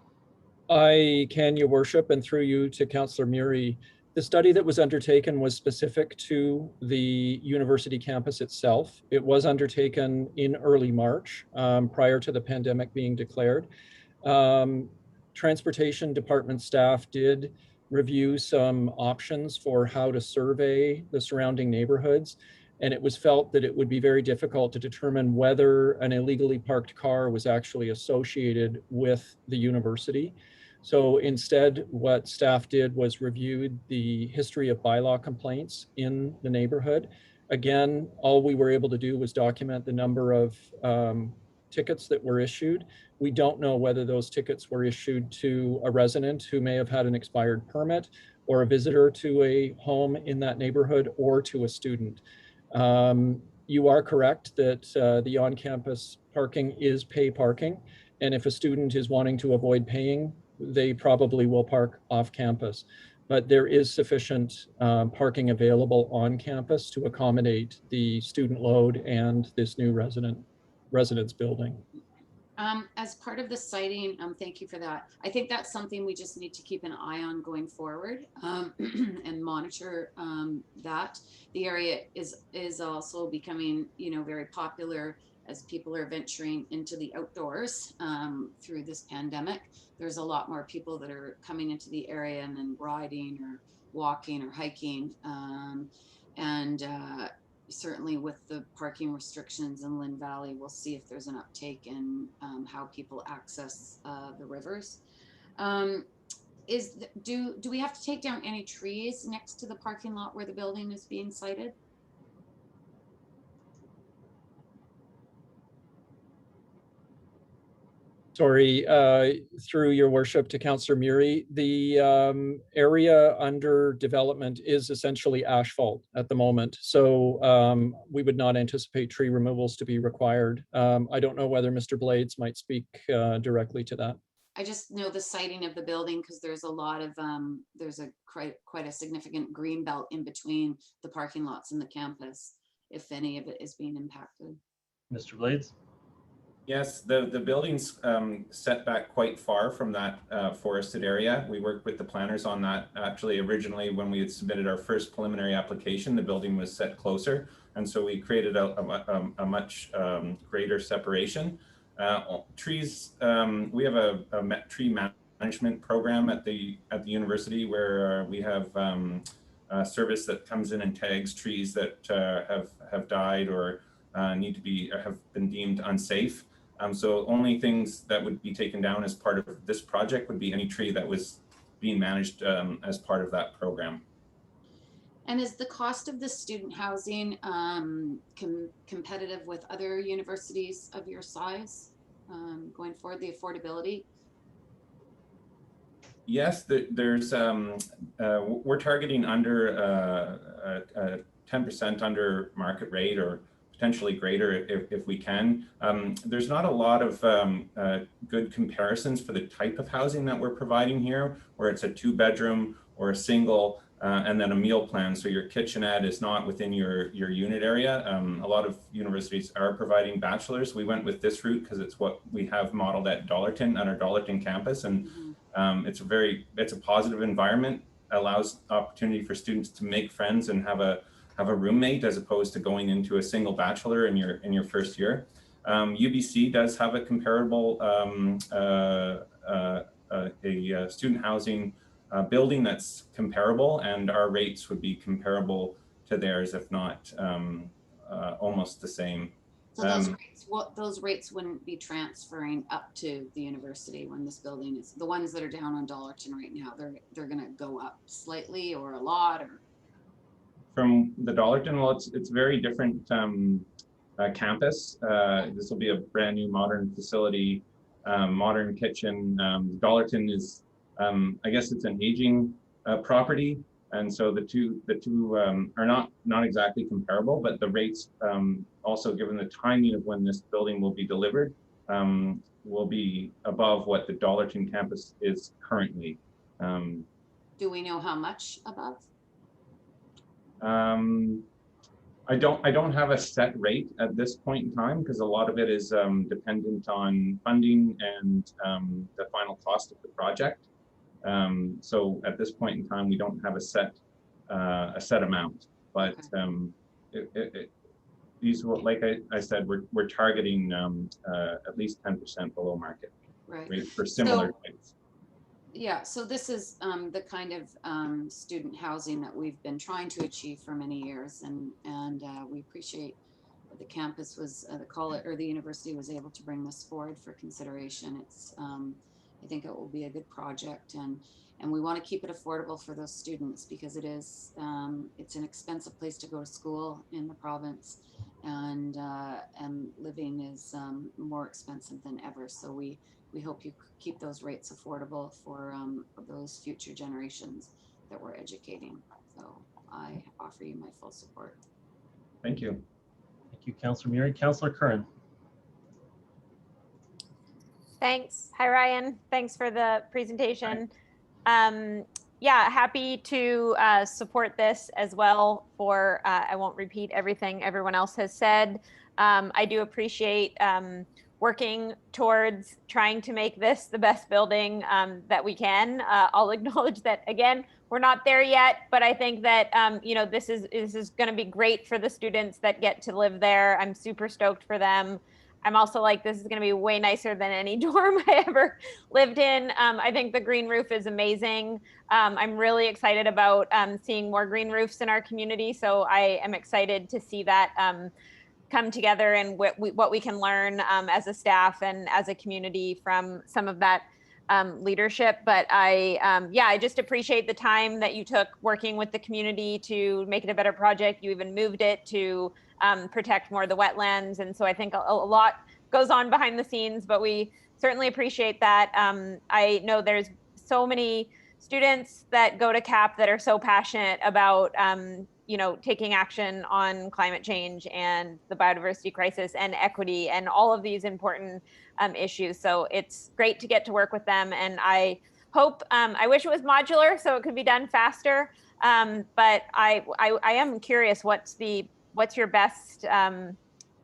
Speaker 18: I can, Your Worship, and through you to Councillor Murray. The study that was undertaken was specific to the university campus itself. It was undertaken in early March, prior to the pandemic being declared. Transportation department staff did review some options for how to survey the surrounding neighborhoods, and it was felt that it would be very difficult to determine whether an illegally parked car was actually associated with the university. So instead, what staff did was reviewed the history of bylaw complaints in the neighborhood. Again, all we were able to do was document the number of tickets that were issued. We don't know whether those tickets were issued to a resident who may have had an expired permit, or a visitor to a home in that neighborhood, or to a student. You are correct that the on-campus parking is pay parking. And if a student is wanting to avoid paying, they probably will park off campus. But there is sufficient parking available on campus to accommodate the student load and this new residence building.
Speaker 12: As part of the siting, thank you for that. I think that's something we just need to keep an eye on going forward, and monitor that. The area is also becoming, very popular as people are venturing into the outdoors through this pandemic. There's a lot more people that are coming into the area and then riding or walking or hiking. Certainly with the parking restrictions in Lynn Valley, we'll see if there's an uptake in how people access the rivers. Do we have to take down any trees next to the parking lot where the building is being sited?
Speaker 18: Sorry, through your worship to Councillor Muri, the area under development is essentially asphalt at the moment. So we would not anticipate tree removals to be required. I don't know whether Mr. Blades might speak directly to that.
Speaker 12: I just know the siting of the building because there's a lot of, there's a quite a significant green belt in between the parking lots and the campus, if any of it is being impacted.
Speaker 1: Mr. Blades?
Speaker 19: Yes, the building's set back quite far from that forested area. We worked with the planners on that. Actually, originally, when we had submitted our first preliminary application, the building was set closer. And so we created a much greater separation. Trees, we have a tree management program at the university where we have a service that comes in and tags trees that have died or need to be, have been deemed unsafe. So only things that would be taken down as part of this project would be any tree that was being managed as part of that program.
Speaker 12: And is the cost of the student housing competitive with other universities of your size going forward, the affordability?
Speaker 19: Yes, there's, we're targeting under 10% under market rate, or potentially greater if we can. There's not a lot of good comparisons for the type of housing that we're providing here, where it's a 2-bedroom or a single, and then a meal plan. So your kitchenette is not within your unit area. A lot of universities are providing bachelors. We went with this route because it's what we have modeled at Dollarton, on our Dollarton campus. And it's a positive environment, allows opportunity for students to make friends and have a roommate, as opposed to going into a single bachelor in your first year. UBC does have a comparable student housing building that's comparable, and our rates would be comparable to theirs, if not almost the same.
Speaker 12: So those rates wouldn't be transferring up to the university when this building is, the ones that are down on Dollarton right now, they're going to go up slightly or a lot, or?
Speaker 19: From the Dollarton, well, it's very different campus. This will be a brand new modern facility, modern kitchen. Dollarton is, I guess it's an aging property, and so the two are not exactly comparable. But the rates, also given the timing of when this building will be delivered, will be above what the Dollarton campus is currently.
Speaker 12: Do we know how much above?
Speaker 19: I don't have a set rate at this point in time, because a lot of it is dependent on funding and the final cost of the project. So at this point in time, we don't have a set a set amount. But these will, like I said, we're targeting at least 10% below market rate for similar types.
Speaker 12: Yeah, so this is the kind of student housing that we've been trying to achieve for many years, and we appreciate that the campus was, the college or the university was able to bring this forward for consideration. It's, I think it will be a good project, and we want to keep it affordable for those students because it is, it's an expensive place to go to school in the province, and living is more expensive than ever. So we hope you keep those rates affordable for those future generations that we're educating. So I offer you my full support.
Speaker 19: Thank you.
Speaker 1: Thank you, Councillor Murray. Councillor Curran.
Speaker 5: Thanks. Hi, Ryan. Thanks for the presentation. Yeah, happy to support this as well for, I won't repeat everything everyone else has said. I do appreciate working towards trying to make this the best building that we can. I'll acknowledge that, again, we're not there yet, but I think that, you know, this is going to be great for the students that get to live there. I'm super stoked for them. I'm also like, this is going to be way nicer than any dorm I ever lived in. I think the green roof is amazing. I'm really excited about seeing more green roofs in our community. So I am excited to see that come together and what we can learn as a staff and as a community from some of that leadership. But I just appreciate the time that you took working with the community to make it a better project. You even moved it to protect more of the wetlands. And so I think a lot goes on behind the scenes, but we certainly appreciate that. I know there's so many students that go to CAP that are so passionate about you know, taking action on climate change and the biodiversity crisis and equity and all of these important issues. So it's great to get to work with them. And I hope, I wish it was modular so it could be done faster. But I am curious, what's your best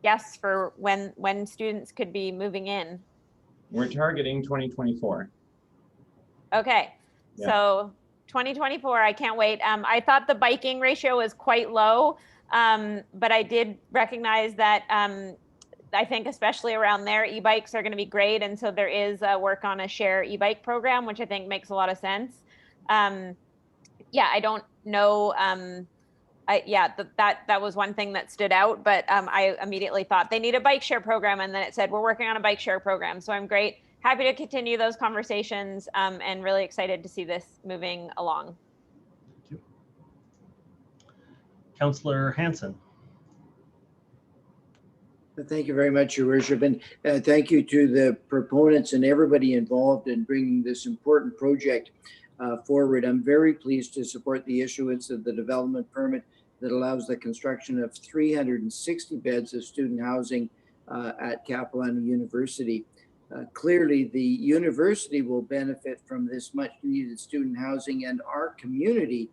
Speaker 5: guess for when students could be moving in?
Speaker 19: We're targeting 2024.
Speaker 5: Okay, yeah. So 2024, I can't wait. I thought the biking ratio was quite low, but I did recognize that I think especially around there, e-bikes are going to be great. And so there is work on a share e-bike program, which I think makes a lot of sense. Yeah, I don't know. That was one thing that stood out, but I immediately thought they need a bike share program. And then it said, we're working on a bike share program. So I'm happy to continue those conversations and really excited to see this moving along.
Speaker 1: Thank you. Councillor Hansen.
Speaker 10: Thank you very much, Your Worship, and thank you to the proponents and everybody involved in bringing this important project forward. I'm very pleased to support the issuance of the development permit that allows the construction of 360 beds of student housing at Capilano University. Clearly, the university will benefit from this much needed student housing, and our community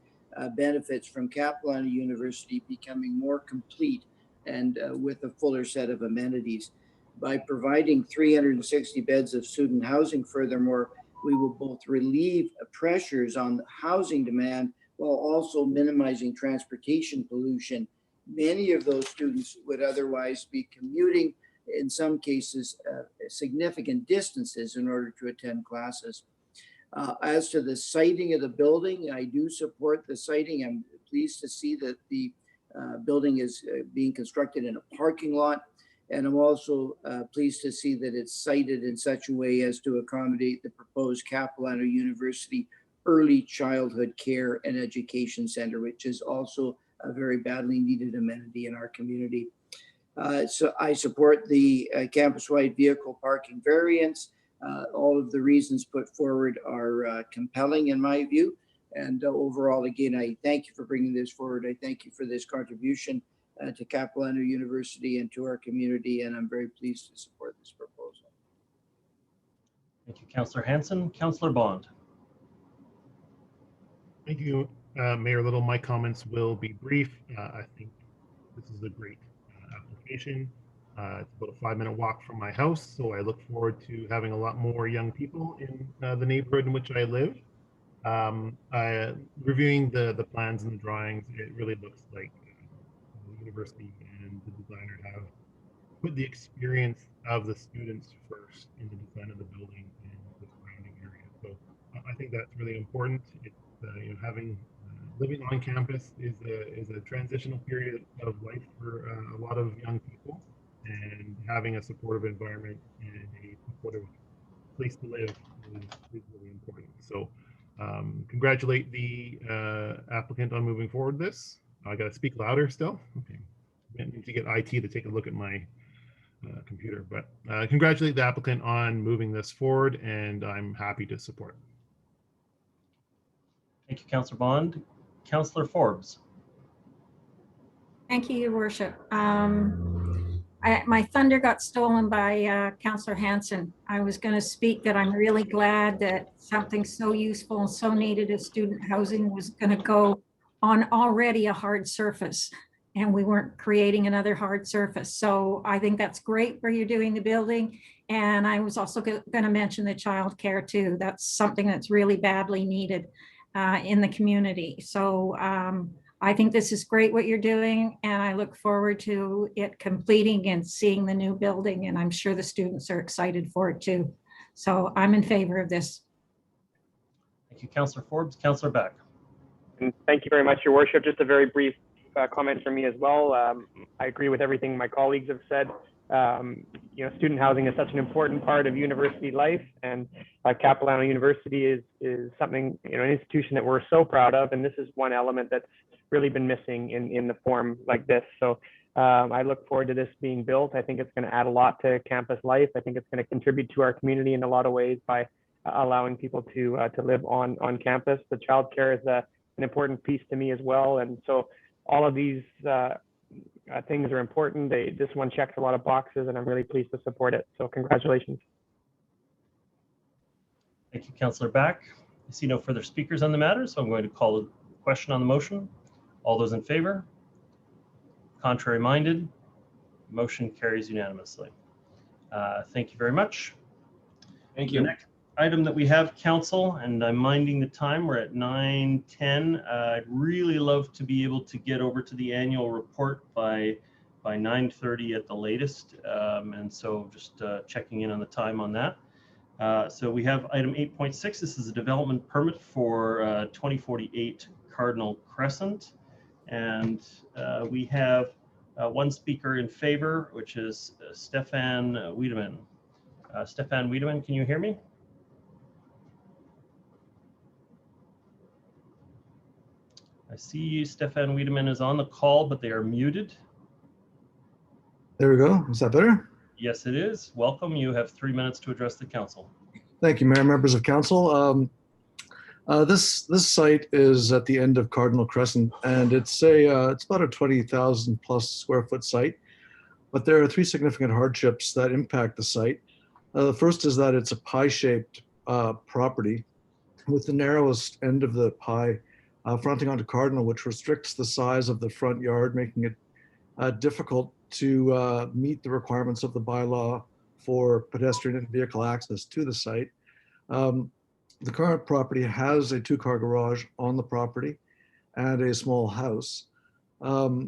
Speaker 10: benefits from Capilano University becoming more complete and with a fuller set of amenities. By providing 360 beds of student housing, furthermore, we will both relieve pressures on housing demand while also minimizing transportation pollution. Many of those students would otherwise be commuting, in some cases, significant distances in order to attend classes. As to the siting of the building, I do support the siting. I'm pleased to see that the building is being constructed in a parking lot. And I'm also pleased to see that it's sited in such a way as to accommodate the proposed Capilano University Early Childhood Care and Education Center, which is also a very badly needed amenity in our community. So I support the campus-wide vehicle parking variance. All of the reasons put forward are compelling in my view. And overall, again, I thank you for bringing this forward. I thank you for this contribution to Capilano University and to our community, and I'm very pleased to support this proposal.
Speaker 1: Thank you, Councillor Hansen. Councillor Bond.
Speaker 11: Thank you, Mayor Little. My comments will be brief. I think this is a great application. It's about a 5-minute walk from my house, so I look forward to having a lot more young people in the neighborhood in which I live. Reviewing the plans and the drawings, it really looks like the university and the designer have put the experience of the students first in the design of the building and the surrounding area. So I think that's really important. It's having living on campus is a transitional period of life for a lot of young people, and having a supportive environment and a supportive place to live is really important. So congratulate the applicant on moving forward this. I got to speak louder still. Okay. I need to get IT to take a look at my computer, but congratulate the applicant on moving this forward, and I'm happy to support.
Speaker 1: Thank you, Councillor Bond. Councillor Forbes.
Speaker 4: Thank you, Your Worship. My thunder got stolen by Councillor Hanson. I was going to speak that I'm really glad that something so useful and so needed as student housing was going to go on already a hard surface, and we weren't creating another hard surface. So I think that's great where you're doing the building. And I was also going to mention the childcare too. That's something that's really badly needed in the community. So I think this is great what you're doing, and I look forward to it completing and seeing the new building, and I'm sure the students are excited for it too. So I'm in favor of this.
Speaker 1: Thank you, Councillor Forbes. Councillor Beck.
Speaker 9: And thank you very much, Your Worship. Just a very brief comment from me as well. I agree with everything my colleagues have said. Student housing is such an important part of university life, and Capilano University is something, an institution that we're so proud of, and this is one element that's really been missing in the form like this. So I look forward to this being built. I think it's going to add a lot to campus life. I think it's going to contribute to our community in a lot of ways by allowing people to live on campus. The childcare is an important piece to me as well, and so all of these things are important. This one checks a lot of boxes, and I'm really pleased to support it. So congratulations.
Speaker 1: Thank you, Councillor Back. I see no further speakers on the matter, so I'm going to call a question on the motion. All those in favor? Contrary minded? Motion carries unanimously. Thank you very much.
Speaker 13: Thank you.
Speaker 1: The next item that we have, Council, and I'm minding the time, we're at 9:10. I'd really love to be able to get over to the annual report by 9:30 at the latest, and so just checking in on the time on that. So we have item 8.6. This is a development permit for 2048 Cardinal Crescent, and we have one speaker in favor, which is Stefan Wiedemann. Stefan Wiedemann, can you hear me? I see Stefan Wiedemann is on the call, but they are muted.
Speaker 20: There we go. Is that better?
Speaker 1: Yes, it is. Welcome. You have 3 minutes to address the council.
Speaker 20: Thank you, Mayor, members of council. This site is at the end of Cardinal Crescent, and it's about a 20,000 plus square foot site. But there are three significant hardships that impact the site. The first is that it's a pie-shaped property with the narrowest end of the pie fronting onto Cardinal, which restricts the size of the front yard, making it difficult to meet the requirements of the bylaw for pedestrian and vehicle access to the site. The current property has a two-car garage on the property and a small house. Our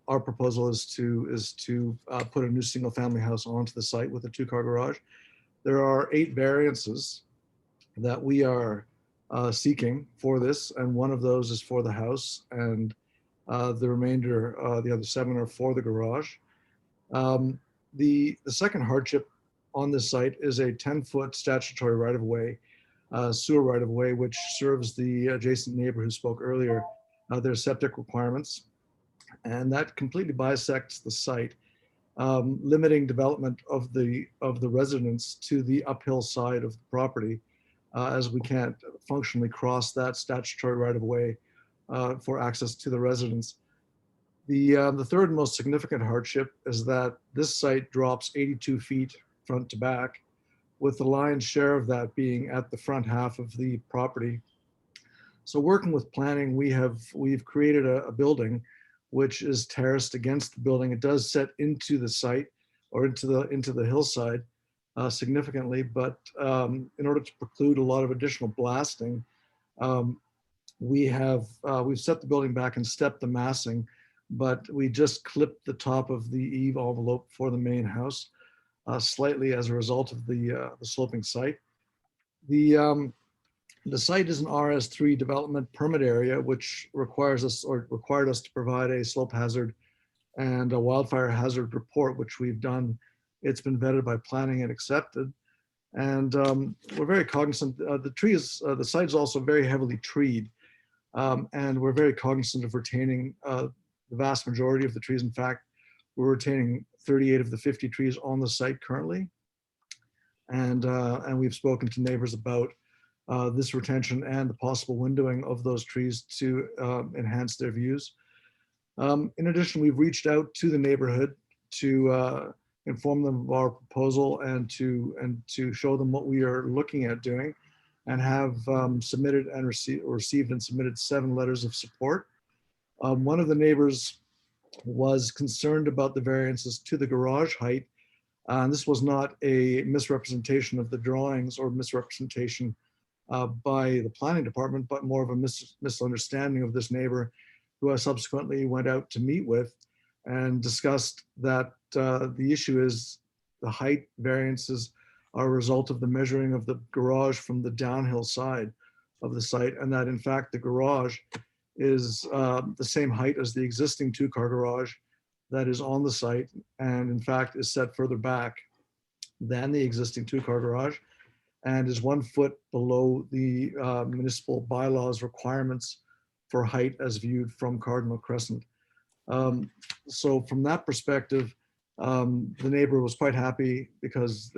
Speaker 20: proposal is to put a new single-family house onto the site with a two-car garage. There are 8 variances that we are seeking for this, and one of those is for the house, and the remainder, the other 7 are for the garage. The second hardship on this site is a 10-foot statutory right-of-way, sewer right-of-way, which serves the adjacent neighbor who spoke earlier, their septic requirements. And that completely bisects the site, limiting development of the residents to the uphill side of the property, as we can't functionally cross that statutory right-of-way for access to the residents. The third most significant hardship is that this site drops 82 feet front to back, with the lion's share of that being at the front half of the property. So working with planning, we've created a building which is terraced against the building. It does set into the site or into the hillside, significantly, but in order to preclude a lot of additional blasting, we've set the building back and stepped the massing, but we just clipped the top of the eave envelope for the main house slightly as a result of the sloping site. The site is an RS3 development permit area, which required us to provide a slope hazard and a wildfire hazard report, which we've done. It's been vetted by planning and accepted. And we're very cognizant, the site is also very heavily treed. And we're very cognizant of retaining the vast majority of the trees. In fact, we're retaining 38 of the 50 trees on the site currently. And we've spoken to neighbors about this retention and the possible windowing of those trees to enhance their views. In addition, we've reached out to the neighborhood to inform them of our proposal and to show them what we are looking at doing, and have submitted and received and submitted 7 letters of support. One of the neighbors was concerned about the variances to the garage height. And this was not a misrepresentation of the drawings or misrepresentation by the planning department, but more of a misunderstanding of this neighbor, who I subsequently went out to meet with and discussed that the issue is the height variances are a result of the measuring of the garage from the downhill side of the site, and that in fact the garage is the same height as the existing 2-car garage that is on the site, and in fact is set further back than the existing 2-car garage, and is 1 foot below the municipal bylaws requirements for height as viewed from Cardinal Crescent. So from that perspective, the neighbor was quite happy because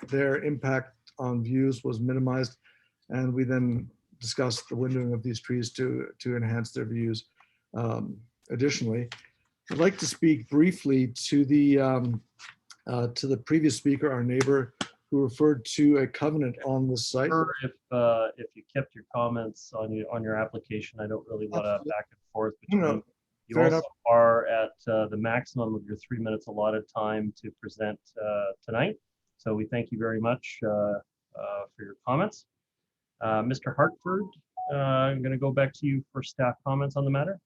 Speaker 20: their impact on views was minimized, and we then discussed the windowing of these trees to enhance their views. Additionally, I'd like to speak briefly to the previous speaker, our neighbor, who referred to a covenant on the site.
Speaker 1: If you kept your comments on your application, I don't really want to back and forth between.
Speaker 20: No,
Speaker 1: you also are at the maximum of your 3 minutes allotted time to present tonight. So we thank you very much for your comments. Mr. Hartford, I'm going to go back to you for staff comments on the matter.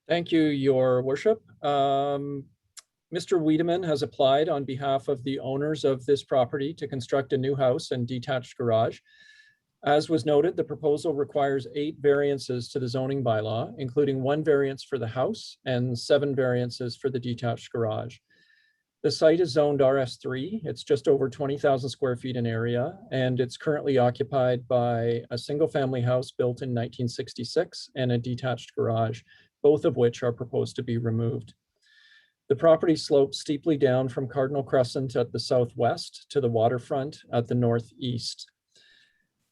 Speaker 18: Thank you, Your Worship. Mr. Wiedemann has applied on behalf of the owners of this property to construct a new house and detached garage. As was noted, the proposal requires 8 variances to the zoning bylaw, including 1 variance for the house and 7 variances for the detached garage. The site is zoned RS3. It's just over 20,000 square feet in area, and it's currently occupied by a single-family house built in 1966 and a detached garage, both of which are proposed to be removed. The property slopes steeply down from Cardinal Crescent at the southwest to the waterfront at the northeast.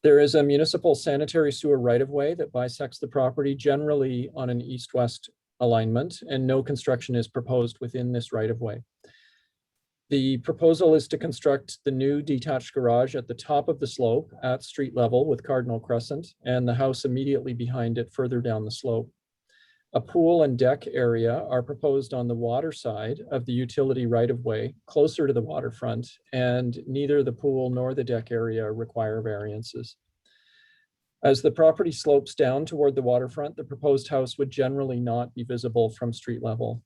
Speaker 18: There is a municipal sanitary sewer right-of-way that bisects the property generally on an east-west alignment, and no construction is proposed within this right-of-way. The proposal is to construct the new detached garage at the top of the slope at street level with Cardinal Crescent, and the house immediately behind it further down the slope. A pool and deck area are proposed on the water side of the utility right-of-way, closer to the waterfront, and neither the pool nor the deck area require variances. As the property slopes down toward the waterfront, the proposed house would generally not be visible from street level.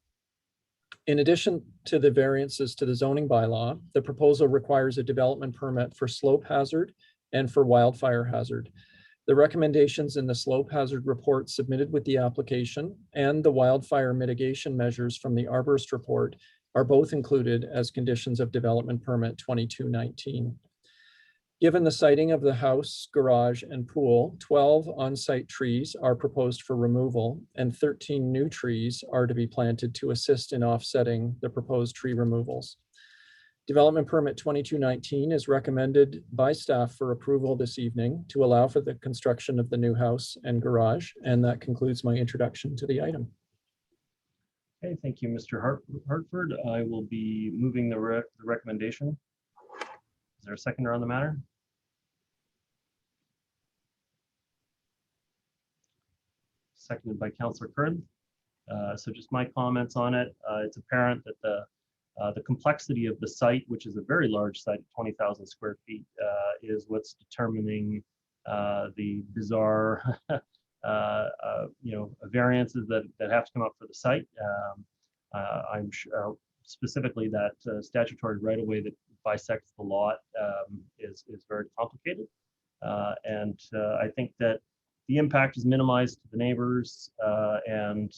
Speaker 18: In addition to the variances to the zoning bylaw, the proposal requires a development permit for slope hazard and for wildfire hazard. The recommendations in the slope hazard report submitted with the application and the wildfire mitigation measures from the arborist report are both included as conditions of development permit 2219. Given the siting of the house, garage, and pool, 12 on-site trees are proposed for removal, and 13 new trees are to be planted to assist in offsetting the proposed tree removals. Development permit 2219 is recommended by staff for approval this evening to allow for the construction of the new house and garage, and that concludes my introduction to the item.
Speaker 1: Okay, thank you, Mr. Hartford. I will be moving the recommendation. Is there a seconder on the matter? Seconded by Councillor Curran. So just my comments on it. It's apparent that the The complexity of the site, which is a very large site, 20,000 square feet, is what's determining the bizarre variances that have to come up for the site. I'm sure specifically that statutory right-of-way that bisects the lot is very complicated. And I think that the impact is minimized to the neighbors, and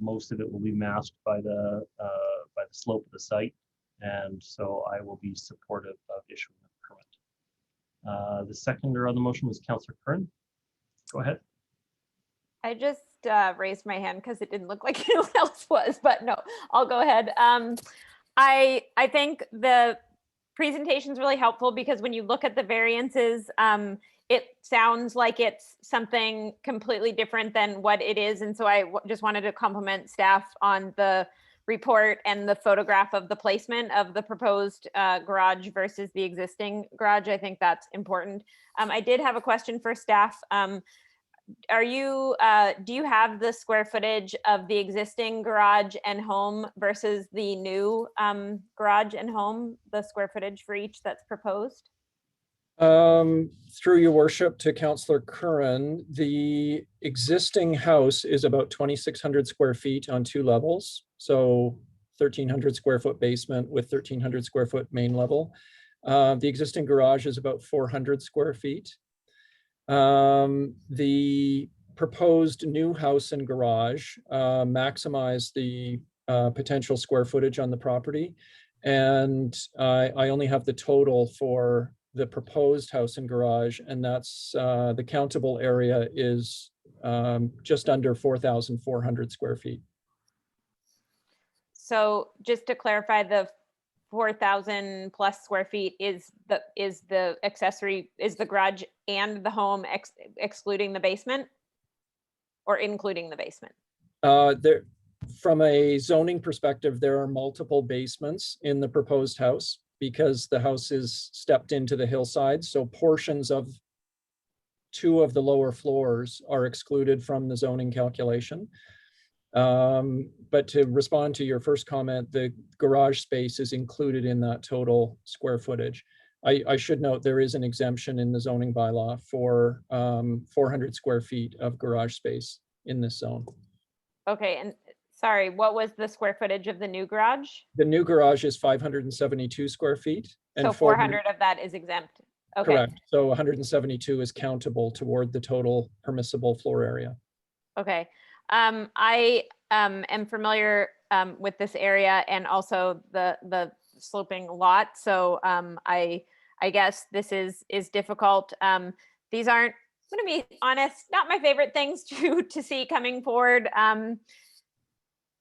Speaker 1: most of it will be masked by the slope of the site. And so I will be supportive of issuing the permit. The seconder on the motion was Councillor Curran. Go ahead.
Speaker 5: I just raised my hand because it didn't look like anyone else was, but no, I'll go ahead. I think the presentation is really helpful because when you look at the variances, it sounds like it's something completely different than what it is. And so I just wanted to compliment staff on the report and the photograph of the placement of the proposed garage versus the existing garage. I think that's important. I did have a question for staff. Do you have the square footage of the existing garage and home versus the new garage and home, the square footage for each that's proposed?
Speaker 18: Through your worship to Councillor Curran, the existing house is about 2,600 square feet on 2 levels. So 1,300 square foot basement with 1,300 square foot main level. The existing garage is about 400 square feet. The proposed new house and garage maximize the potential square footage on the property. And I only have the total for the proposed house and garage, and that's the countable area is just under 4,400 square feet.
Speaker 5: So just to clarify, the 4,000 plus square feet is the accessory, is the garage and the home excluding the basement or including the basement?
Speaker 18: From a zoning perspective, there are multiple basements in the proposed house because the house is stepped into the hillside. So portions of 2 of the lower floors are excluded from the zoning calculation. But to respond to your first comment, the garage space is included in that total square footage. I should note there is an exemption in the zoning bylaw for 400 square feet of garage space in this zone.
Speaker 5: Okay, and sorry, what was the square footage of the new garage?
Speaker 18: The new garage is 572 square feet.
Speaker 5: And so 400 of that is exempt. Okay.
Speaker 18: Correct. So 172 is countable toward the total permissible floor area.
Speaker 5: Okay. I am familiar with this area and also the sloping lot. So I guess this is difficult. These aren't, I'm going to be honest, not my favorite things to see coming forward.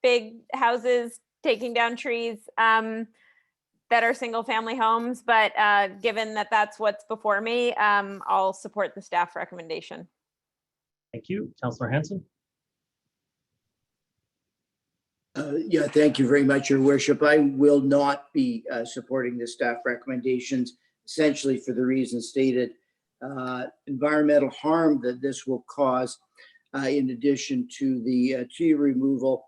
Speaker 5: Big houses taking down trees that are single family homes. But given that that's what's before me, I'll support the staff recommendation.
Speaker 1: Thank you. Councillor Hanson.
Speaker 10: Yeah, thank you very much, Your Worship. I will not be supporting the staff recommendations, essentially for the reasons stated. Environmental harm that this will cause, in addition to the tree removal.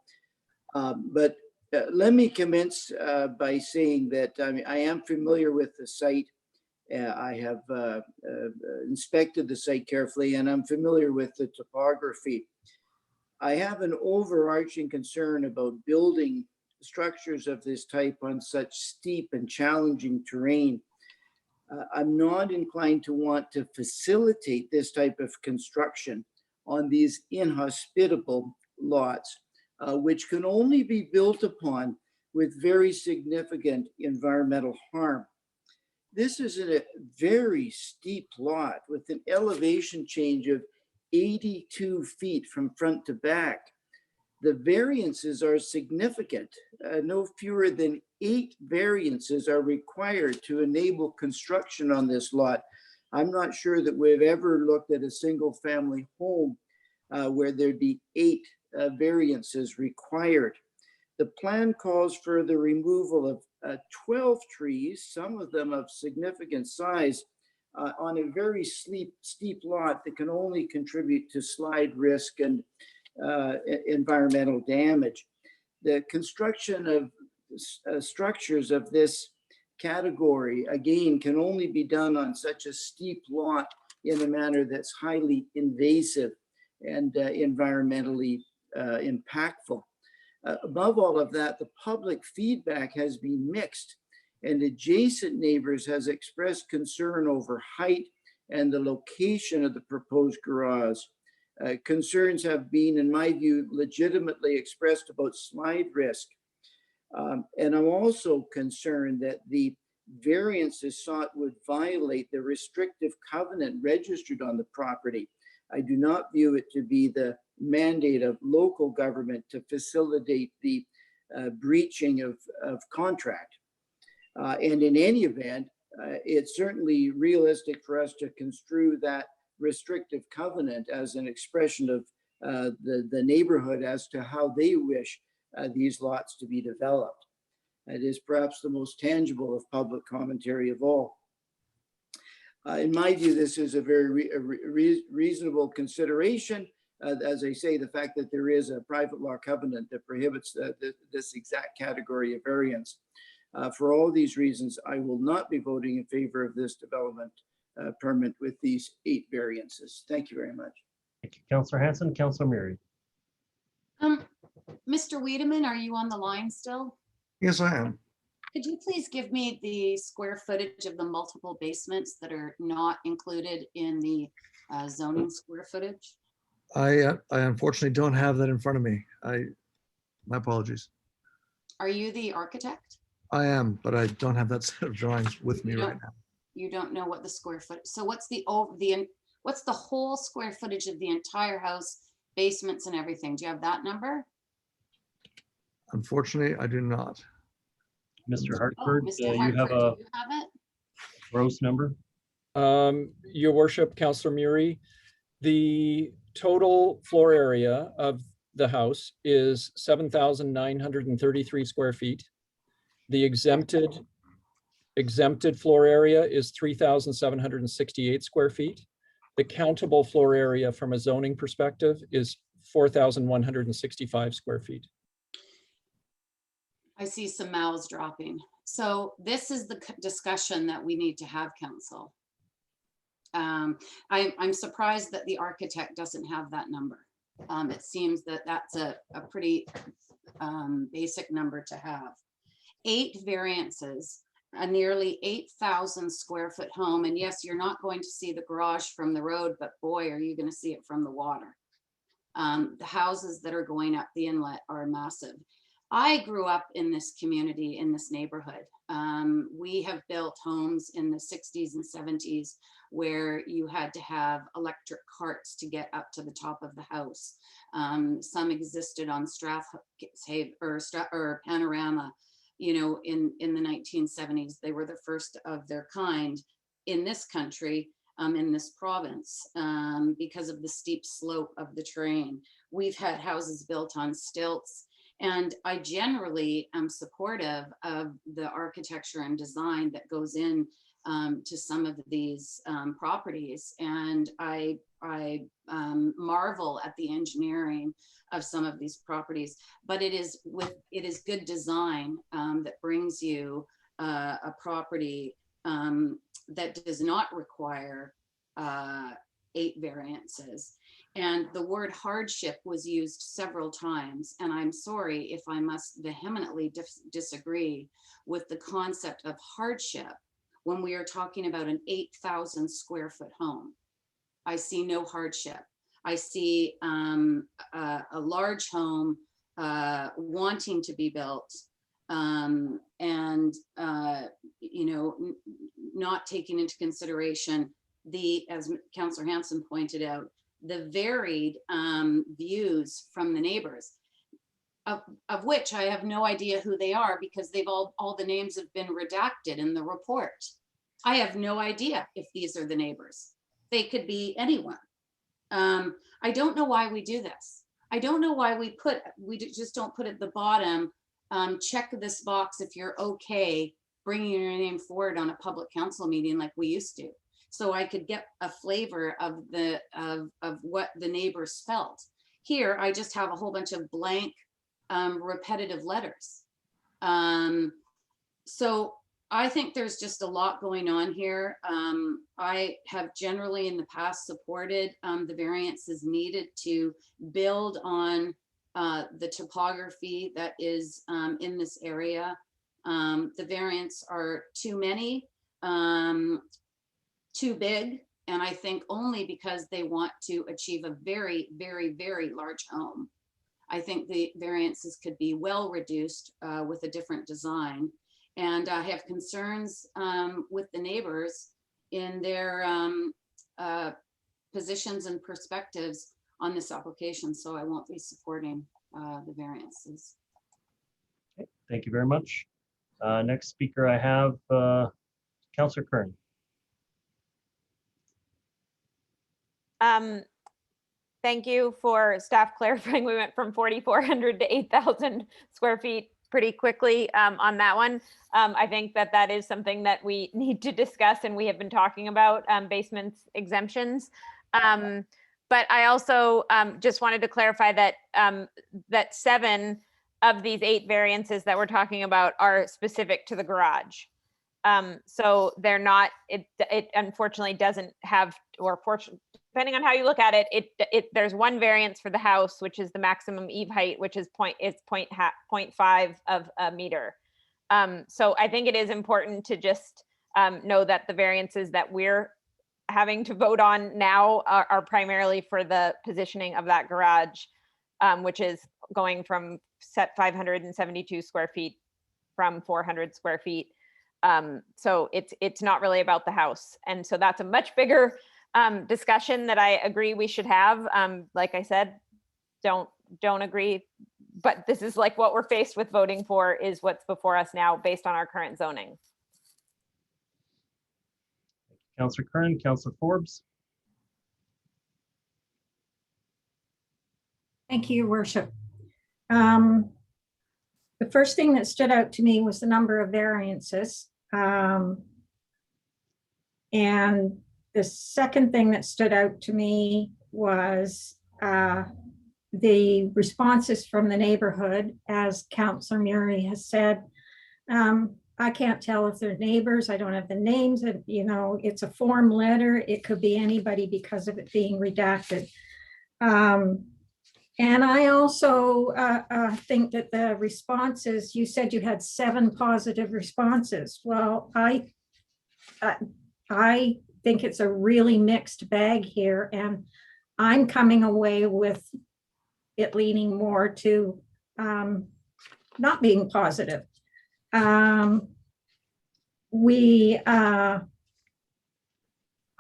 Speaker 10: But let me commence by saying that I am familiar with the site. I have inspected the site carefully, and I'm familiar with the topography. I have an overarching concern about building structures of this type on such steep and challenging terrain. I'm not inclined to want to facilitate this type of construction on these inhospitable lots, which can only be built upon with very significant environmental harm. This is a very steep lot with an elevation change of 82 feet from front to back. The variances are significant. No fewer than 8 variances are required to enable construction on this lot. I'm not sure that we've ever looked at a single family home where there'd be 8 variances required. The plan calls for the removal of 12 trees, some of them of significant size, on a very steep lot that can only contribute to slide risk and environmental damage. The construction of structures of this category, again, can only be done on such a steep lot in a manner that's highly invasive and environmentally impactful. Above all of that, the public feedback has been mixed, and adjacent neighbors has expressed concern over height and the location of the proposed garage. Concerns have been, in my view, legitimately expressed about slide risk. And I'm also concerned that the variances sought would violate the restrictive covenant registered on the property. I do not view it to be the mandate of local government to facilitate the breaching of contract. And in any event, it's certainly realistic for us to construe that restrictive covenant as an expression of the neighborhood as to how they wish these lots to be developed. It is perhaps the most tangible of public commentary of all. In my view, this is a very reasonable consideration. As I say, the fact that there is a private law covenant that prohibits this exact category of variance. For all these reasons, I will not be voting in favor of this development permit with these 8 variances. Thank you very much.
Speaker 1: Thank you, Councillor Hanson. Councillor Murray.
Speaker 12: Mr. Wiedemann, are you on the line still?
Speaker 20: Yes, I am.
Speaker 12: Could you please give me the square footage of the multiple basements that are not included in the zoning square footage?
Speaker 20: I unfortunately don't have that in front of me. My apologies.
Speaker 12: Are you the architect?
Speaker 20: I am, but I don't have that set of drawings with me right now.
Speaker 12: You don't know what the square foot, so what's the whole square footage of the entire house, basements and everything? Do you have that number?
Speaker 20: Unfortunately, I do not.
Speaker 1: Mr. Hartford,
Speaker 12: Mr.
Speaker 1: you have
Speaker 12: Hartford,
Speaker 1: a
Speaker 12: do you have it?
Speaker 1: gross number?
Speaker 18: Your worship, Councillor Murray, the total floor area of the house is 7,933 square feet. The exempted floor area is 3,768 square feet. The countable floor area from a zoning perspective is 4,165 square feet.
Speaker 12: I see some mouths dropping. So this is the discussion that we need to have, council. I'm surprised that the architect doesn't have that number. It seems that that's a pretty basic number to have. 8 variances, a nearly 8,000 square foot home. And yes, you're not going to see the garage from the road, but boy, are you going to see it from the water. The houses that are going up the inlet are massive. I grew up in this community, in this neighborhood. We have built homes in the 60s and 70s where you had to have electric carts to get up to the top of the house. Some existed on Strathhaven or Panorama, you know, in the 1970s. They were the first of their kind in this country, in this province, because of the steep slope of the terrain. We've had houses built on stilts. And I generally am supportive of the architecture and design that goes in to some of these properties. And I marvel at the engineering of some of these properties, but it is good design that brings you a property that does not require 8 variances. And the word hardship was used several times. And I'm sorry if I must vehemently disagree with the concept of hardship when we are talking about an 8,000 square foot home. I see no hardship. I see a large home wanting to be built and, you know, not taking into consideration as Councillor Hanson pointed out, the varied views from the neighbors, of which I have no idea who they are because they've all the names have been redacted in the report. I have no idea if these are the neighbors. They could be anyone. I don't know why we do this. I don't know why we just don't put at the bottom, check this box if you're okay bringing your name forward on a public council meeting like we used to. So I could get a flavor of what the neighbors felt. Here, I just have a whole bunch of blank, repetitive letters. So I think there's just a lot going on here. I have generally in the past supported the variances needed to build on the topography that is in this area. The variants are too many, too big, and I think only because they want to achieve a very, very, very large home. I think the variances could be well reduced with a different design. And I have concerns with the neighbors in their positions and perspectives on this application, so I won't be supporting the variances.
Speaker 1: Okay, thank you very much. Next speaker I have Councillor Kern.
Speaker 5: Thank you for staff clarifying. We went from 4,400 to 8,000 square feet pretty quickly on that one. I think that that is something that we need to discuss, and we have been talking about basements exemptions. But I also just wanted to clarify that that 7 of these 8 variances that we're talking about are specific to the garage. So they're not, it unfortunately doesn't have, or fortunately, depending on how you look at it, there's 1 variance for the house, which is the maximum eave height, which is 0.5 of a meter. So I think it is important to just know that the variances that we're having to vote on now are primarily for the positioning of that garage, which is going from set 572 square feet from 400 square feet. So it's not really about the house. And so that's a much bigger discussion that I agree we should have. Like I said, don't agree, but this is like what we're faced with voting for is what's before us now based on our current zoning.
Speaker 1: Councillor Kern, Councillor Forbes.
Speaker 4: Thank you, Your Worship. The first thing that stood out to me was the number of variances. And the second thing that stood out to me was the responses from the neighborhood. As Councillor Murray has said, I can't tell if they're neighbors. I don't have the names. You know, it's a form letter. It could be anybody because of it being redacted. And I also think that the responses, you said you had 7 positive responses. Well, I think it's a really mixed bag here, and I'm coming away with it leaning more to not being positive. I'm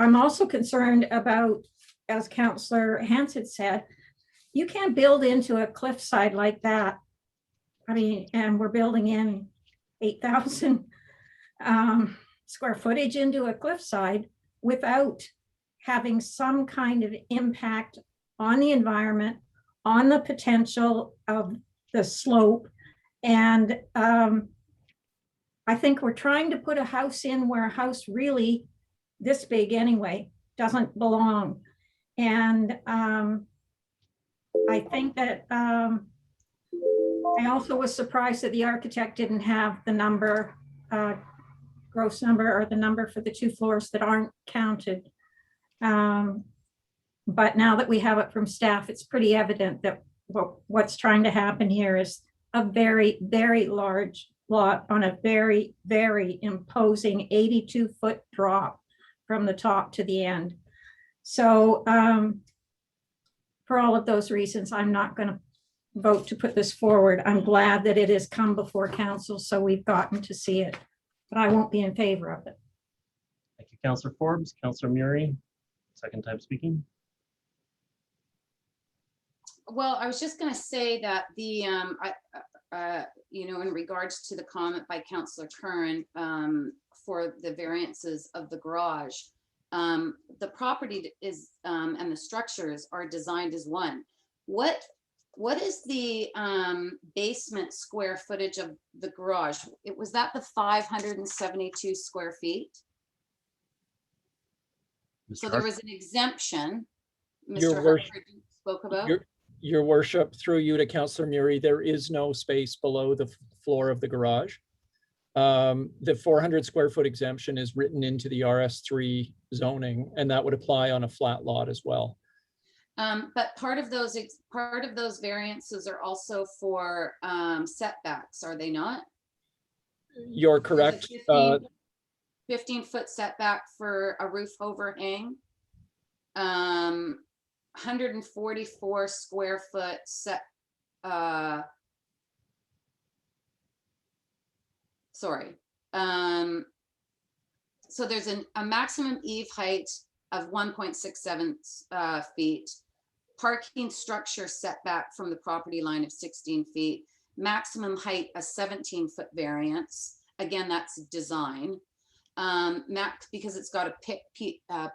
Speaker 4: also concerned about, as Councillor Hanson said, you can't build into a cliffside like that. I mean, and we're building in 8,000 square footage into a cliffside without having some kind of impact on the environment, on the potential of the slope. And I think we're trying to put a house in where a house really this big anyway doesn't belong. And I think that I also was surprised that the architect didn't have the number, gross number, or the number for the 2 floors that aren't counted. But now that we have it from staff, it's pretty evident that what's trying to happen here is a very, very large lot on a very, very imposing 82-foot drop from the top to the end. So for all of those reasons, I'm not going to vote to put this forward. I'm glad that it has come before council, so we've gotten to see it, but I won't be in favor of it.
Speaker 1: Thank you, Councillor Forbes. Councillor Murray, second time speaking.
Speaker 12: Well, I was just going to say that the, you know, in regards to the comment by Councillor Kern for the variances of the garage, the property is and the structures are designed as one. What is the basement square footage of the garage? Was that the 572 square feet? So there was an exemption, Mr. Hartford spoke about.
Speaker 18: Your worship, through you to Councillor Murray, there is no space below the floor of the garage. The 400 square foot exemption is written into the RS3 zoning, and that would apply on a flat lot as well.
Speaker 12: But part of those variances are also for setbacks, are they not?
Speaker 18: You're correct.
Speaker 12: 15-foot setback for a roof overhang. 144 square foot set. Sorry. So there's a maximum eave height of 1.67 feet. Parking structure setback from the property line of 16 feet. Maximum height a 17-foot variance. Again, that's design. Because it's got a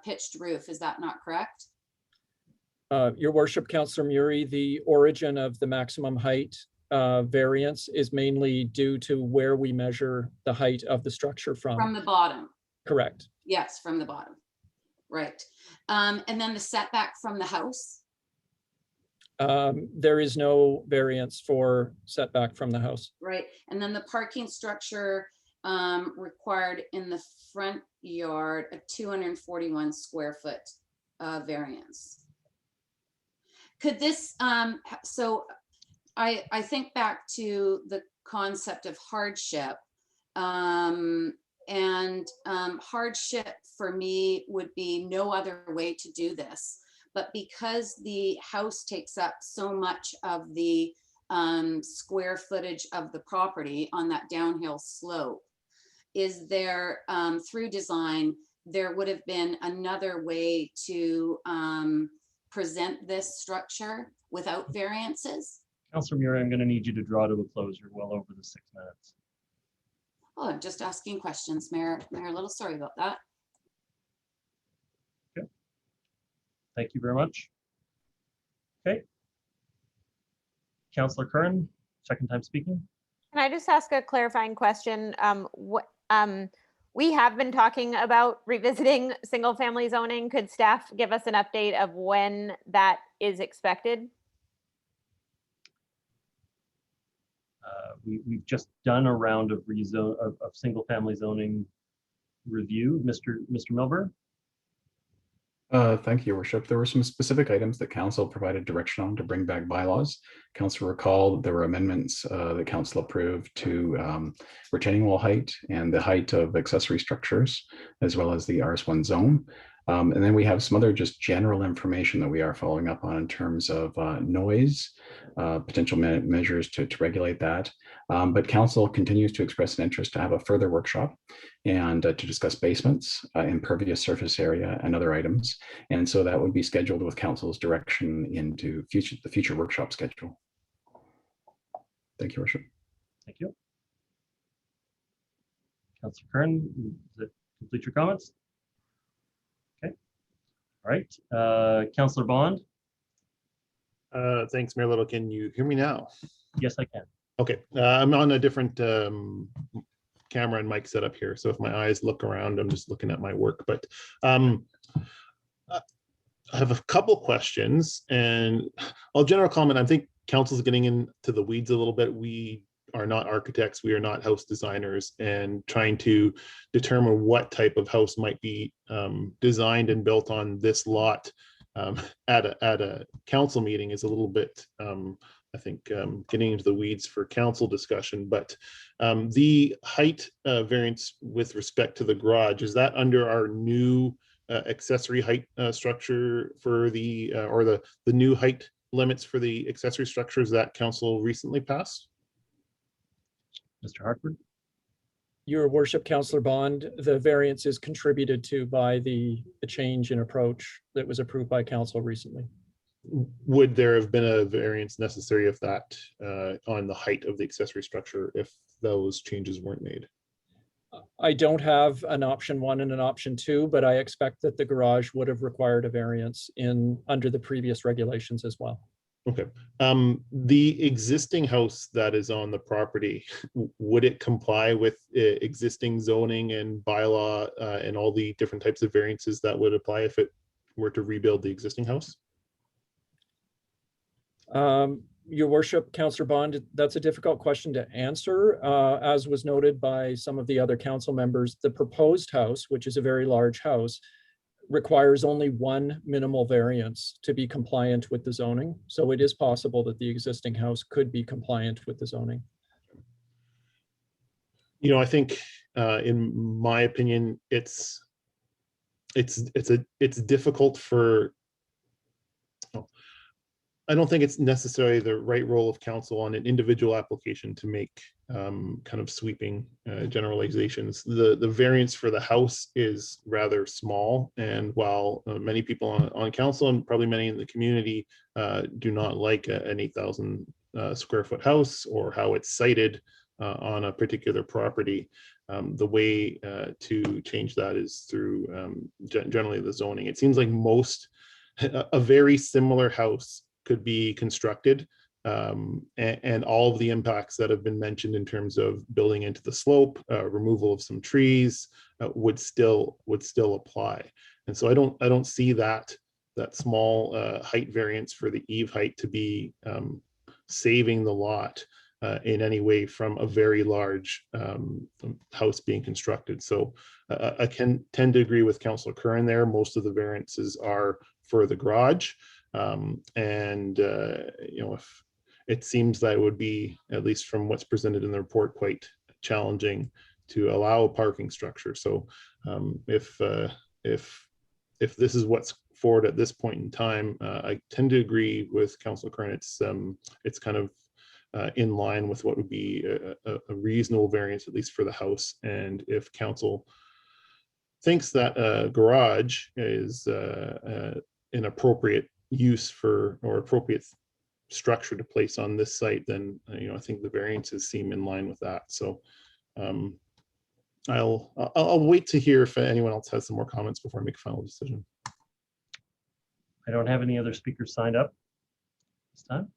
Speaker 12: pitched roof. Is that not correct?
Speaker 18: Your worship, Councillor Murray, the origin of the maximum height variance is mainly due to where we measure the height of the structure from.
Speaker 12: From the bottom.
Speaker 18: Correct.
Speaker 12: Yes, from the bottom. Right. And then the setback from the house.
Speaker 18: There is no variance for setback from the house.
Speaker 12: Right. And then the parking structure required in the front yard, a 241 square foot variance. Could this, so I think back to the concept of hardship, hardship for me would be no other way to do this. But because the house takes up so much of the square footage of the property on that downhill slope, is there, through design, there would have been another way to present this structure without variances?
Speaker 1: Councillor Murray, I'm going to need you to draw to a close. You're well over the 6 minutes.
Speaker 12: Oh, I'm just asking questions, Mayor. Mayor, a little sorry about that.
Speaker 1: Okay. Thank you very much. Okay. Councillor Curran, second time speaking.
Speaker 5: Can I just ask a clarifying question? We have been talking about revisiting single family zoning. Could staff give us an update of when that is expected?
Speaker 1: We've just done a round of single family zoning review. Mr. Milburn?
Speaker 21: Thank you, Your Worship. There were some specific items that Council provided direction on to bring back bylaws. Council recalled there were amendments that Council approved to retaining wall height and the height of accessory structures, as well as the RS1 zone. And then we have some other just general information that we are following up on in terms of noise, potential measures to regulate that. But Council continues to express an interest to have a further workshop and to discuss basements, impervious surface area, and other items. And so that would be scheduled with Council's direction into the future workshop schedule. Thank you, Worship.
Speaker 1: Thank you. Councillor Kern, does that complete your comments? Okay. All right. Councillor Bond.
Speaker 11: Thanks, Mayor Little. Can you hear me now?
Speaker 1: Yes, I can.
Speaker 11: Okay. I'm on a different camera and mic setup here. So if my eyes look around, I'm just looking at my work. But I have a couple questions, and I'll general comment. I think Council's getting into the weeds a little bit. We are not architects, we are not house designers, and trying to determine what type of house might be designed and built on this lot at a council meeting is a little bit, I think, getting into the weeds for council discussion. But the height variance with respect to the garage, is that under our new accessory height structure for the or the new height limits for the accessory structures that council recently passed?
Speaker 1: Mr. Hartford?
Speaker 18: Your Worship, Councillor Bond, the variance is contributed to by the change in approach that was approved by council recently.
Speaker 11: Would there have been a variance necessary if that on the height of the accessory structure if those changes weren't made?
Speaker 18: I don't have an option 1 and an option 2, but I expect that the garage would have required a variance under the previous regulations as well.
Speaker 11: Okay. The existing house that is on the property, would it comply with existing zoning and bylaw and all the different types of variances that would apply if it were to rebuild the existing house?
Speaker 18: Your Worship, Councillor Bond, that's a difficult question to answer. As was noted by some of the other council members, the proposed house, which is a very large house, requires only one minimal variance to be compliant with the zoning. So it is possible that the existing house could be compliant with the zoning.
Speaker 11: You know, I think, in my opinion, it's difficult for. I don't think it's necessarily the right role of council on an individual application to make kind of sweeping generalizations. The variance for the house is rather small, and while many people on council and probably many in the community do not like an 8,000 square foot house or how it's sited on a particular property, the way to change that is through generally the zoning. It seems like a very similar house could be constructed, and all of the impacts that have been mentioned in terms of building into the slope, removal of some trees, would still apply. And so I don't see that small height variance for the eave height to be saving the lot in any way from a very large house being constructed. So I can tend to agree with Councillor Curran there. Most of the variances are for the garage. You know, if it seems that it would be, at least from what's presented in the report, quite challenging to allow a parking structure. So if this is what's forward at this point in time, I tend to agree with Councillor Curran. It's kind of in line with what would be a reasonable variance, at least for the house. And if council thinks that a garage is an appropriate use for, or appropriate structure to place on this site, then you know, I think the variances seem in line with that. So I'll wait to hear if anyone else has some more comments before I make a final decision.
Speaker 1: I don't have any other speakers signed up this time.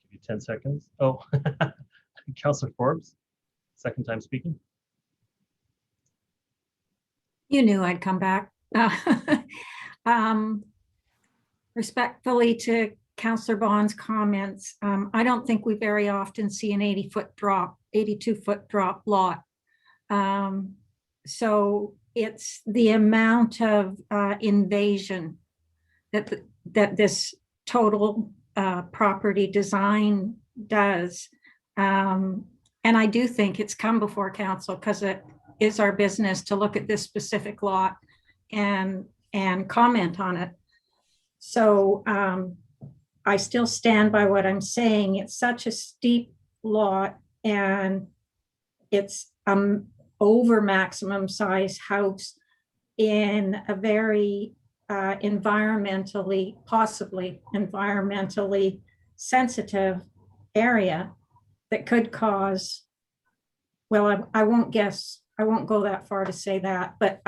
Speaker 1: Give you 10 seconds. Oh, Councillor Forbes, second time speaking.
Speaker 4: You knew I'd come back. Respectfully to Councillor Bond's comments, I don't think we very often see an 82-foot drop lot. So it's the amount of invasion that this total property design does. And I do think it's come before council because it is our business to look at this specific lot and comment on it. So I still stand by what I'm saying. It's such a steep lot and it's over maximum size house in a very possibly environmentally sensitive area that could cause, well, I won't go that far to say that, but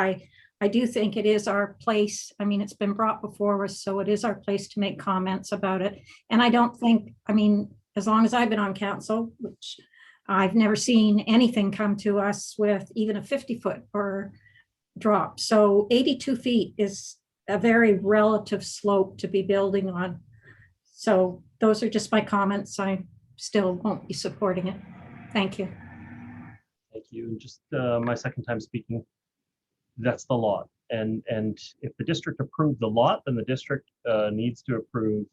Speaker 4: I do think it is our place. I mean, it's been brought before us, so it is our place to make comments about it. And I don't think, I mean, as long as I've been on council, which I've never seen anything come to us with even a 50-foot or drop. So 82 feet is a very relative slope to be building on. So those are just my comments. I still won't be supporting it. Thank you.
Speaker 1: Thank you. And just my second time speaking. That's the lot. And if the district approved the lot, then the district needs to approve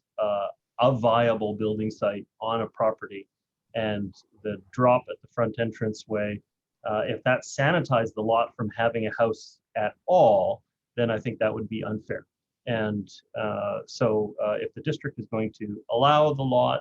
Speaker 1: a viable building site on a property. And the drop at the front entranceway, if that sanitized the lot from having a house at all, then I think that would be unfair. And so if the district is going to allow the lot,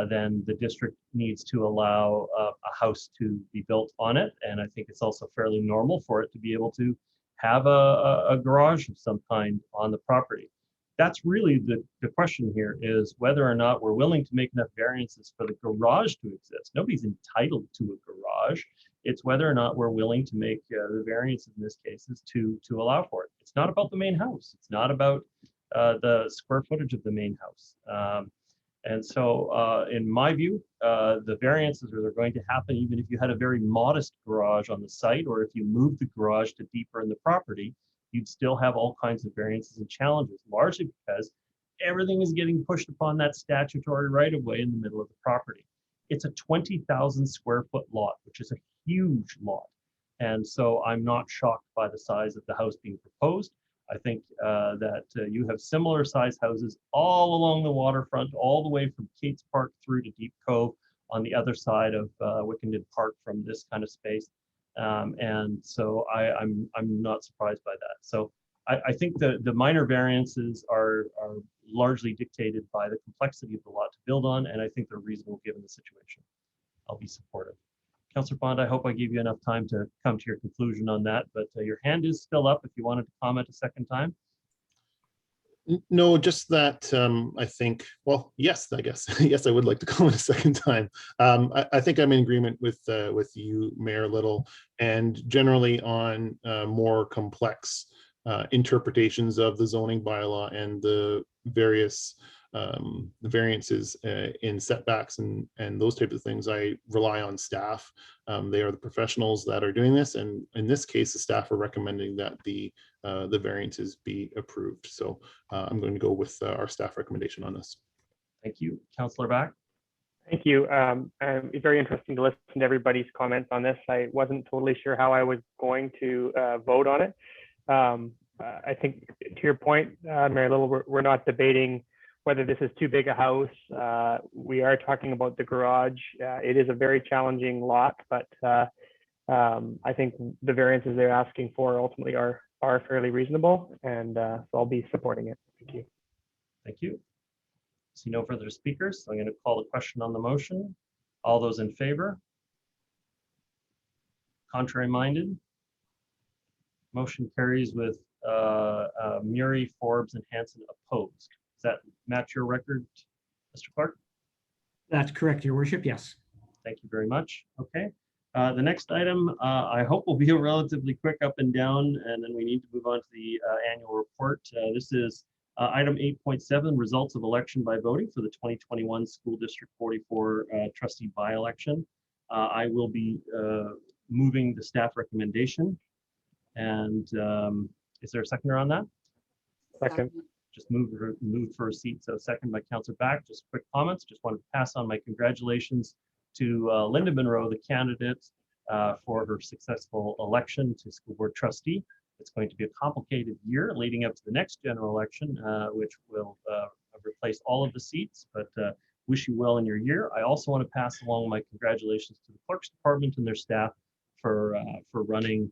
Speaker 1: then the district needs to allow a house to be built on it. And I think it's also fairly normal for it to be able to have a garage of some kind on the property. That's really the question here, is whether or not we're willing to make enough variances for the garage to exist. Nobody's entitled to a garage. It's whether or not we're willing to make the variances in this case is to allow for it. It's not about the main house. It's not about the square footage of the main house. And so in my view, the variances are going to happen even if you had a very modest garage on the site, or if you move the garage to deeper in the property, you'd still have all kinds of variances and challenges, largely because everything is getting pushed upon that statutory right of way in the middle of the property. It's a 20,000 square foot lot, which is a huge lot. And so I'm not shocked by the size of the house being proposed. I think that you have similar size houses all along the waterfront, all the way from Kate's Park through to Deep Cove on the other side of Wickenden Park from this kind of space. And so I'm not surprised by that. So I think the minor variances are largely dictated by the complexity of the lot to build on, and I think they're reasonable given the situation. I'll be supportive. Councillor Bond, I hope I gave you enough time to come to your conclusion on that, but your hand is still up if you wanted to comment a second time.
Speaker 11: No, just that I think, well, yes, I guess, yes, I would like to comment a second time. I think I'm in agreement with you, Mayor Little, and generally on more complex interpretations of the zoning bylaw and the various variances in setbacks and those types of things. I rely on staff. They are the professionals that are doing this, and in this case, the staff are recommending that the variances be approved. So I'm going to go with our staff recommendation on this.
Speaker 1: Thank you. Councillor Back.
Speaker 9: Thank you. It's very interesting to listen to everybody's comments on this. I wasn't totally sure how I was going to vote on it. I think to your point, Mary Little, we're not debating whether this is too big a house. We are talking about the garage. It is a very challenging lot, but I think the variances they're asking for ultimately are fairly reasonable, and so I'll be supporting it. Thank you.
Speaker 1: Thank you. See no further speakers, so I'm going to call the question on the motion. All those in favor? Contrary minded? Motion carries with Murray, Forbes, and Hanson opposed. Does that match your record, Mr. Clark?
Speaker 14: That's correct, Your Worship. Yes.
Speaker 1: Thank you very much. Okay. The next item, I hope will be a relatively quick up and down, and then we need to move on to the annual report. This is item 8.7, results of election by voting for the 2021 School District 44 trustee by-election. I will be moving the staff recommendation. And is there a seconder on that?
Speaker 9: Second.
Speaker 1: Just move for a seat. So second by Councillor Back. Just quick comments. Just wanted to pass on my congratulations to Linda Monroe, the candidate for her successful election to school board trustee. It's going to be a complicated year leading up to the next general election, which will replace all of the seats, but wish you well in your year. I also want to pass along my congratulations to the clerk's department and their staff for running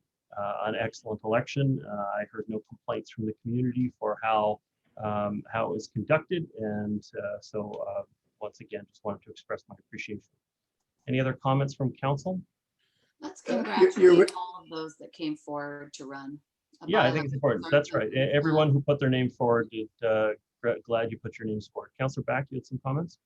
Speaker 1: an excellent election. I heard no complaints from the community for how it was conducted, and so once again, just wanted to express my appreciation. Any other comments from council?
Speaker 12: Let's congratulate all of those that came forward to run.
Speaker 1: Yeah, I think it's important. That's right. Everyone who put their name forward, glad you put your names forward. Councillor Back, you had some comments?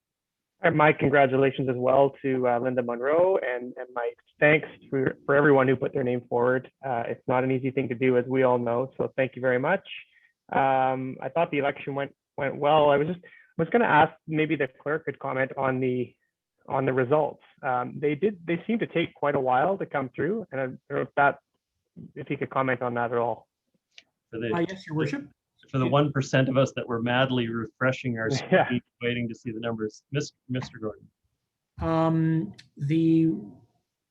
Speaker 9: My congratulations as well to Linda Monroe, and my thanks for everyone who put their name forward. It's not an easy thing to do, as we all know, so thank you very much. I thought the election went well. I was going to ask, maybe the clerk could comment on the results. They seem to take quite a while to come through, and I don't know if you could comment on that at all.
Speaker 14: Yes, Your Worship.
Speaker 1: For the 1% of us that were madly refreshing our screen, waiting to see the numbers, Mr. Gordon.
Speaker 14: The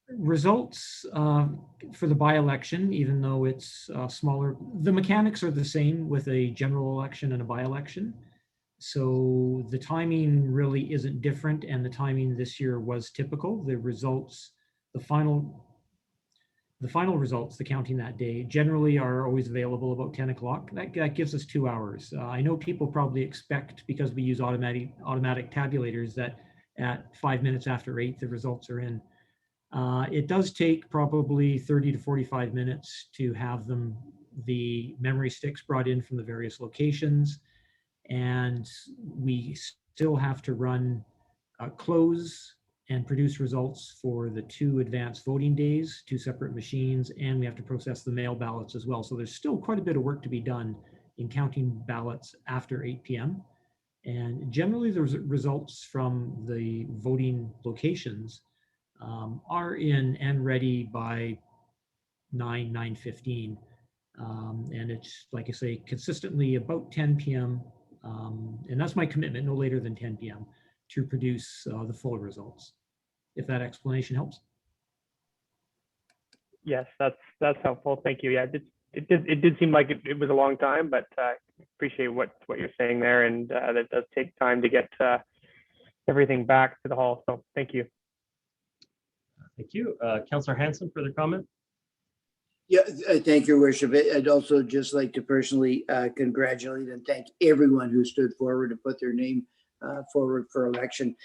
Speaker 14: results for the by-election, even though it's smaller, the mechanics are the same with a general election and a by-election. So the timing really isn't different, and the timing this year was typical. The results, the final results, the counting that day, generally are always available about 10 o'clock. That gives us 2 hours. I know people probably expect, because we use automatic tabulators, that at 5 minutes after 8, the results are in. It does take probably 30 to 45 minutes to have the memory sticks brought in from the various locations. And we still have to run close and produce results for the 2 advanced voting days, 2 separate machines, and we have to process the mail ballots as well. So there's still quite a bit of work to be done in counting ballots after 8 p.m. And generally the results from the voting locations are in and ready by 9:15. And it's, like I say, consistently about 10 p.m. And that's my commitment, no later than 10 p.m. to produce the full results. If that explanation helps.
Speaker 9: Yes, that's helpful. Thank you. Yeah, it did seem like it was a long time, but appreciate what you're saying there, and that does take time to get everything back to the hall. So thank you.
Speaker 1: Thank you. Councillor Hanson, further comment?
Speaker 10: Yeah, thank you, Worship. I'd also just like to personally congratulate and thank everyone who stood forward to put their name forward for election.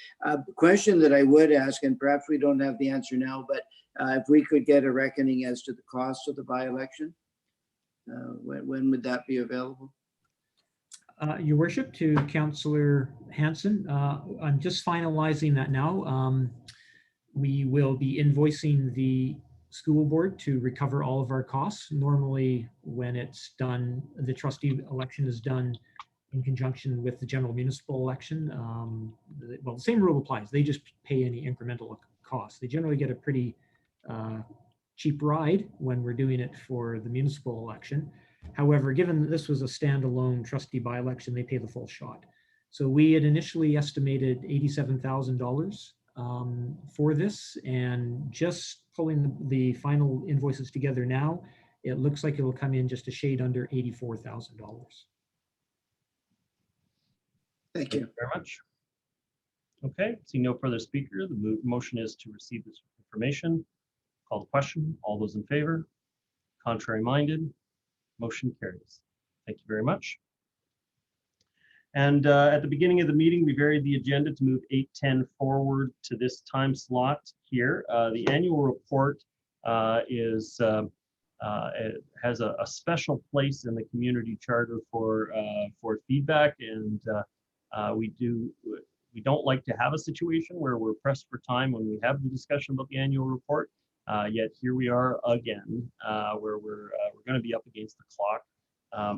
Speaker 10: Question that I would ask, and perhaps we don't have the answer now, but if we could get a reckoning as to the cost of the by-election, when would that be available?
Speaker 14: Your Worship, to Councillor Hanson, I'm just finalizing that now. We will be invoicing the school board to recover all of our costs. Normally, when it's done, the trustee election is done in conjunction with the general municipal election. Well, the same rule applies. They just pay any incremental costs. They generally get a pretty cheap ride when we're doing it for the municipal election. However, given that this was a standalone trustee by-election, they pay the full shot. So we had initially estimated $87,000 for this, and just pulling the final invoices together now, it looks like it will come in just a shade under $84,000.
Speaker 10: Thank you
Speaker 1: very much. Okay, seeing no further speaker, the motion is to receive this information. Call the question. All those in favor? Contrary minded? Motion carries. Thank you very much. And at the beginning of the meeting, we varied the agenda to move 8:10 forward to this time slot here. The annual report has a special place in the community charter for feedback, and we don't like to have a situation where we're pressed for time when we have the discussion about the annual report. Yet here we are again, where we're going to be up against the clock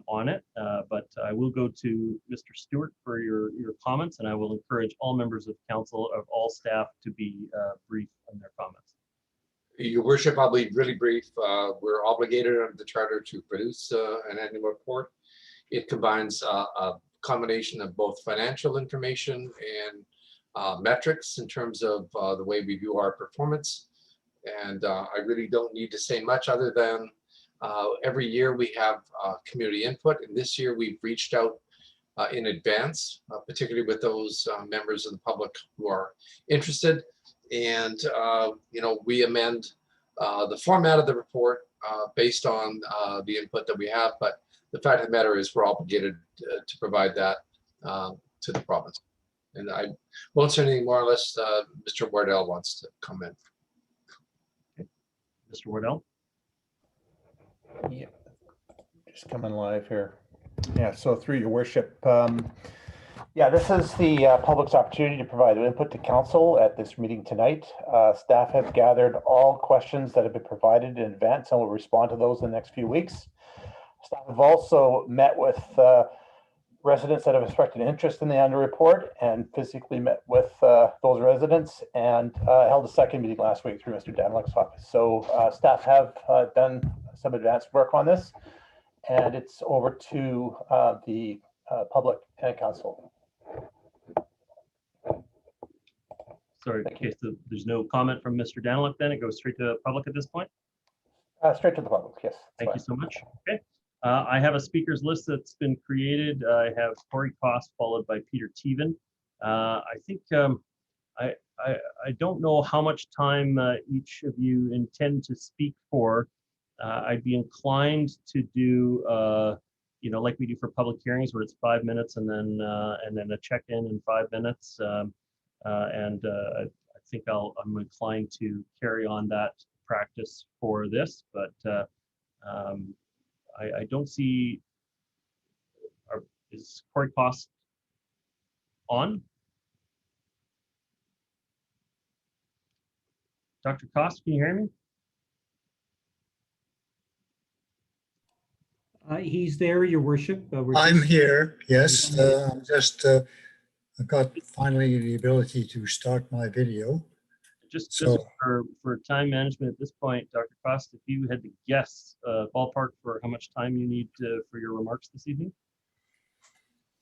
Speaker 1: on it. But I will go to Mr. Stewart for your comments, and I will encourage all members of council, of all staff, to be brief on their comments.
Speaker 2: Your Worship, I'll be really brief. We're obligated under the charter to produce an annual report. It combines a combination of both financial information and metrics in terms of the way we view our performance. And I really don't need to say much other than every year we have community input, and this year we've reached out in advance, particularly with those members of the public who are interested. And we amend the format of the report based on the input that we have. But the fact of the matter is we're obligated to provide that to the province. And I won't say anything more unless Mr. Wardell wants to comment.
Speaker 1: Mr. Wardell?
Speaker 6: Yeah, just coming live here. Yeah, so through your worship, yeah, this is the public's opportunity to provide input to council at this meeting tonight. Staff have gathered all questions that have been provided in advance and will respond to those in the next few weeks. Staff have also met with residents that have expressed an interest in the annual report and physically met with those residents, and held a second meeting last week through Mr. Danlick's office. So staff have done some advanced work on this, and it's over to the public and council.
Speaker 1: Sorry, in case there's no comment from Mr. Danlick, then it goes straight to the public at this point?
Speaker 6: Straight to the public, yes.
Speaker 1: Thank you so much. Okay. I have a speakers list that's been created. I have Corey Koss followed by Peter Teven. I think I don't know how much time each of you intend to speak for. I'd be inclined to do, like we do for public hearings, where it's 5 minutes and then a check-in in 5 minutes. I think I'm inclined to carry on that practice for this, but I don't see. Is Corey Koss on? Dr. Koss, can you hear me?
Speaker 14: He's there, Your Worship.
Speaker 15: I'm here. Yes, I'm just I got finally the ability to start my video.
Speaker 1: Just for time management at this point, Dr. Koss, if you had to guess ballpark for how much time you need for your remarks this evening.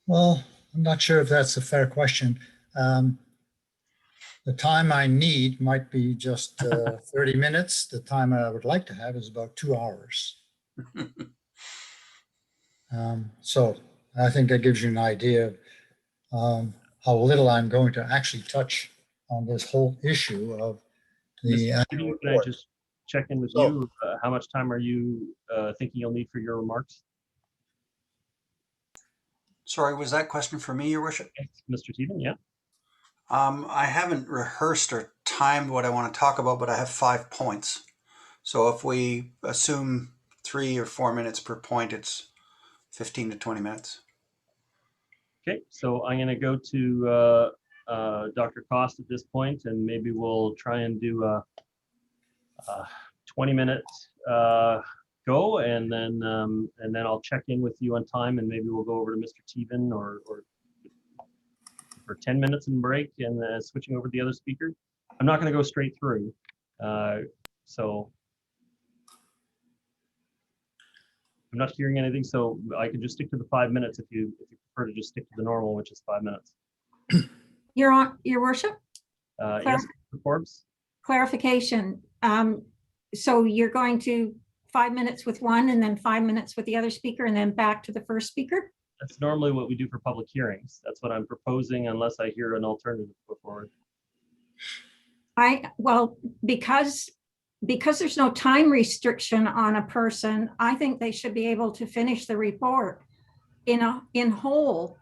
Speaker 15: Well, I'm not sure if that's a fair question. The time I need might be just 30 minutes. The time I would like to have is about 2 hours. So I think that gives you an idea of how little I'm going to actually touch on this whole issue of the
Speaker 1: Mr.
Speaker 15: annual
Speaker 1: Keating, can I
Speaker 15: report.
Speaker 1: just check in with
Speaker 15: So-
Speaker 1: you? How much time are you thinking you'll need for your remarks?
Speaker 3: Sorry, was that question for me, Your Worship?
Speaker 1: Mr. Teven, yeah.
Speaker 3: I haven't rehearsed or timed what I want to talk about, but I have 5 points. So if we assume 3 or 4 minutes per point, it's 15 to 20 minutes.
Speaker 1: Okay, so I'm going to go to Dr. Cost at this point, and maybe we'll try and do a 20-minute go, and then I'll check in with you on time, and maybe we'll go over to Mr. Teven or for 10 minutes and break, and switching over to the other speaker. I'm not going to go straight through, so I'm not hearing anything, so I can just stick to the 5 minutes if you prefer to just stick to the normal, which is 5 minutes.
Speaker 4: Your worship,
Speaker 1: Yes, Mr. Forbes?
Speaker 4: clarification. So you're going to 5 minutes with one and then 5 minutes with the other speaker and then back to the first speaker?
Speaker 1: That's normally what we do for public hearings. That's what I'm proposing unless I hear an alternative put forward.
Speaker 4: Well, because there's no time restriction on a person, I think they should be able to finish the report in whole,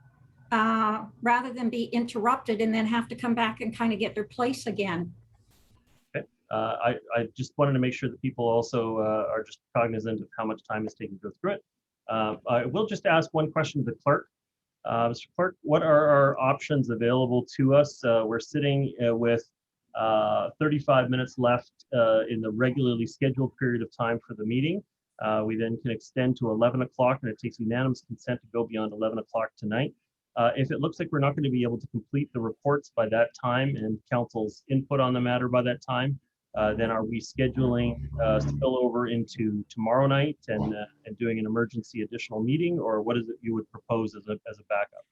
Speaker 4: rather than be interrupted and then have to come back and kind of get their place again.
Speaker 1: Okay. I just wanted to make sure that people also are just cognizant of how much time is taken to go through it. I will just ask one question to the clerk. Mr. Clerk, what are our options available to us? We're sitting with 35 minutes left in the regularly scheduled period of time for the meeting. We then can extend to 11 o'clock, and it takes unanimous consent to go beyond 11 o'clock tonight. If it looks like we're not going to be able to complete the reports by that time and council's input on the matter by that time, then are we scheduling spillover into tomorrow night and doing an emergency additional meeting, or what is it you would propose as a backup?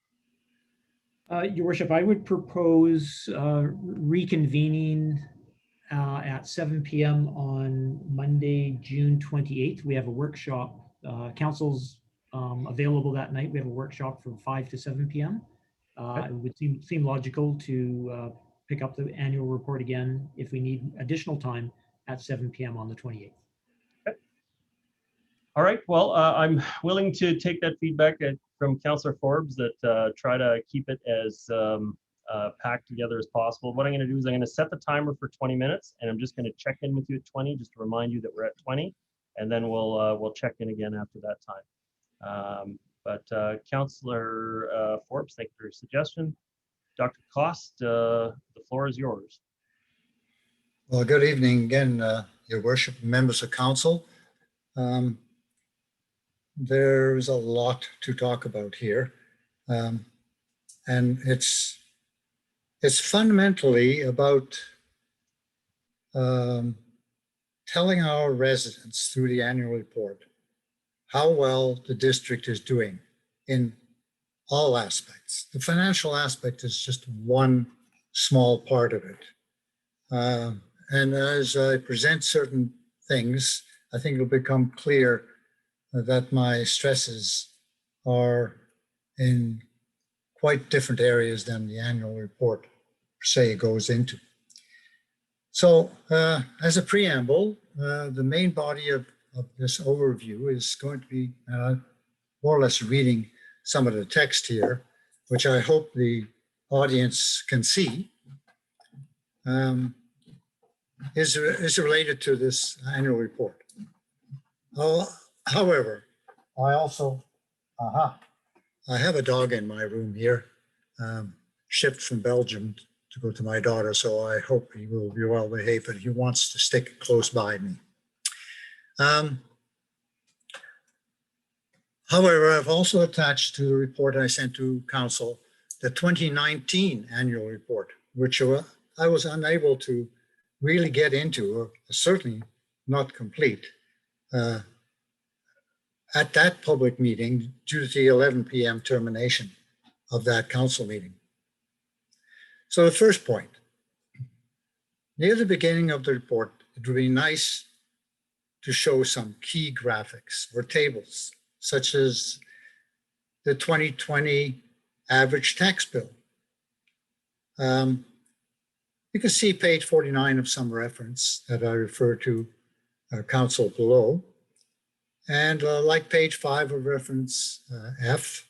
Speaker 14: Your Worship, I would propose reconvening at 7 p.m. on Monday, June 28th. We have a workshop. Council's available that night. We have a workshop from 5 to 7 p.m. It would seem logical to pick up the annual report again if we need additional time at 7 p.m. on the 28th.
Speaker 1: Okay. All right. Well, I'm willing to take that feedback from Councillor Forbes that try to keep it as packed together as possible. What I'm going to do is I'm going to set the timer for 20 minutes, and I'm just going to check in with you at 20 just to remind you that we're at 20, and then we'll check in again after that time. But Councillor Forbes, thank you for your suggestion. Dr. Cost, the floor is yours.
Speaker 15: Well, good evening again, Your Worship, members of council. There's a lot to talk about here. And it's fundamentally about telling our residents through the annual report how well the district is doing in all aspects. The financial aspect is just one small part of it. And as I present certain things, I think it'll become clear that my stresses are in quite different areas than the annual report per se goes into. So as a preamble, the main body of this overview is going to be more or less reading some of the text here, which I hope the audience can see, is related to this annual report. However, I also, I have a dog in my room here, shipped from Belgium to go to my daughter, so I hope he will be well behaved, but he wants to stick close by me. However, I've also attached to the report I sent to council the 2019 annual report, which I was unable to really get into, or certainly not complete, at that public meeting due to the 11 p.m. termination of that council meeting. So the first point, near the beginning of the report, it would be nice to show some key graphics or tables, such as the 2020 average tax bill. You can see page 49 of some reference that I refer to council below. And like page 5 of reference F,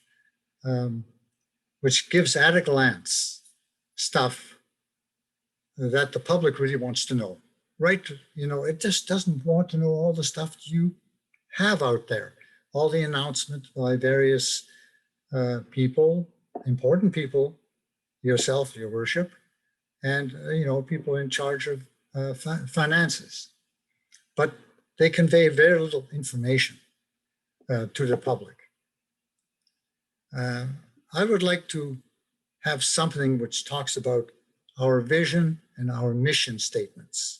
Speaker 15: which gives at a glance stuff that the public really wants to know. Right? You know, it just doesn't want to know all the stuff you have out there, all the announcements by various people, important people, yourself, your worship, and you know, people in charge of finances. But they convey very little information to the public. I would like to have something which talks about our vision and our mission statements.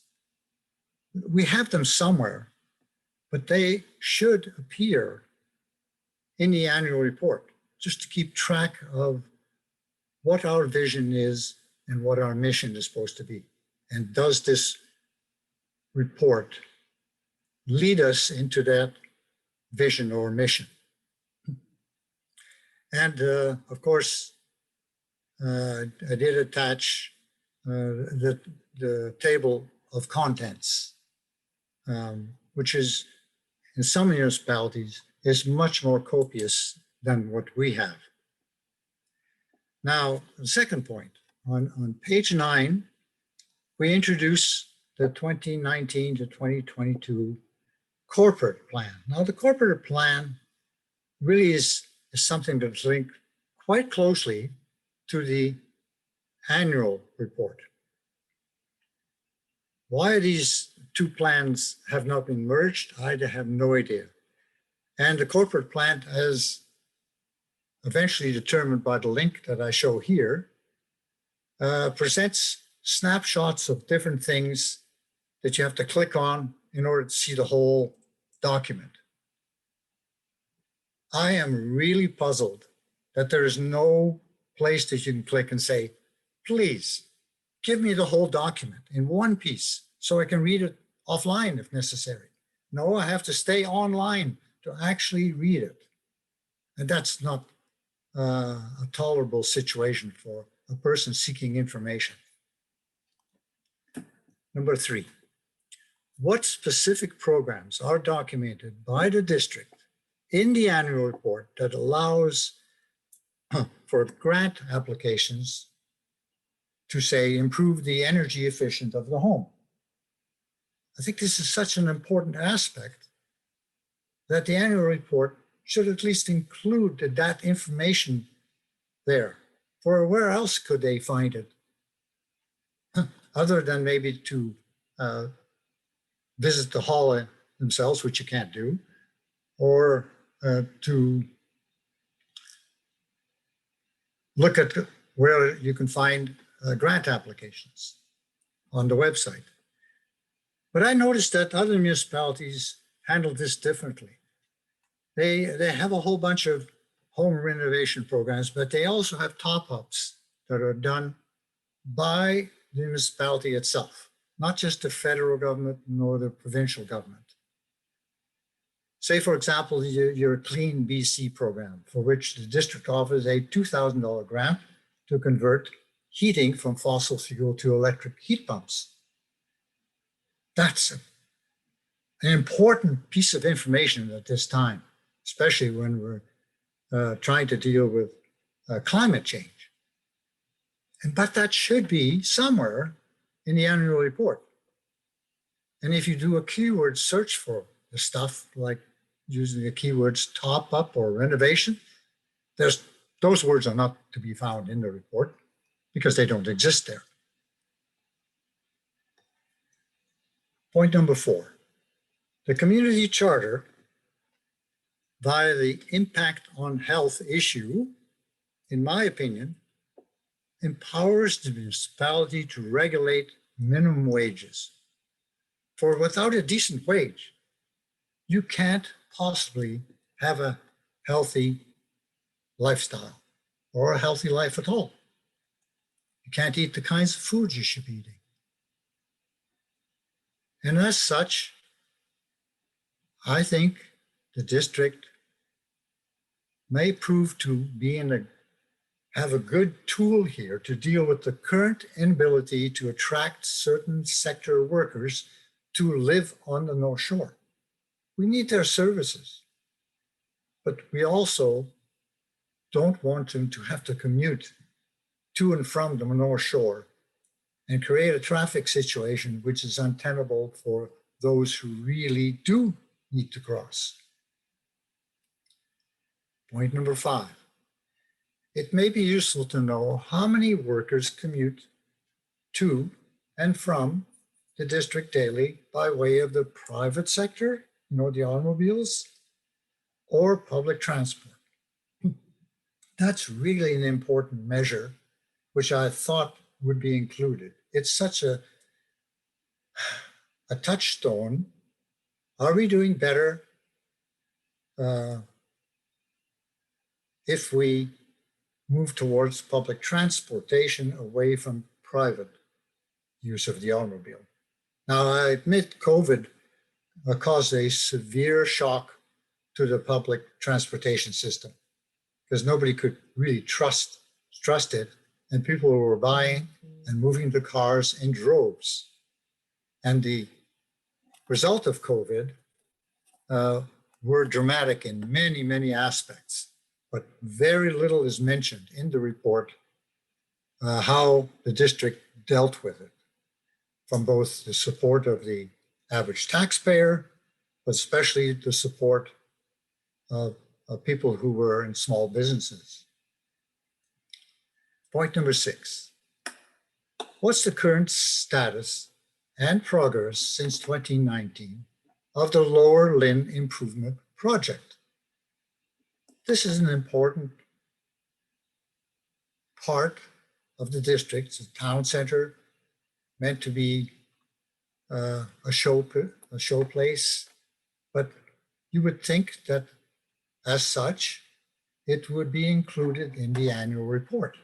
Speaker 15: We have them somewhere, but they should appear in the annual report, just to keep track of what our vision is and what our mission is supposed to be. And does this report lead us into that vision or mission? And of course, I did attach the table of contents, which is in some municipalities is much more copious than what we have. Now, the second point, on page 9, we introduce the 2019 to 2022 corporate plan. Now, the corporate plan really is something that's linked quite closely to the annual report. Why these two plans have not been merged, I have no idea. And the corporate plan, as eventually determined by the link that I show here, presents snapshots of different things that you have to click on in order to see the whole document. I am really puzzled that there is no place that you can click and say, please give me the whole document in one piece so I can read it offline if necessary. No, I have to stay online to actually read it. And that's not a tolerable situation for a person seeking information. Number 3, what specific programs are documented by the district in the annual report that allows for grant applications to say improve the energy efficiency of the home? I think this is such an important aspect that the annual report should at least include that information there. For where else could they find it? Other than maybe to visit the hall themselves, which you can't do, or to look at where you can find grant applications on the website. But I noticed that other municipalities handle this differently. They have a whole bunch of home renovation programs, but they also have top-ups that are done by the municipality itself, not just the federal government nor the provincial government. Say, for example, your Clean BC program, for which the district offers a $2,000 grant to convert heating from fossil fuel to electric heat pumps. That's an important piece of information at this time, especially when we're trying to deal with climate change. But that should be somewhere in the annual report. And if you do a keyword search for the stuff, like using the keywords top up or renovation, those words are not to be found in the report because they don't exist there. Point number 4, the community charter via the impact on health issue, in my opinion, empowers the municipality to regulate minimum wages. For without a decent wage, you can't possibly have a healthy lifestyle. or a healthy life at all. You can't eat the kinds of foods you should be eating. And as such, I think the district may prove to be have a good tool here to deal with the current inability to attract certain sector workers to live on the North Shore. We need their services, but we also don't want them to have to commute to and from the North Shore and create a traffic situation which is untenable for those who really do need to cross. Point number 5. It may be useful to know how many workers commute to and from the district daily by way of the private sector, the automobiles, or public transport. That's really an important measure, which I thought would be included. It's such a touchstone. Are we doing better if we move towards public transportation away from private use of the automobile? Now, I admit COVID caused a severe shock to the public transportation system because nobody could really trust it, and people were buying and moving the cars in droves. And the result of COVID were dramatic in many, many aspects, but very little is mentioned in the report how the district dealt with it, from both the support of the average taxpayer, but especially the support of people who were in small businesses. Point number 6. What's the current status and progress since 2019 of the Lower Lynn Improvement Project? This is an important part of the district. It's a town center meant to be a show place, but you would think that as such, it would be included in the annual report.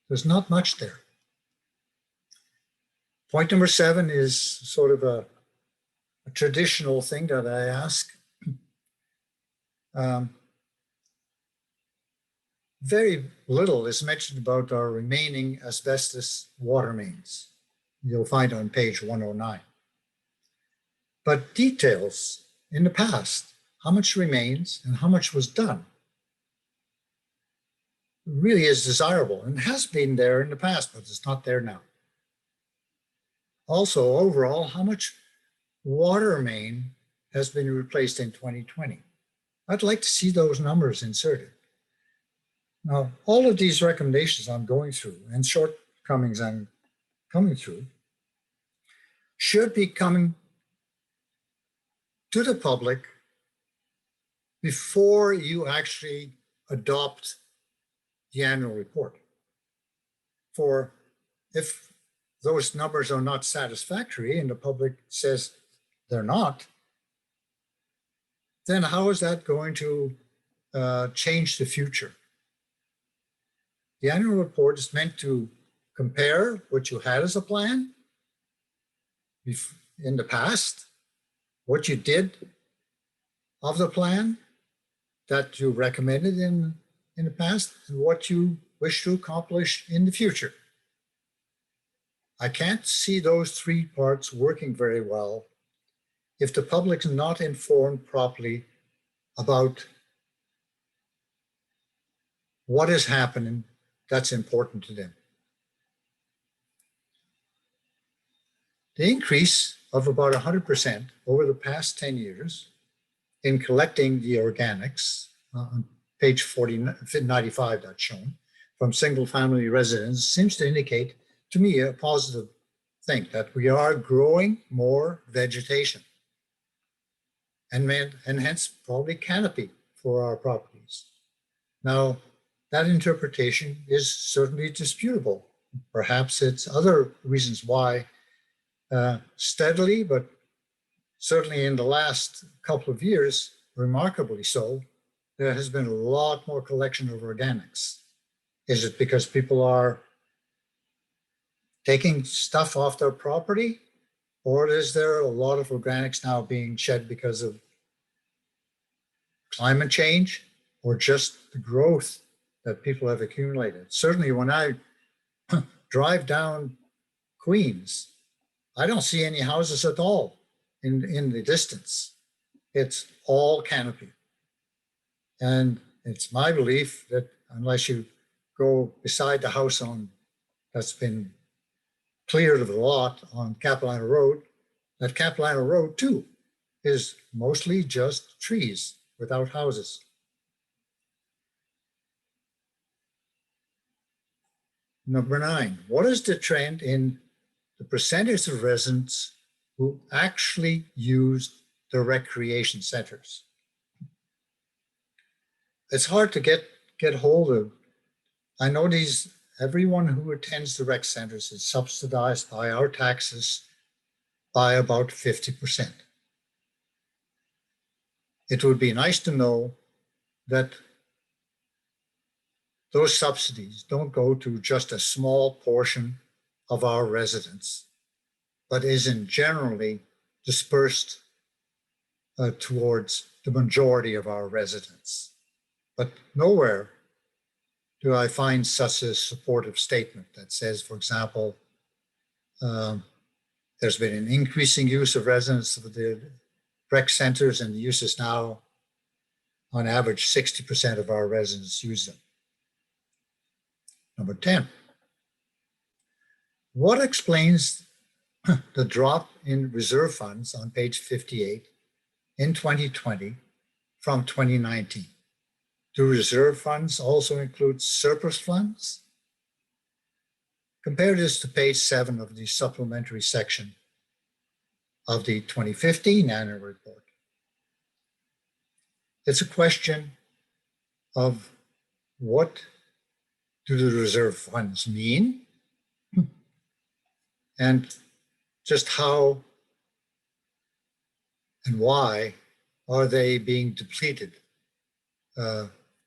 Speaker 15: There's not much there. Point number 7 is sort of a traditional thing that I ask. Very little is mentioned about our remaining asbestos water mains. You'll find on page 109. But details in the past, how much remains and how much was done, really is desirable and has been there in the past, but it's not there now. Also, overall, how much water main has been replaced in 2020? I'd like to see those numbers inserted. Now, all of these recommendations I'm going through and shortcomings I'm coming through should be coming to the public before you actually adopt the annual report. For if those numbers are not satisfactory and the public says they're not, then how is that going to change the future? The annual report is meant to compare what you had as a plan in the past, what you did of the plan that you recommended in the past, and what you wish to accomplish in the future. I can't see those 3 parts working very well if the public is not informed properly about what is happening that's important to them. The increase of about 100% over the past 10 years in collecting the organics, on page 95 that's shown, from single family residents seems to indicate to me a positive thing, that we are growing more vegetation and hence probably canopy for our properties. Now, that interpretation is certainly disputable. Perhaps it's other reasons why steadily, but certainly in the last couple of years, remarkably so, there has been a lot more collection of organics. Is it because people are taking stuff off their property? Or is there a lot of organics now being shed because of climate change or just the growth that people have accumulated? Certainly when I drive down Queens, I don't see any houses at all in the distance. It's all canopy. And it's my belief that unless you go beside the house that's been cleared of the lot on Capilano Road, that Capilano Road too is mostly just trees without houses. Number 9, what is the trend in the percentage of residents who actually use the recreation centers? It's hard to get hold of. I know everyone who attends the rec centers is subsidized by our taxes by about 50%. It would be nice to know that those subsidies don't go to just a small portion of our residents, but isn't generally dispersed towards the majority of our residents. But nowhere do I find such a supportive statement that says, for example, there's been an increasing use of residents of the rec centers, and the use is now, on average, 60% of our residents use them. Number 10, what explains the drop in reserve funds on page 58 in 2020 from 2019? Do reserve funds also include surplus funds? Compare this to page 7 of the supplementary section of the 2015 annual report. It's a question of what do the reserve funds mean and just how and why are they being depleted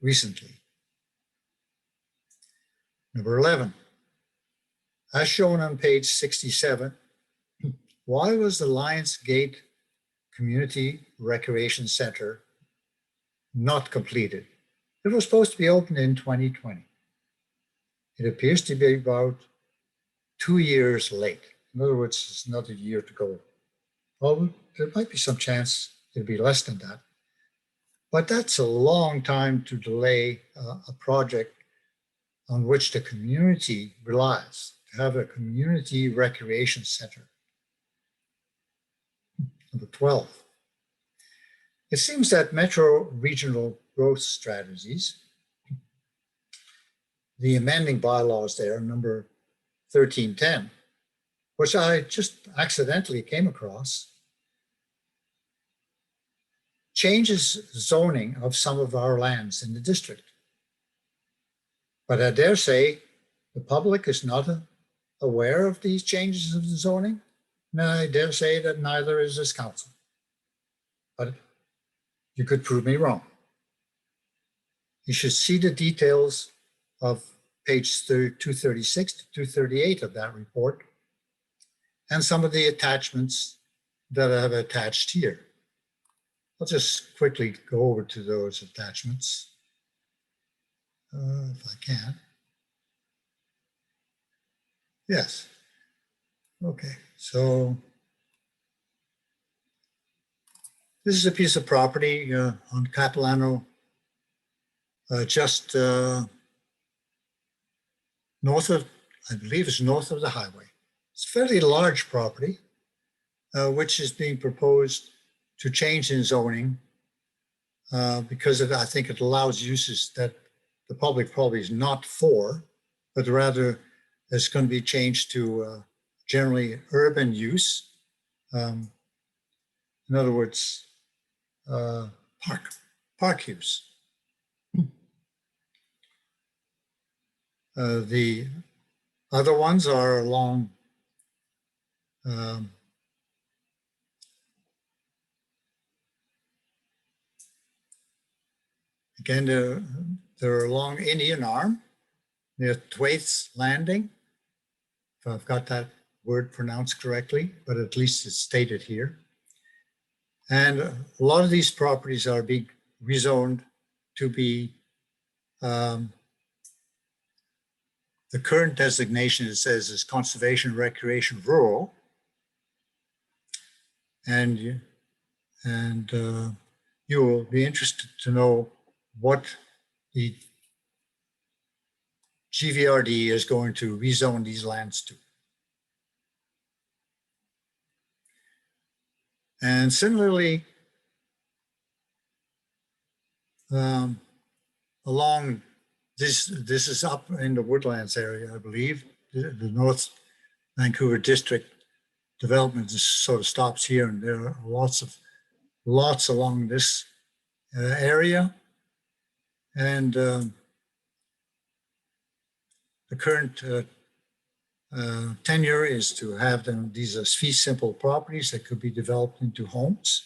Speaker 15: recently. Number 11, as shown on page 67, why was the Lions Gate Community Recreation Center not completed? It was supposed to be opened in 2020. It appears to be about 2 years late. In other words, it's another year to go. Well, there might be some chance it'll be less than that. But that's a long time to delay a project on which the community relies, to have a community recreation center. Number 12, it seems that metro regional growth strategies, the amending bylaws there, number 1310, which I just accidentally came across, changes zoning of some of our lands in the district. But I dare say the public is not aware of these changes of the zoning. And I dare say that neither is this council. But you could prove me wrong. You should see the details of page 236 to 238 of that report and some of the attachments that I have attached here. I'll just quickly go over to those attachments, if I can. Yes. Okay, so this is a piece of property on Capilano, just north of, I believe it's north of the highway. It's a fairly large property, which is being proposed to change in zoning because I think it allows uses that the public probably is not for, but rather it's going to be changed to generally urban use. In other words, park use. The other ones are along again, they're along Indian Arm near Thwaites Landing, if I've got that word pronounced correctly, but at least it's stated here. And a lot of these properties are being rezoned to be, the current designation, it says, is conservation, recreation, rural. And you will be interested to know what the GVRD is going to rezone these lands to. And similarly, along this is up in the Woodlands area, I believe. The North Vancouver District development just sort of stops here, and there are lots along this area. And the current tenure is to have them, these as fee simple properties that could be developed into homes.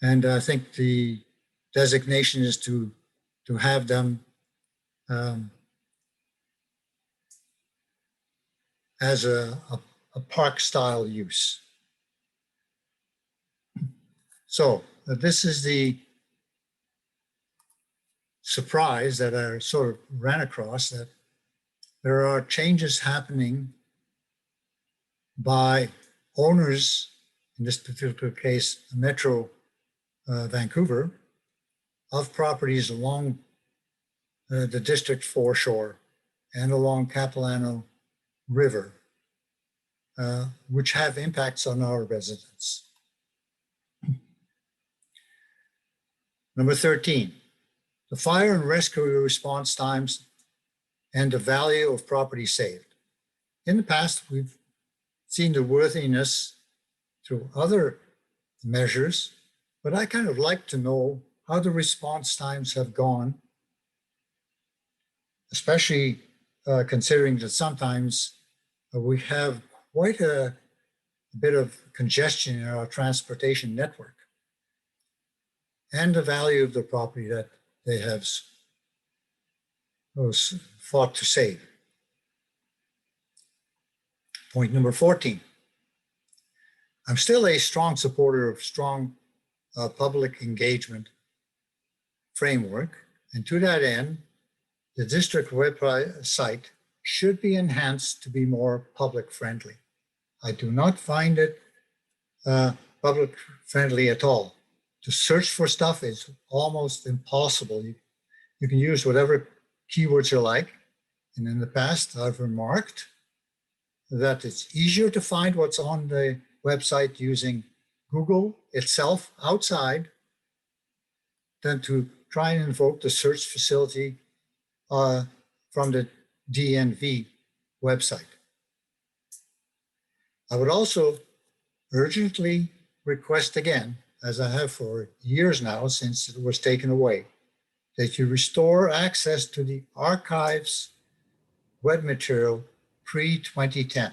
Speaker 15: And I think the designation is to have them as a park style use. So this is the surprise that I sort of ran across, that there are changes happening by owners, in this particular case, Metro Vancouver, of properties along the District foreshore and along Capilano River, which have impacts on our residents. Number 13, the fire and rescue response times and the value of property saved. In the past, we've seen the worthiness through other measures, but I kind of like to know how the response times have gone, especially considering that sometimes we have quite a bit of congestion in our transportation network, and the value of the property that they have fought to save. Point number 14. I'm still a strong supporter of strong public engagement framework, and to that end, the district website should be enhanced to be more public friendly. I do not find it public friendly at all. To search for stuff is almost impossible. You can use whatever keywords you like. And in the past, I've remarked that it's easier to find what's on the website using Google itself outside than to try and invoke the search facility from the DNV website. I would also urgently request again, as I have for years now since it was taken away, that you restore access to the archives web material pre-2010.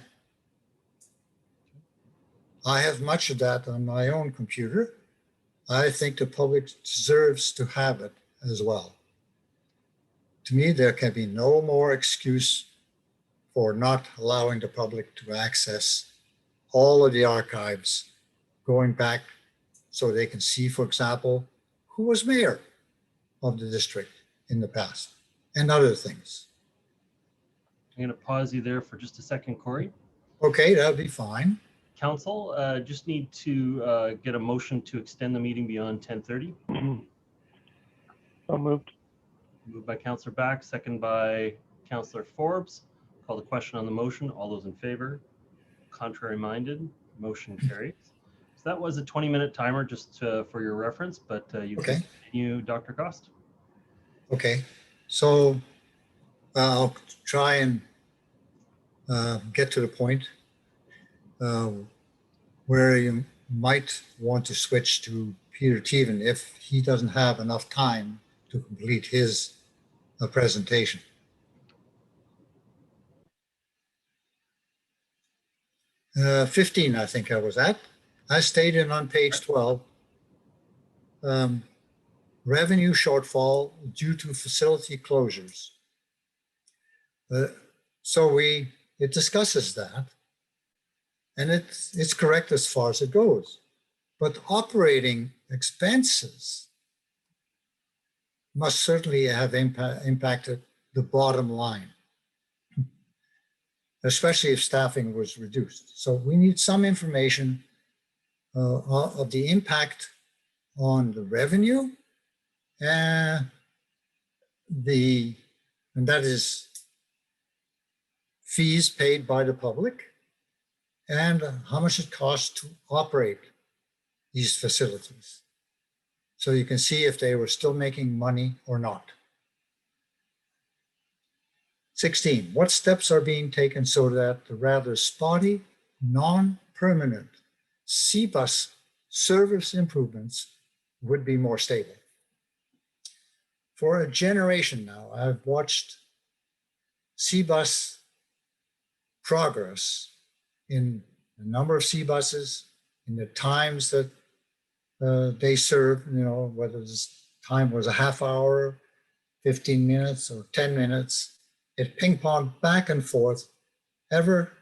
Speaker 15: I have much of that on my own computer. I think the public deserves to have it as well. To me, there can be no more excuse for not allowing the public to access all of the archives going back so they can see, for example, who was mayor of the district in the past and other things.
Speaker 1: I'm going to pause you there for just a second, Corey.
Speaker 15: Okay, that'll be fine.
Speaker 1: Council, just need to get a motion to extend the meeting beyond 10:30.
Speaker 9: So moved.
Speaker 1: Moved by Councillor Back, second by Councillor Forbes. Call the question on the motion. All those in favor? Contrary minded? Motion carries. So that was a 20-minute timer, just for your reference, but you can continue, Dr. Cost.
Speaker 15: Okay, so I'll try and get to the point where you might want to switch to Peter Teven if he doesn't have enough time to complete his presentation. Uh, 15, I think I was at. I stated on page 12, revenue shortfall due to facility closures. So it discusses that, and it's correct as far as it goes. But operating expenses must certainly have impacted the bottom line, especially if staffing was reduced. So we need some information of the impact on the revenue and that is fees paid by the public and how much it costs to operate these facilities. So you can see if they were still making money or not. 16, what steps are being taken so that the rather spotty, non-permanent C-bus service improvements would be more stable? For a generation now, I've watched C-bus progress in the number of C-buses, in the times that they serve, whether this time was a half hour, 15 minutes, or 10 minutes. It ping-ponged back and forth ever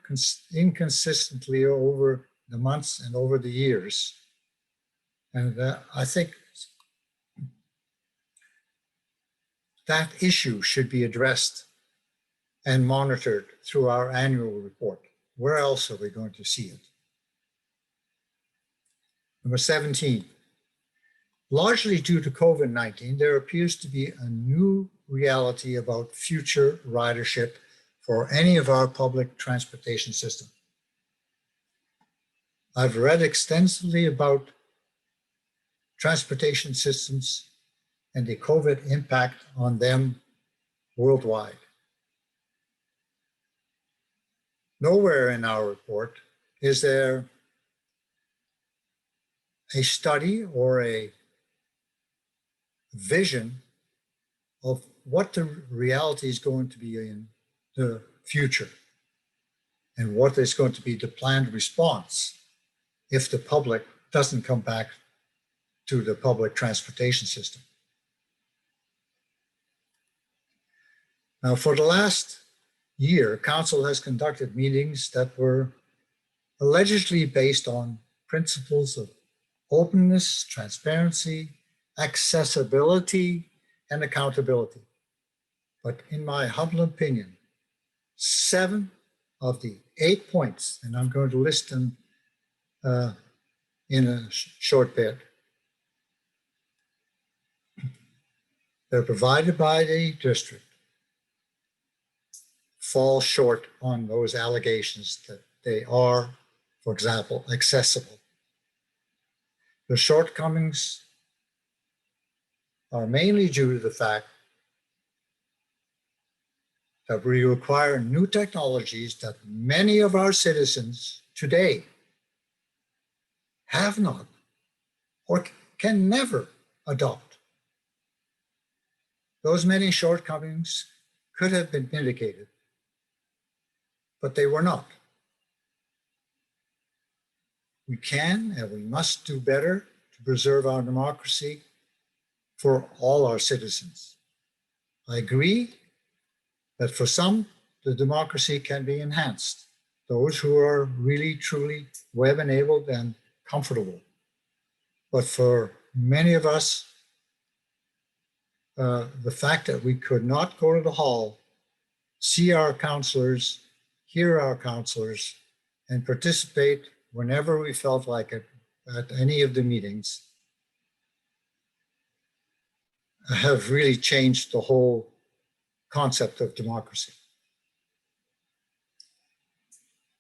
Speaker 15: inconsistently over the months and over the years. And I think that issue should be addressed and monitored through our annual report. Where else are we going to see it? Number 17, largely due to COVID-19, there appears to be a new reality about future ridership for any of our public transportation system. I've read extensively about transportation systems and the COVID impact on them worldwide. Nowhere in our report is there a study or a vision of what the reality is going to be in the future and what is going to be the planned response if the public doesn't come back to the public transportation system. Now, for the last year, Council has conducted meetings that were allegedly based on principles of openness, transparency, accessibility, and accountability. But in my humble opinion, 7 of the 8 points, and I'm going to list them in a short bit, they're provided by the district, fall short on those allegations that they are, for example, accessible. The shortcomings are mainly due to the fact that we require new technologies that many of our citizens today have not or can never adopt. Those many shortcomings could have been mitigated, but they were not. We can and we must do better to preserve our democracy for all our citizens. I agree that for some, the democracy can be enhanced. Those who are really, truly web-enabled and comfortable. But for many of us, the fact that we could not go to the hall, see our counselors, hear our counselors, and participate whenever we felt like it at any of the meetings have really changed the whole concept of democracy.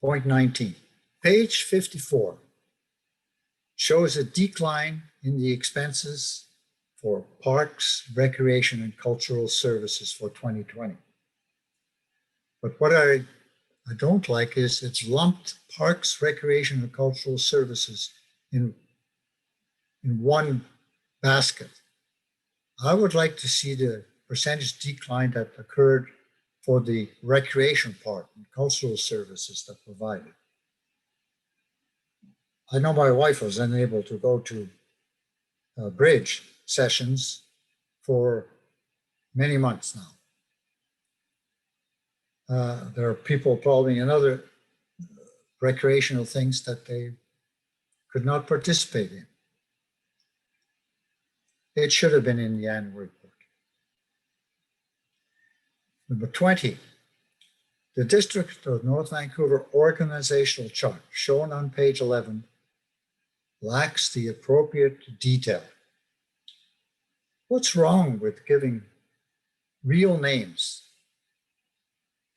Speaker 15: Point 19, page 54 shows a decline in the expenses for parks, recreation, and cultural services for 2020. But what I don't like is it's lumped parks, recreation, and cultural services in one basket. I would like to see the percentage decline that occurred for the recreation part and cultural services that provided. I know my wife was unable to go to bridge sessions for many months now. There are people probably in other recreational things that they could not participate in. It should have been in the annual report. Number 20, the District of North Vancouver organizational chart shown on page 11 lacks the appropriate detail. What's wrong with giving real names,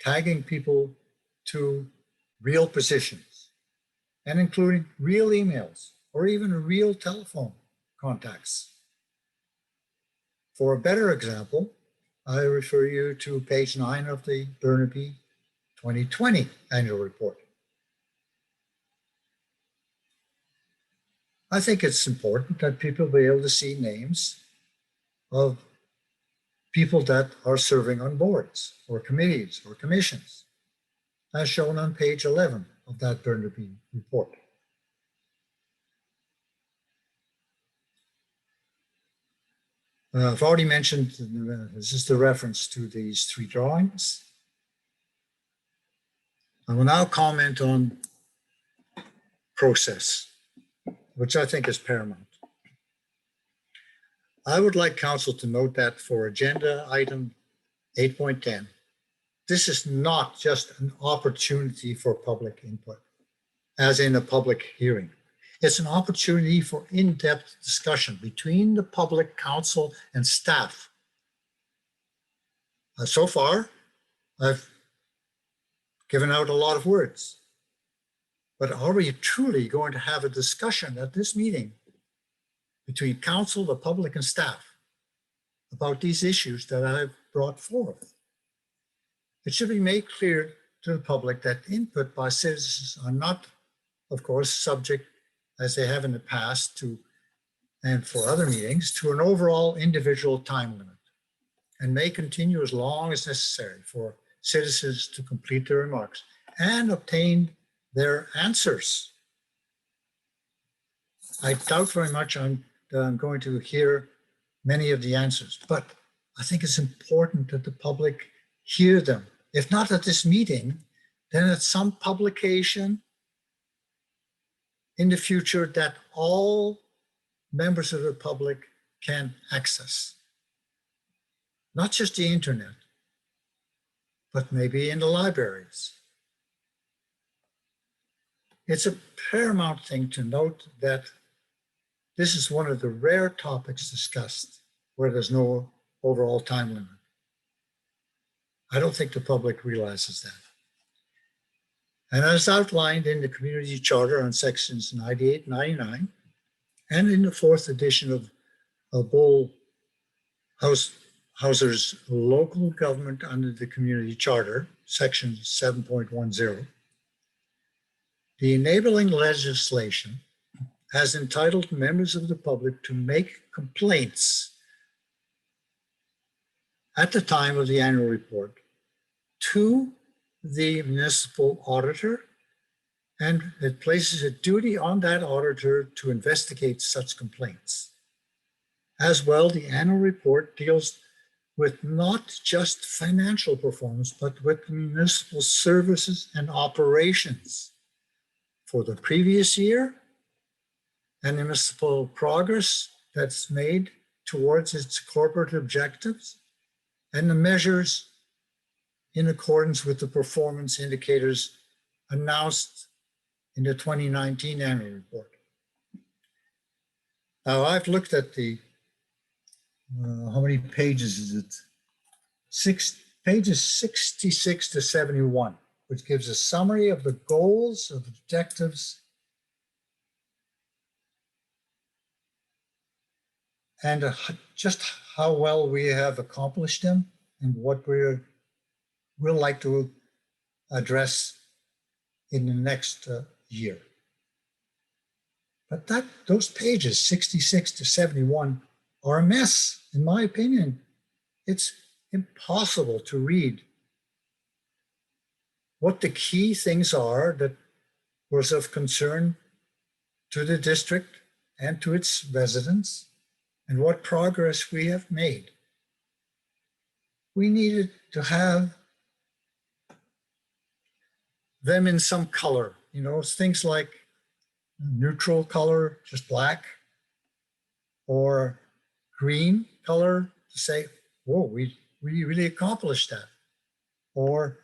Speaker 15: tagging people to real positions, and including real emails or even real telephone contacts? For a better example, I refer you to page 9 of the Burnaby 2020 annual report. I think it's important that people be able to see names of people that are serving on boards or committees or commissions, as shown on page 11 of that Burnaby report. I've already mentioned, this is the reference to these 3 drawings. I will now comment on process, which I think is paramount. I would like council to note that for agenda item 8.10, this is not just an opportunity for public input, as in a public hearing. It's an opportunity for in-depth discussion between the public, council, and staff. So far, I've given out a lot of words, but are we truly going to have a discussion at this meeting between council, the public, and staff about these issues that I've brought forth? It should be made clear to the public that input by citizens are not, of course, subject, as they have in the past, to, and for other meetings, to an overall individual time limit, and may continue as long as necessary for citizens to complete their remarks and obtain their answers. I doubt very much I'm going to hear many of the answers, but I think it's important that the public hear them. If not at this meeting, then at some publication in the future that all members of the public can access. Not just the internet, but maybe in the libraries. It's a paramount thing to note that this is one of the rare topics discussed where there's no overall time limit. I don't think the public realizes that. And as outlined in the community charter on sections 98, 99, and in the 4th edition of Bull Hauser's local government under the community charter, section 7.10, the enabling legislation has entitled members of the public to make complaints at the time of the annual report to the municipal auditor, and it places a duty on that auditor to investigate such complaints. As well, the annual report deals with not just financial performance, but with municipal services and operations for the previous year and municipal progress that's made towards its corporate objectives and the measures in accordance with the performance indicators announced in the 2019 annual report. Now, I've looked at the, how many pages is it? Pages 66 to 71, which gives a summary of the goals, of objectives, and just how well we have accomplished them and what we'll like to address in the next year. But those pages 66 to 71 are a mess, in my opinion. It's impossible to read what the key things are that was of concern to the district and to its residents, and what progress we have made. We needed to have them in some color, you know, things like neutral color, just black, or green color to say, whoa, we really accomplished that. Or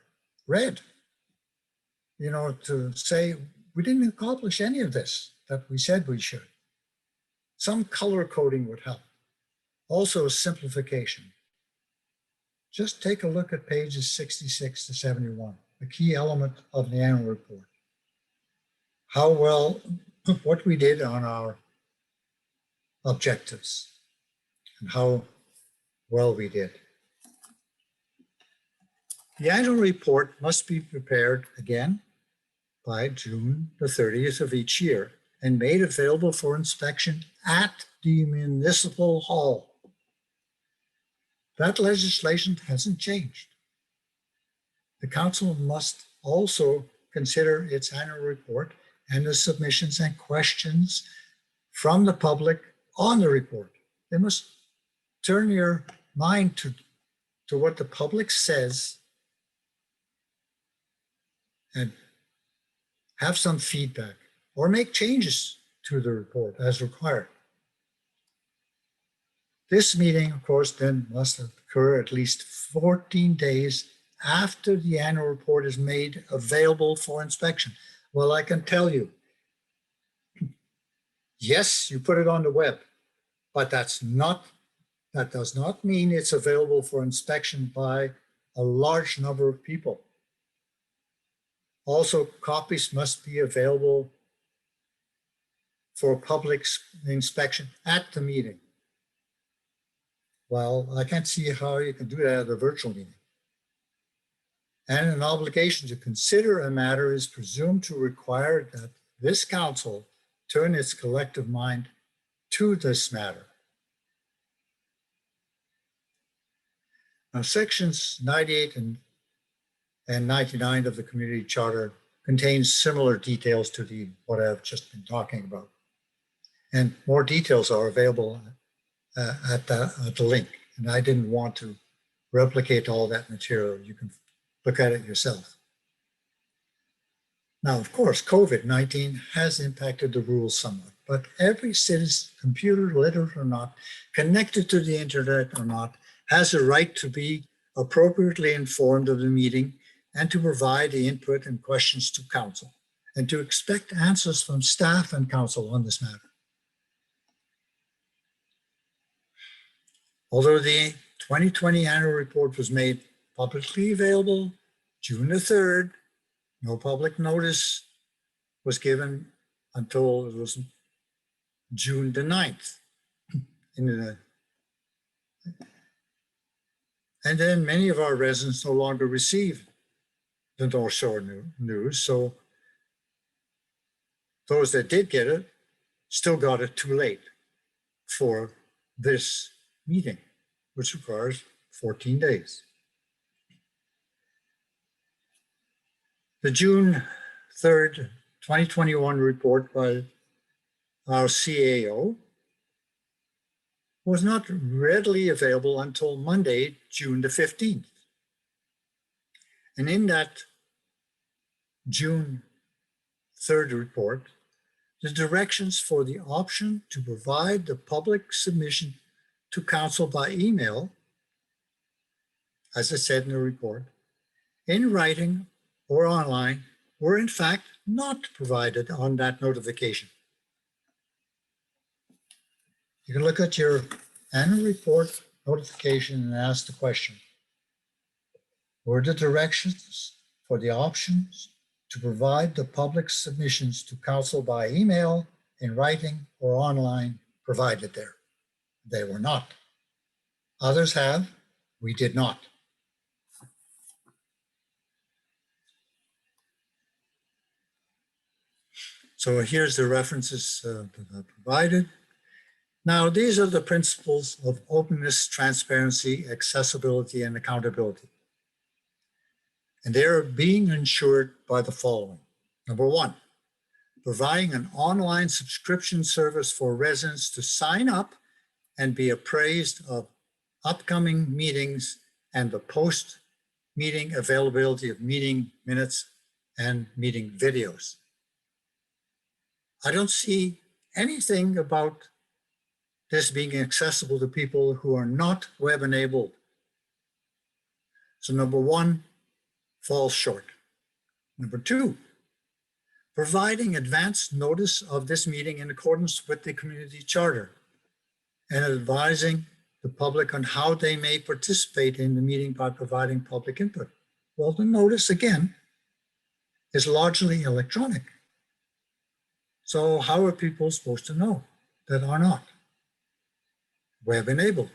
Speaker 15: red, you know, to say we didn't accomplish any of this that we said we should. Some color coding would help. Also simplification. Just take a look at pages 66 to 71, the key element of the annual report. How well, what we did on our objectives and how well we did. The annual report must be prepared again by June the 30th of each year and made available for inspection at the municipal hall. That legislation hasn't changed. The council must also consider its annual report and the submissions and questions from the public on the report. They must turn your mind to what the public says and have some feedback or make changes to the report as required. This meeting, of course, then must occur at least 14 days after the annual report is made available for inspection. Well, I can tell you, yes, you put it on the web, but that does not mean it's available for inspection by a large number of people. Also, copies must be available for public inspection at the meeting. Well, I can't see how you can do that at a virtual meeting. And an obligation to consider a matter is presumed to require that this council turn its collective mind to this matter. Now, sections 98 and 99 of the community charter contains similar details to what I've just been talking about. And more details are available at the link. And I didn't want to replicate all that material. You can look at it yourself. Now, of course, COVID-19 has impacted the rules somewhat, but every citizen, computer literate or not, connected to the internet or not, has a right to be appropriately informed of the meeting and to provide the input and questions to council and to expect answers from staff and council on this matter. Although the 2020 annual report was made publicly available June the 3rd, no public notice was given until it was June the 9th. And then many of our residents no longer receive the North Shore news. So those that did get it still got it too late for this meeting, which requires 14 days. The June 3rd, 2021 report by our CAO was not readily available until Monday, June the 15th. And in that June 3rd report, the directions for the option to provide the public submission to council by email, as I said in the report, in writing or online, were in fact not provided on that notification. You can look at your annual report notification and ask the question, were the directions for the options to provide the public submissions to council by email, in writing, or online provided there? They were not. Others have, we did not. So here's the references that I provided. Now, these are the principles of openness, transparency, accessibility, and accountability. And they're being ensured by the following. Number one, providing an online subscription service for residents to sign up and be appraised of upcoming meetings and the post-meeting availability of meeting minutes and meeting videos. I don't see anything about this being accessible to people who are not web enabled. So number one falls short. Number two, providing advance notice of this meeting in accordance with the community charter and advising the public on how they may participate in the meeting by providing public input. Well, the notice again is largely electronic. So how are people supposed to know that are not web enabled?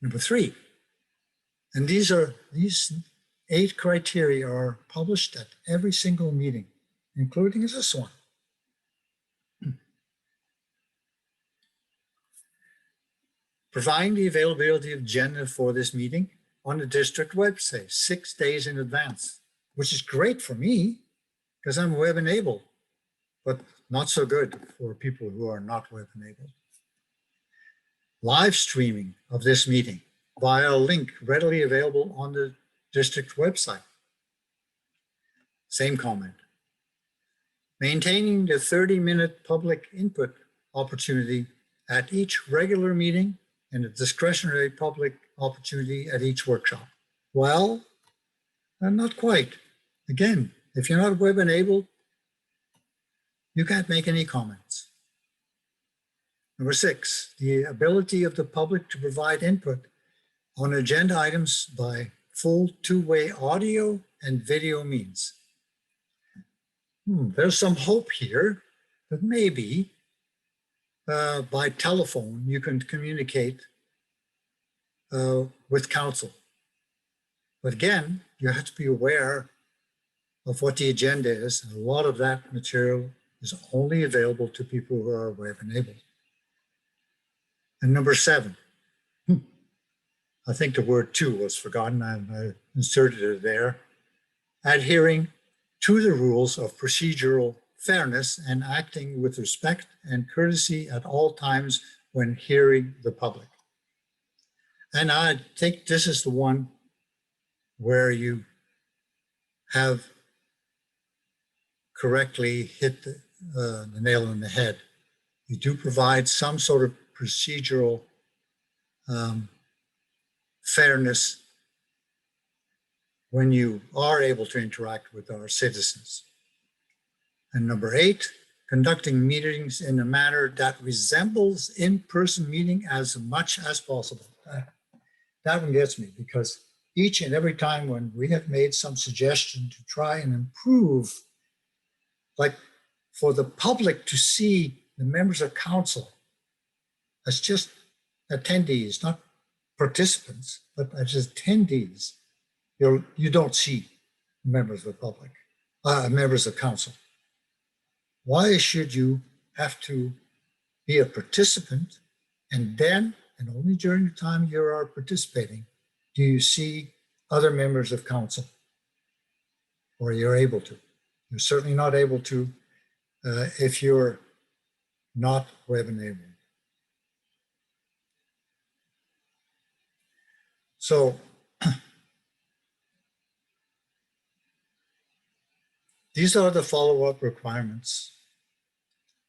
Speaker 15: Number three, and these 8 criteria are published at every single meeting, including this one. Providing the availability of agenda for this meeting on the district website 6 days in advance, which is great for me because I'm web enabled, but not so good for people who are not web enabled. Live streaming of this meeting via a link readily available on the district website. Same comment. Maintaining the 30-minute public input opportunity at each regular meeting and a discretionary public opportunity at each workshop. Well, not quite. Again, if you're not web enabled, you can't make any comments. Number 6, the ability of the public to provide input on agenda items by full two-way audio and video means. There's some hope here that maybe by telephone you can communicate with council. But again, you have to be aware of what the agenda is. And a lot of that material is only available to people who are web enabled. And number 7, I think the word "to" was forgotten, and I inserted it there. Adhering to the rules of procedural fairness and acting with respect and courtesy at all times when hearing the public. And I think this is the one where you have correctly hit the nail on the head. You do provide some sort of procedural fairness when you are able to interact with our citizens. And number 8, conducting meetings in a manner that resembles in-person meeting as much as possible. That one gets me, because each and every time when we have made some suggestion to try and improve, like for the public to see the members of council as just attendees, not participants, but as attendees, you don't see members of the public, members of council. Why should you have to be a participant and then, and only during the time you are participating, do you see other members of council? Or you're able to. You're certainly not able to if you're not web enabled. So these are the follow-up requirements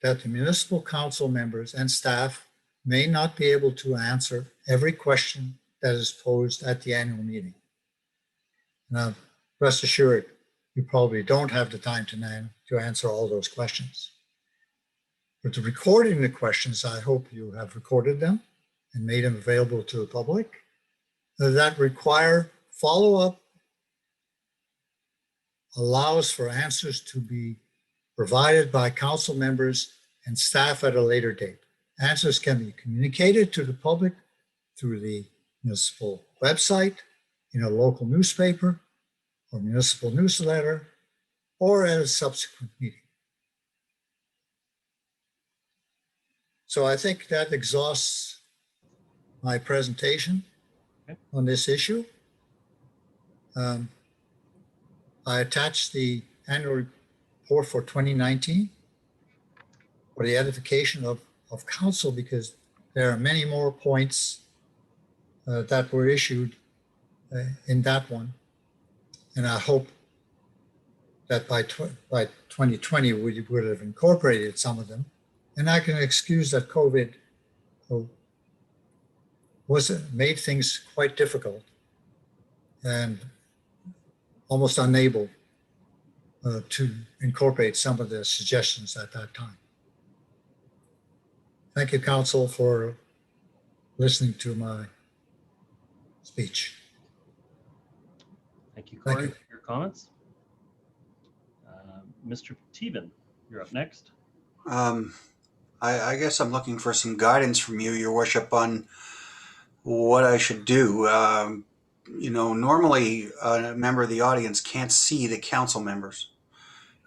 Speaker 15: that the municipal council members and staff may not be able to answer every question that is posed at the annual meeting. Now, rest assured, you probably don't have the time to answer all those questions. But recording the questions, I hope you have recorded them and made them available to the public that require follow-up, allows for answers to be provided by council members and staff at a later date. Answers can be communicated to the public through the municipal website, in a local newspaper or municipal newsletter, or at a subsequent meeting. So I think that exhausts my presentation on this issue. I attached the annual report for 2019 for the edification of council, because there are many more points that were issued in that one. And I hope that by 2020 we would have incorporated some of them. And I can excuse that COVID made things quite difficult and almost unable to incorporate some of the suggestions at that time. Thank you, Council, for listening to my speech.
Speaker 1: Thank you, Corey, for your comments. Mr. Teven, you're up next.
Speaker 3: I guess I'm looking for some guidance from you, Your Worship, on what I should do. You know, normally a member of the audience can't see the council members.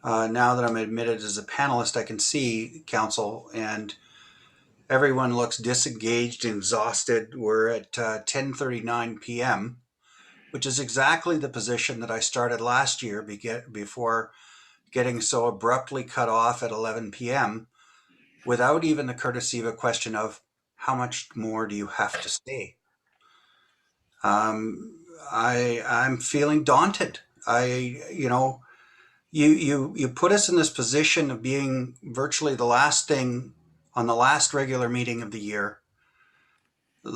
Speaker 3: Now that I'm admitted as a panelist, I can see council, and everyone looks disengaged and exhausted. We're at 10:39 p.m., which is exactly the position that I started last year before getting so abruptly cut off at 11 p.m. without even the courtesy of a question of how much more do you have to stay? I'm feeling daunted. You put us in this position of being virtually the last thing on the last regular meeting of the year,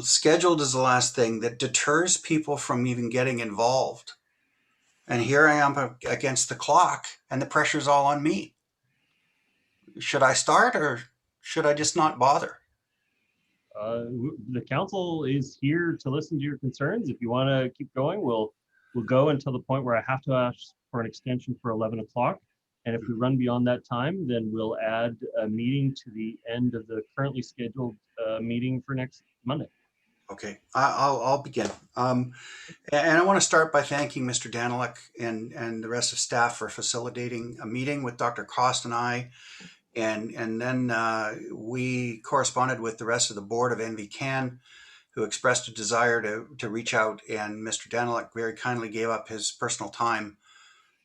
Speaker 3: scheduled as the last thing, that deters people from even getting involved. And here I am against the clock, and the pressure's all on me. Should I start, or should I just not bother?
Speaker 1: The council is here to listen to your concerns. If you want to keep going, we'll go until the point where I have to ask for an extension for 11 o'clock. And if we run beyond that time, then we'll add a meeting to the end of the currently scheduled meeting for next Monday.
Speaker 3: Okay, I'll begin. And I want to start by thanking Mr. Daniluk and the rest of staff for facilitating a meeting with Dr. Cost and I. And then we corresponded with the rest of the board of NVCan, who expressed a desire to reach out, and Mr. Daniluk very kindly gave up his personal time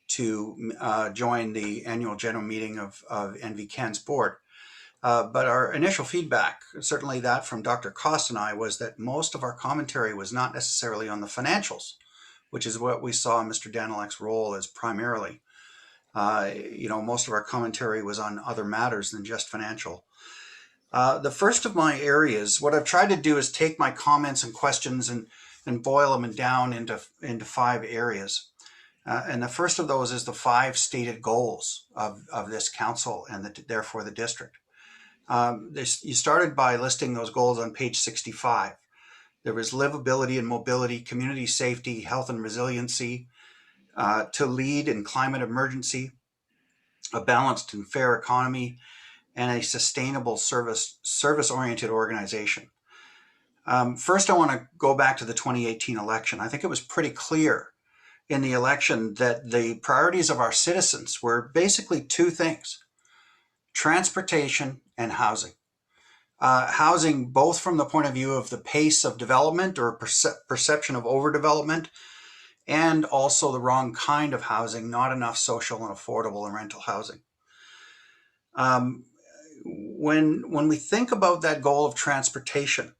Speaker 3: to join the annual general meeting of NVCan's board. But our initial feedback, certainly that from Dr. Cost and I, was that most of our commentary was not necessarily on the financials, which is what we saw Mr. Daniluk's role as primarily. Most of our commentary was on other matters than just financial. The first of my areas, what I've tried to do is take my comments and questions and boil them down into 5 areas. And the first of those is the 5 stated goals of this council and therefore the district. You started by listing those goals on page 65. There was livability and mobility, community safety, health and resiliency, to lead in climate emergency, a balanced and fair economy, and a sustainable service-oriented organization. First, I want to go back to the 2018 election. I think it was pretty clear in the election that the priorities of our citizens were basically 2 things: transportation and housing. Housing, both from the point of view of the pace of development or perception of overdevelopment, and also the wrong kind of housing, not enough social and affordable and rental housing. When we think about that goal of transportation,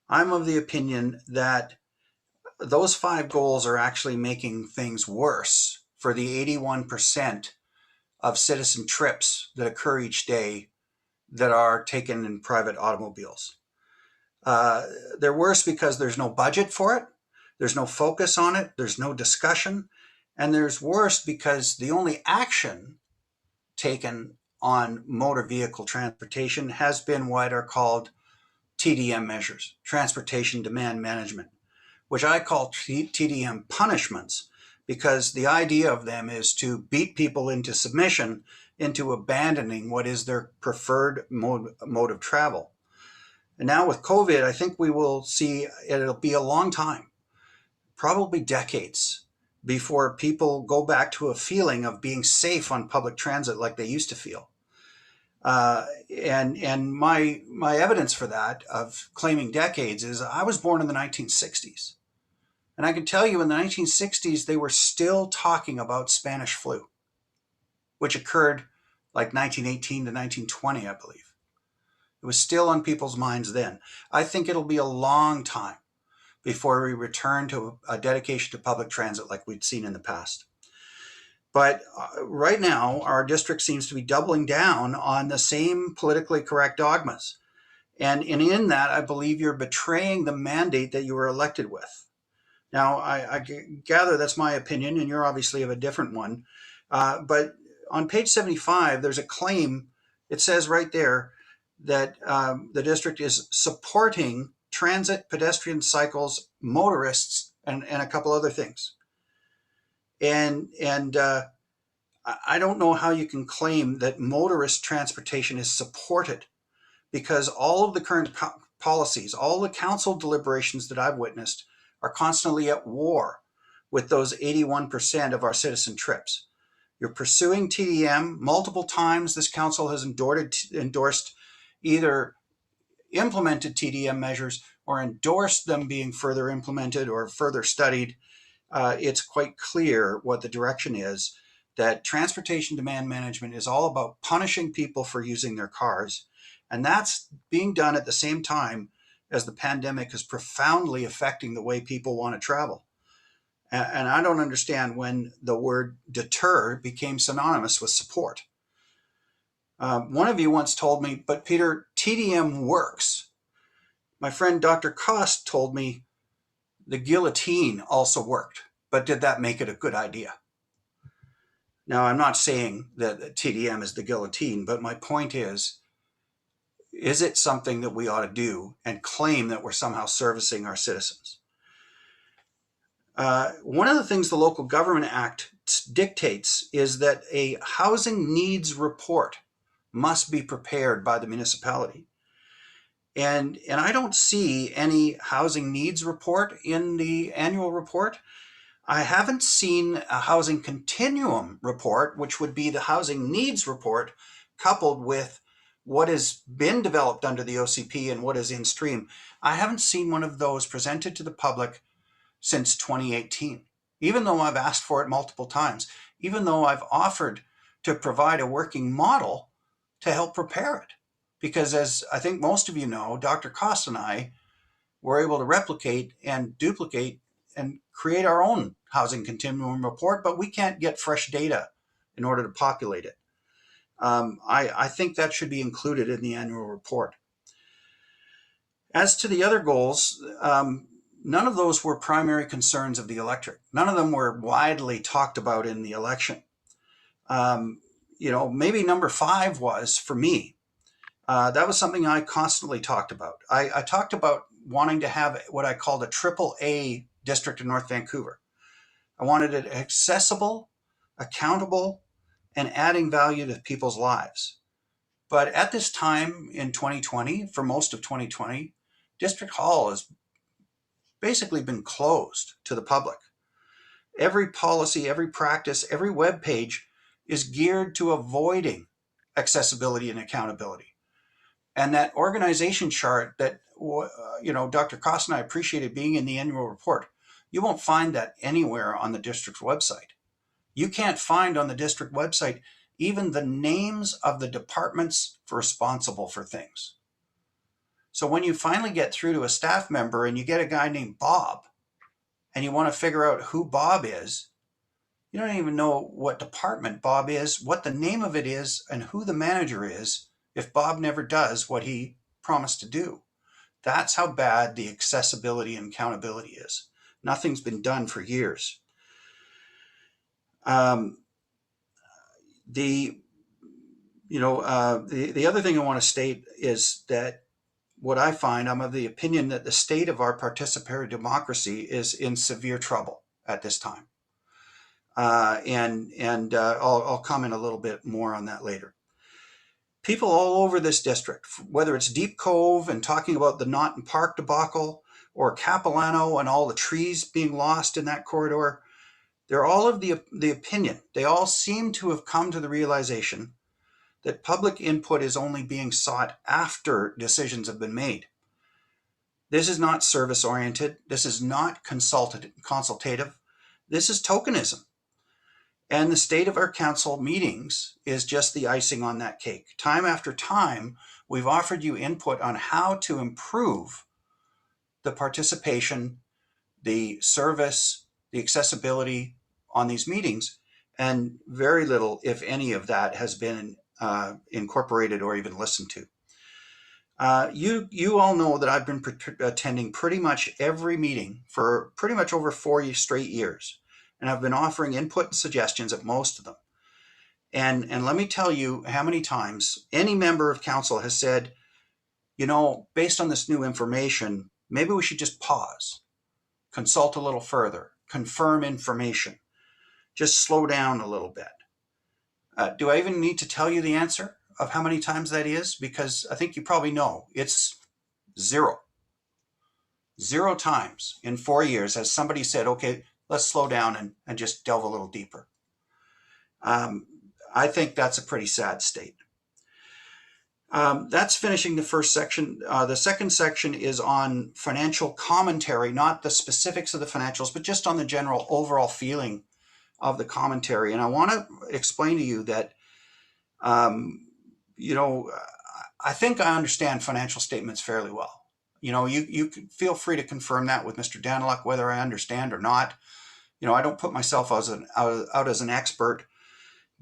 Speaker 3: I'm of the opinion that those 5 goals are actually making things worse for the 81% of citizen trips that occur each day that are taken in private automobiles. They're worse because there's no budget for it. There's no focus on it. There's no discussion. And there's worse because the only action taken on motor vehicle transportation has been what are called TDM measures, transportation demand management, which I call TDM punishments, because the idea of them is to beat people into submission, into abandoning what is their preferred mode of travel. And now with COVID, I think we will see it'll be a long time, probably decades, before people go back to a feeling of being safe on public transit like they used to feel. And my evidence for that, of claiming decades, is I was born in the 1960s. And I can tell you in the 1960s, they were still talking about Spanish flu, which occurred like 1918 to 1920, I believe. It was still on people's minds then. I think it'll be a long time before we return to a dedication to public transit like we'd seen in the past. But right now, our district seems to be doubling down on the same politically correct dogmas. And in that, I believe you're betraying the mandate that you were elected with. Now, I gather that's my opinion, and you're obviously of a different one. But on page 75, there's a claim. It says right there that the district is supporting transit, pedestrian, cycles, motorists, and a couple other things. And I don't know how you can claim that motorist transportation is supported, because all of the current policies, all the council deliberations that I've witnessed are constantly at war with those 81% of our citizen trips. You're pursuing TDM multiple times. This council has endorsed either implemented TDM measures or endorsed them being further implemented or further studied. It's quite clear what the direction is, that transportation demand management is all about punishing people for using their cars. And that's being done at the same time as the pandemic is profoundly affecting the way people want to travel. And I don't understand when the word deter became synonymous with support. One of you once told me, but Peter, TDM works. My friend Dr. Cost told me the guillotine also worked, but did that make it a good idea? Now, I'm not saying that TDM is the guillotine, but my point is it something that we ought to do and claim that we're somehow servicing our citizens? One of the things the Local Government Act dictates is that a housing needs report must be prepared by the municipality. And I don't see any housing needs report in the annual report. I haven't seen a housing continuum report, which would be the housing needs report coupled with what has been developed under the OCP and what is in stream. I haven't seen one of those presented to the public since 2018, even though I've asked for it multiple times, even though I've offered to provide a working model to help prepare it. Because as I think most of you know, Dr. Cost and I were able to replicate and duplicate and create our own housing continuum report, but we can't get fresh data in order to populate it. I think that should be included in the annual report. As to the other goals, none of those were primary concerns of the electorate. None of them were widely talked about in the election. Maybe number 5 was for me. That was something I constantly talked about. I talked about wanting to have what I called a AAA district in North Vancouver. I wanted it accessible, accountable, and adding value to people's lives. But at this time in 2020, for most of 2020, District Hall has basically been closed to the public. Every policy, every practice, every web page is geared to avoiding accessibility and accountability. And that organization chart that Dr. Cost and I appreciated being in the annual report, you won't find that anywhere on the district's website. You can't find on the district website even the names of the departments responsible for things. So when you finally get through to a staff member and you get a guy named Bob and you want to figure out who Bob is, you don't even know what department Bob is, what the name of it is, and who the manager is if Bob never does what he promised to do. That's how bad the accessibility and accountability is. Nothing's been done for years. The other thing I want to state is that what I find, I'm of the opinion that the state of our participatory democracy is in severe trouble at this time. I'll comment a little bit more on that later. People all over this district, whether it's Deep Cove and talking about the Naughton Park debacle or Capilano and all the trees being lost in that corridor, they're all of the opinion. They all seem to have come to the realization that public input is only being sought after decisions have been made. This is not service-oriented. This is not consultative. This is tokenism. And the state of our council meetings is just the icing on that cake. Time after time, we've offered you input on how to improve the participation, the service, the accessibility on these meetings, And very little, if any, of that has been incorporated or even listened to. You all know that I've been attending pretty much every meeting for pretty much over 4 straight years, and I've been offering input and suggestions at most of them. And let me tell you how many times any member of council has said, you know, based on this new information, maybe we should just pause, consult a little further, confirm information, just slow down a little bit. Do I even need to tell you the answer of how many times that is? Because I think you probably know it's zero. 0 times in 4 years has somebody said, okay, let's slow down and just delve a little deeper. I think that's a pretty sad state. That's finishing the first section. The second section is on financial commentary, not the specifics of the financials, but just on the general overall feeling of the commentary. And I want to explain to you that, you know, I think I understand financial statements fairly well. You know, you can feel free to confirm that with Mr. Daniluk, whether I understand or not. You know, I don't put myself as out as an expert.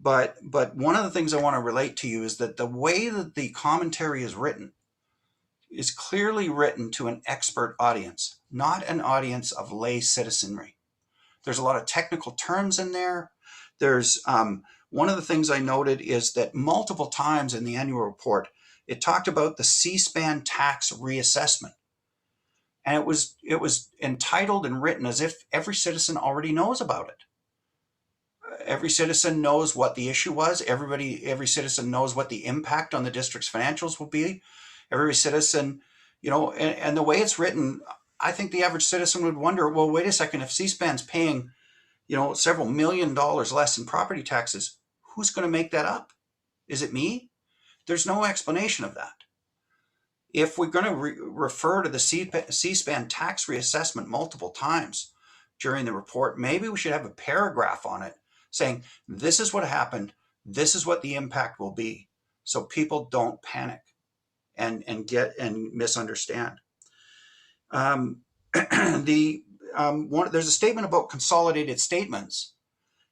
Speaker 3: But one of the things I want to relate to you is that the way that the commentary is written is clearly written to an expert audience, not an audience of lay citizenry. There's a lot of technical terms in there. There's one of the things I noted is that multiple times in the annual report, it talked about the C-SPAN tax reassessment. And it was entitled and written as if every citizen already knows about it. Every citizen knows what the issue was. Every citizen knows what the impact on the district's financials will be. Every citizen, you know, and the way it's written, I think the average citizen would wonder, well, wait a second, if C-SPAN's paying, you know, several $1 million less in property taxes, who's going to make that up? Is it me? There's no explanation of that. If we're going to refer to the C-SPAN tax reassessment multiple times during the report, maybe we should have a paragraph on it saying, this is what happened, this is what the impact will be, so people don't panic and misunderstand. There's a statement about consolidated statements,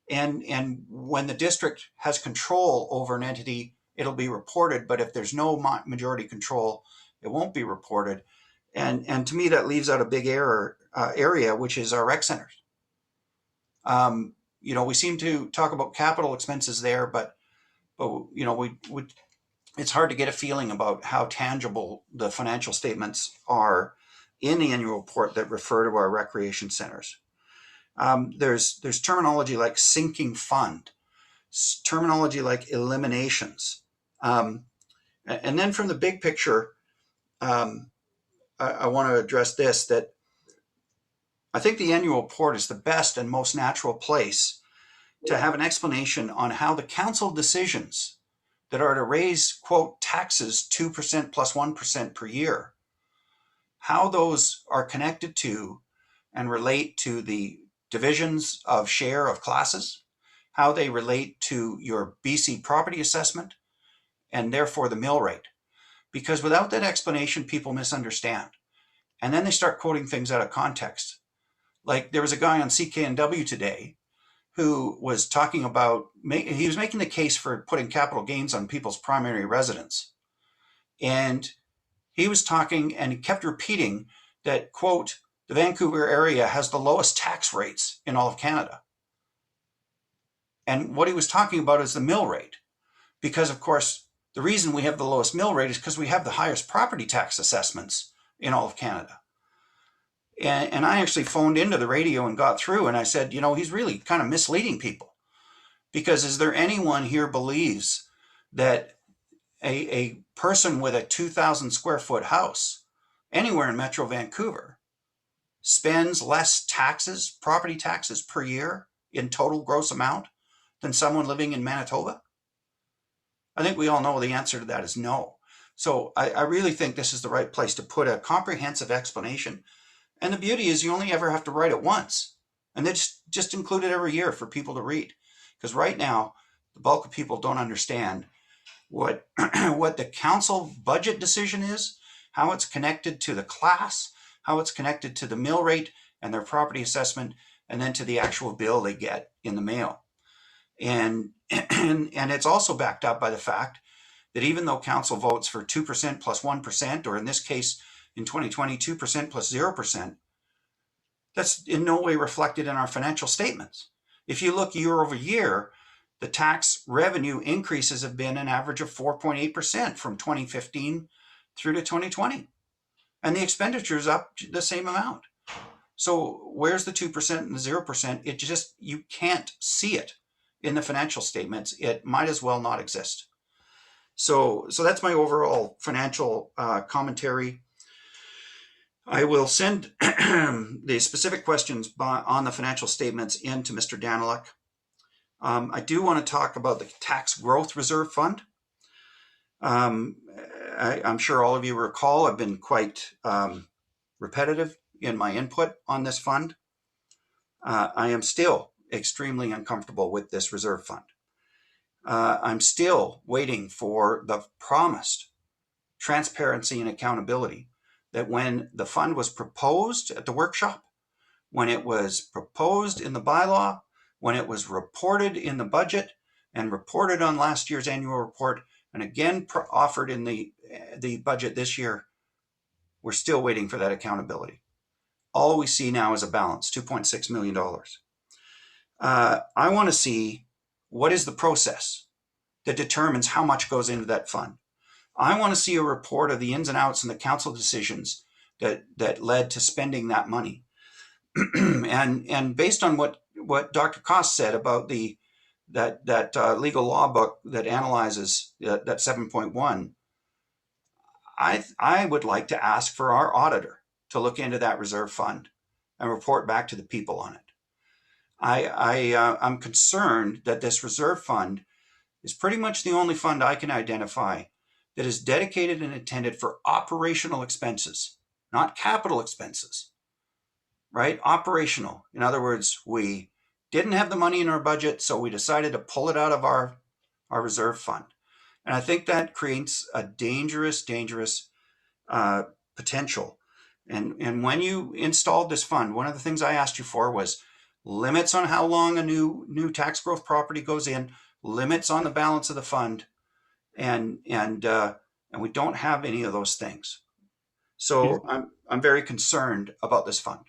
Speaker 3: and when the district has control over an entity, it'll be reported, but if there's no majority control, it won't be reported. And to me, that leaves out a big area, which is our rec centers. You know, we seem to talk about capital expenses there, but you know, it's hard to get a feeling about how tangible the financial statements are in the annual report that refer to our recreation centers. There's terminology like sinking fund, terminology like eliminations. And then from the big picture, I want to address this, that I think the annual report is the best and most natural place to have an explanation on how the council decisions that are to raise, quote, taxes 2% plus 1% per year, how those are connected to and relate to the divisions of share of classes, how they relate to your BC property assessment, and therefore the mill rate. Because without that explanation, people misunderstand. And then they start quoting things out of context. Like there was a guy on CKNW today who was talking about, he was making the case for putting capital gains on people's primary residence. And he was talking and he kept repeating that, quote, the Vancouver area has the lowest tax rates in all of Canada. And what he was talking about is the mill rate. Because of course, the reason we have the lowest mill rate is because we have the highest property tax assessments in all of Canada. And I actually phoned into the radio and got through and I said, you know, he's really kind of misleading people. Because is there anyone here believes that a person with a 2,000 square foot house anywhere in Metro Vancouver spends less taxes, property taxes per year in total gross amount than someone living in Manitoba? I think we all know the answer to that is no. So I really think this is the right place to put a comprehensive explanation. And the beauty is you only ever have to write it once. And they just include it every year for people to read. Because right now, the bulk of people don't understand what the council budget decision is, how it's connected to the class, how it's connected to the mill rate and their property assessment, and then to the actual bill they get in the mail. And it's also backed up by the fact that even though council votes for 2% plus 1%, or in this case, in 2020, 2% plus 0%, that's in no way reflected in our financial statements. If you look year over year, the tax revenue increases have been an average of 4.8% from 2015 through to 2020. And the expenditure is up the same amount. So where's the 2% and the 0%? It just, you can't see it in the financial statements. It might as well not exist. So that's my overall financial commentary. I will send the specific questions on the financial statements into Mr. Daniluk. I do want to talk about the Tax Growth Reserve Fund. I'm sure all of you recall I've been quite repetitive in my input on this fund. I am still extremely uncomfortable with this reserve fund. I'm still waiting for the promised transparency and accountability that when the fund was proposed at the workshop, when it was proposed in the bylaw, when it was reported in the budget and reported on last year's annual report, and again offered in the budget this year, we're still waiting for that accountability. All we see now is a balance, $2.6 million. I want to see what is the process that determines how much goes into that fund. I want to see a report of the ins and outs and the council decisions that led to spending that money. and based on what Dr. Koss said about that legal law book that analyzes that 7.1, I would like to ask for our auditor to look into that reserve fund and report back to the people on it. I'm concerned that this reserve fund is pretty much the only fund I can identify that is dedicated and intended for operational expenses, not capital expenses, right? Operational. In other words, we didn't have the money in our budget, so we decided to pull it out of our reserve fund. And I think that creates a dangerous potential. And when you installed this fund, one of the things I asked you for was limits on how long a new tax growth property goes in, limits on the balance of the fund, and we don't have any of those things. So I'm very concerned about this fund.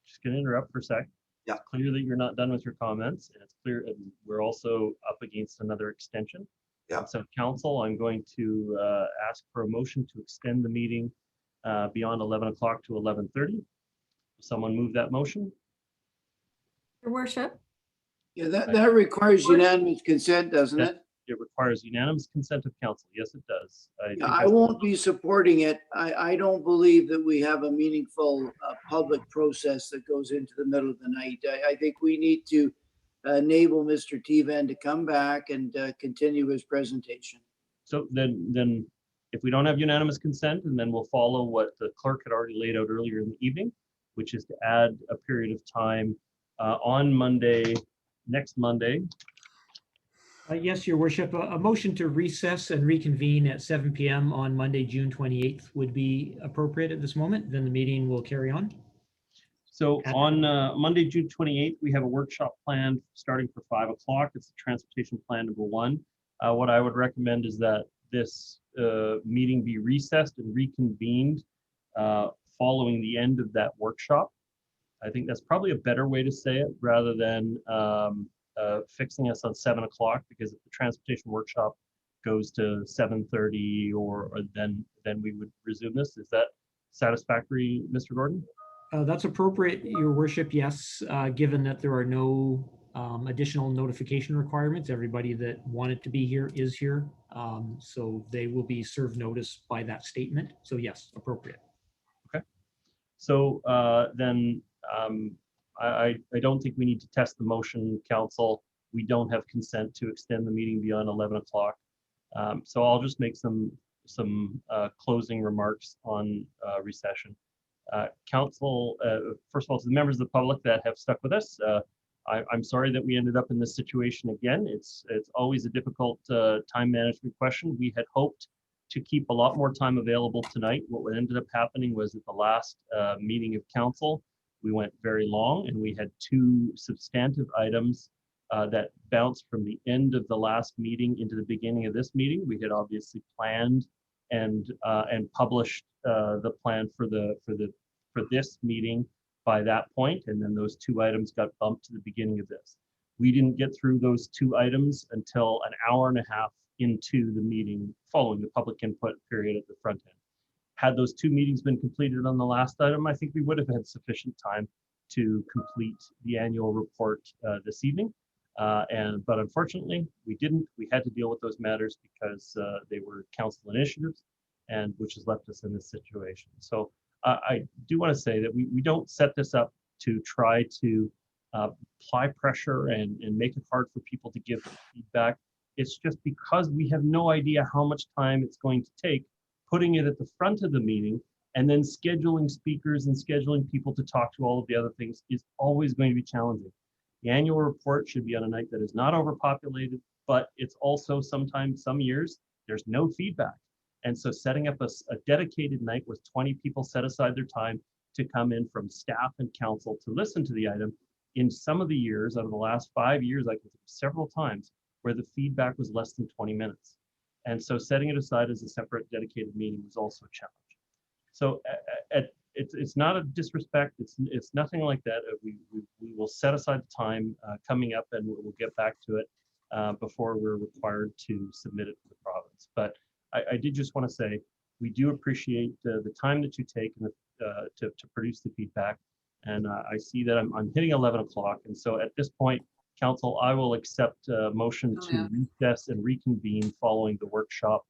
Speaker 1: Just going to interrupt for a sec.
Speaker 3: Yeah.
Speaker 1: It's clear that you're not done with your comments, and it's clear we're also up against another extension.
Speaker 3: Yeah.
Speaker 1: And so, council, I'm going to ask for a motion to extend the meeting beyond 11 o'clock to 11:30. Someone move that motion?
Speaker 4: Your worship.
Speaker 10: Yeah, that requires unanimous consent, doesn't it?
Speaker 1: It requires unanimous consent of council. Yes, it does.
Speaker 10: I won't be supporting it. I don't believe that we have a meaningful public process that goes into the middle of the night. I think we need to enable Mr. Tevan to come back and continue his presentation.
Speaker 1: So then if we don't have unanimous consent, and then we'll follow what the clerk had already laid out earlier in the evening, which is to add a period of time on Monday, next Monday.
Speaker 14: Yes, Your Worship. A motion to recess and reconvene at 7 p.m. on Monday, June 28th would be appropriate at this moment. Then the meeting will carry on.
Speaker 1: So on Monday, June 28th, we have a workshop planned starting for 5 o'clock. It's the transportation plan number 1. What I would recommend is that this meeting be recessed and reconvened following the end of that workshop. I think that's probably a better way to say it, rather than fixing us on 7 o'clock, because if the transportation workshop goes to 7:30 or then we would resume this. Is that satisfactory, Mr. Gordon?
Speaker 14: That's appropriate, Your Worship, yes, given that there are no additional notification requirements. Everybody that wanted to be here is here, so they will be served notice by that statement. So yes, appropriate.
Speaker 1: Okay. So then I don't think we need to test the motion, council. We don't have consent to extend the meeting beyond 11 o'clock. So I'll just make some closing remarks on recession. Council, first of all, to the members of the public that have stuck with us, I'm sorry that we ended up in this situation again. It's always a difficult time management question. We had hoped to keep a lot more time available tonight. What ended up happening was at the last meeting of council, we went very long, and we had 2 substantive items that bounced from the end of the last meeting into the beginning of this meeting. We had obviously planned and published the plan for this meeting by that point, and then those 2 items got bumped to the beginning of this. We didn't get through those 2 items until an hour and a half into the meeting following the public input period at the front end. Had those 2 meetings been completed on the last item, I think we would have had sufficient time to complete the annual report this evening. But unfortunately, we didn't. We had to deal with those matters because they were council initiatives, and which has left us in this situation. So I do want to say that we don't set this up to try to apply pressure and make it hard for people to give feedback. It's just because we have no idea how much time it's going to take, putting it at the front of the meeting and then scheduling speakers and scheduling people to talk to all of the other things is always going to be challenging. The annual report should be on a night that is not overpopulated, but it's also sometimes, some years, there's no feedback. And so setting up a dedicated night with 20 people set aside their time to come in from staff and council to listen to the item. In some of the years, out of the last 5 years, I can think of several times where the feedback was less than 20 minutes. And so setting it aside as a separate dedicated meeting was also a challenge. So it's not a disrespect. It's nothing like that. We will set aside the time coming up, and we'll get back to it before we're required to submit it to the province. But I did just want to say, we do appreciate the time that you take to produce the feedback. And I see that I'm hitting 11 o'clock. And so at this point, Council, I will accept a motion to recess and reconvene following the workshop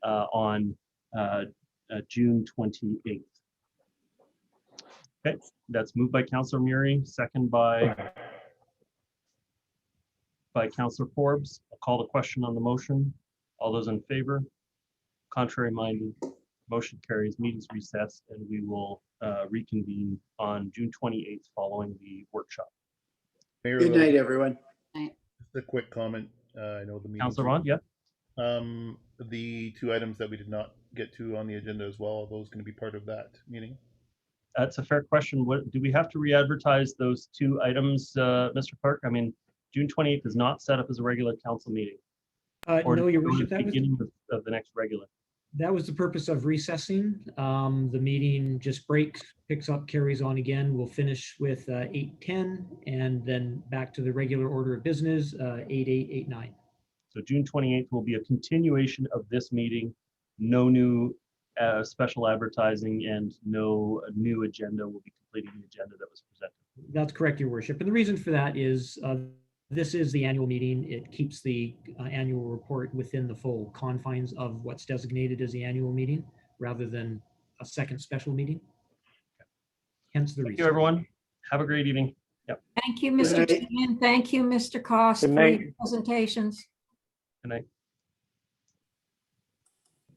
Speaker 1: on June 28th. Okay, that's moved by Councillor Murray, second by Councillor Forbes. I'll call the question on the motion. All those in favor? Contrary minded? Motion carries. Meeting's recessed, and we will reconvene on June 28th following the workshop.
Speaker 11: Mayor,
Speaker 10: Good night, everyone.
Speaker 11: Just a quick comment. I know the meeting.
Speaker 1: Councillor Ron, yeah.
Speaker 11: The 2 items that we did not get to on the agenda as well, are those going to be part of that meeting?
Speaker 1: That's a fair question. What do we have to re-advertise those 2 items, Mr. Clerk? I mean, June 28th is not set up as a regular council meeting.
Speaker 14: No, Your Worship,
Speaker 1: the beginning of the next regular.
Speaker 14: That was the purpose of recessing. The meeting just breaks, picks up, carries on again. We'll finish with 8:10 and then back to the regular order of business, 8:08, 8:09.
Speaker 1: So June 28th will be a continuation of this meeting. No new special advertising and no new agenda. Will be completing the agenda that was presented.
Speaker 14: That's correct, Your Worship. And the reason for that is this is the annual meeting. It keeps the annual report within the full confines of what's designated as the annual meeting rather than a second special meeting. Hence the reason.
Speaker 1: Thank you, everyone. Have a great evening. Yep.
Speaker 4: Thank you, Mr. Tien. Thank you, Mr. Cost,
Speaker 9: Good
Speaker 4: for
Speaker 9: night.
Speaker 4: your presentations.
Speaker 1: Good night.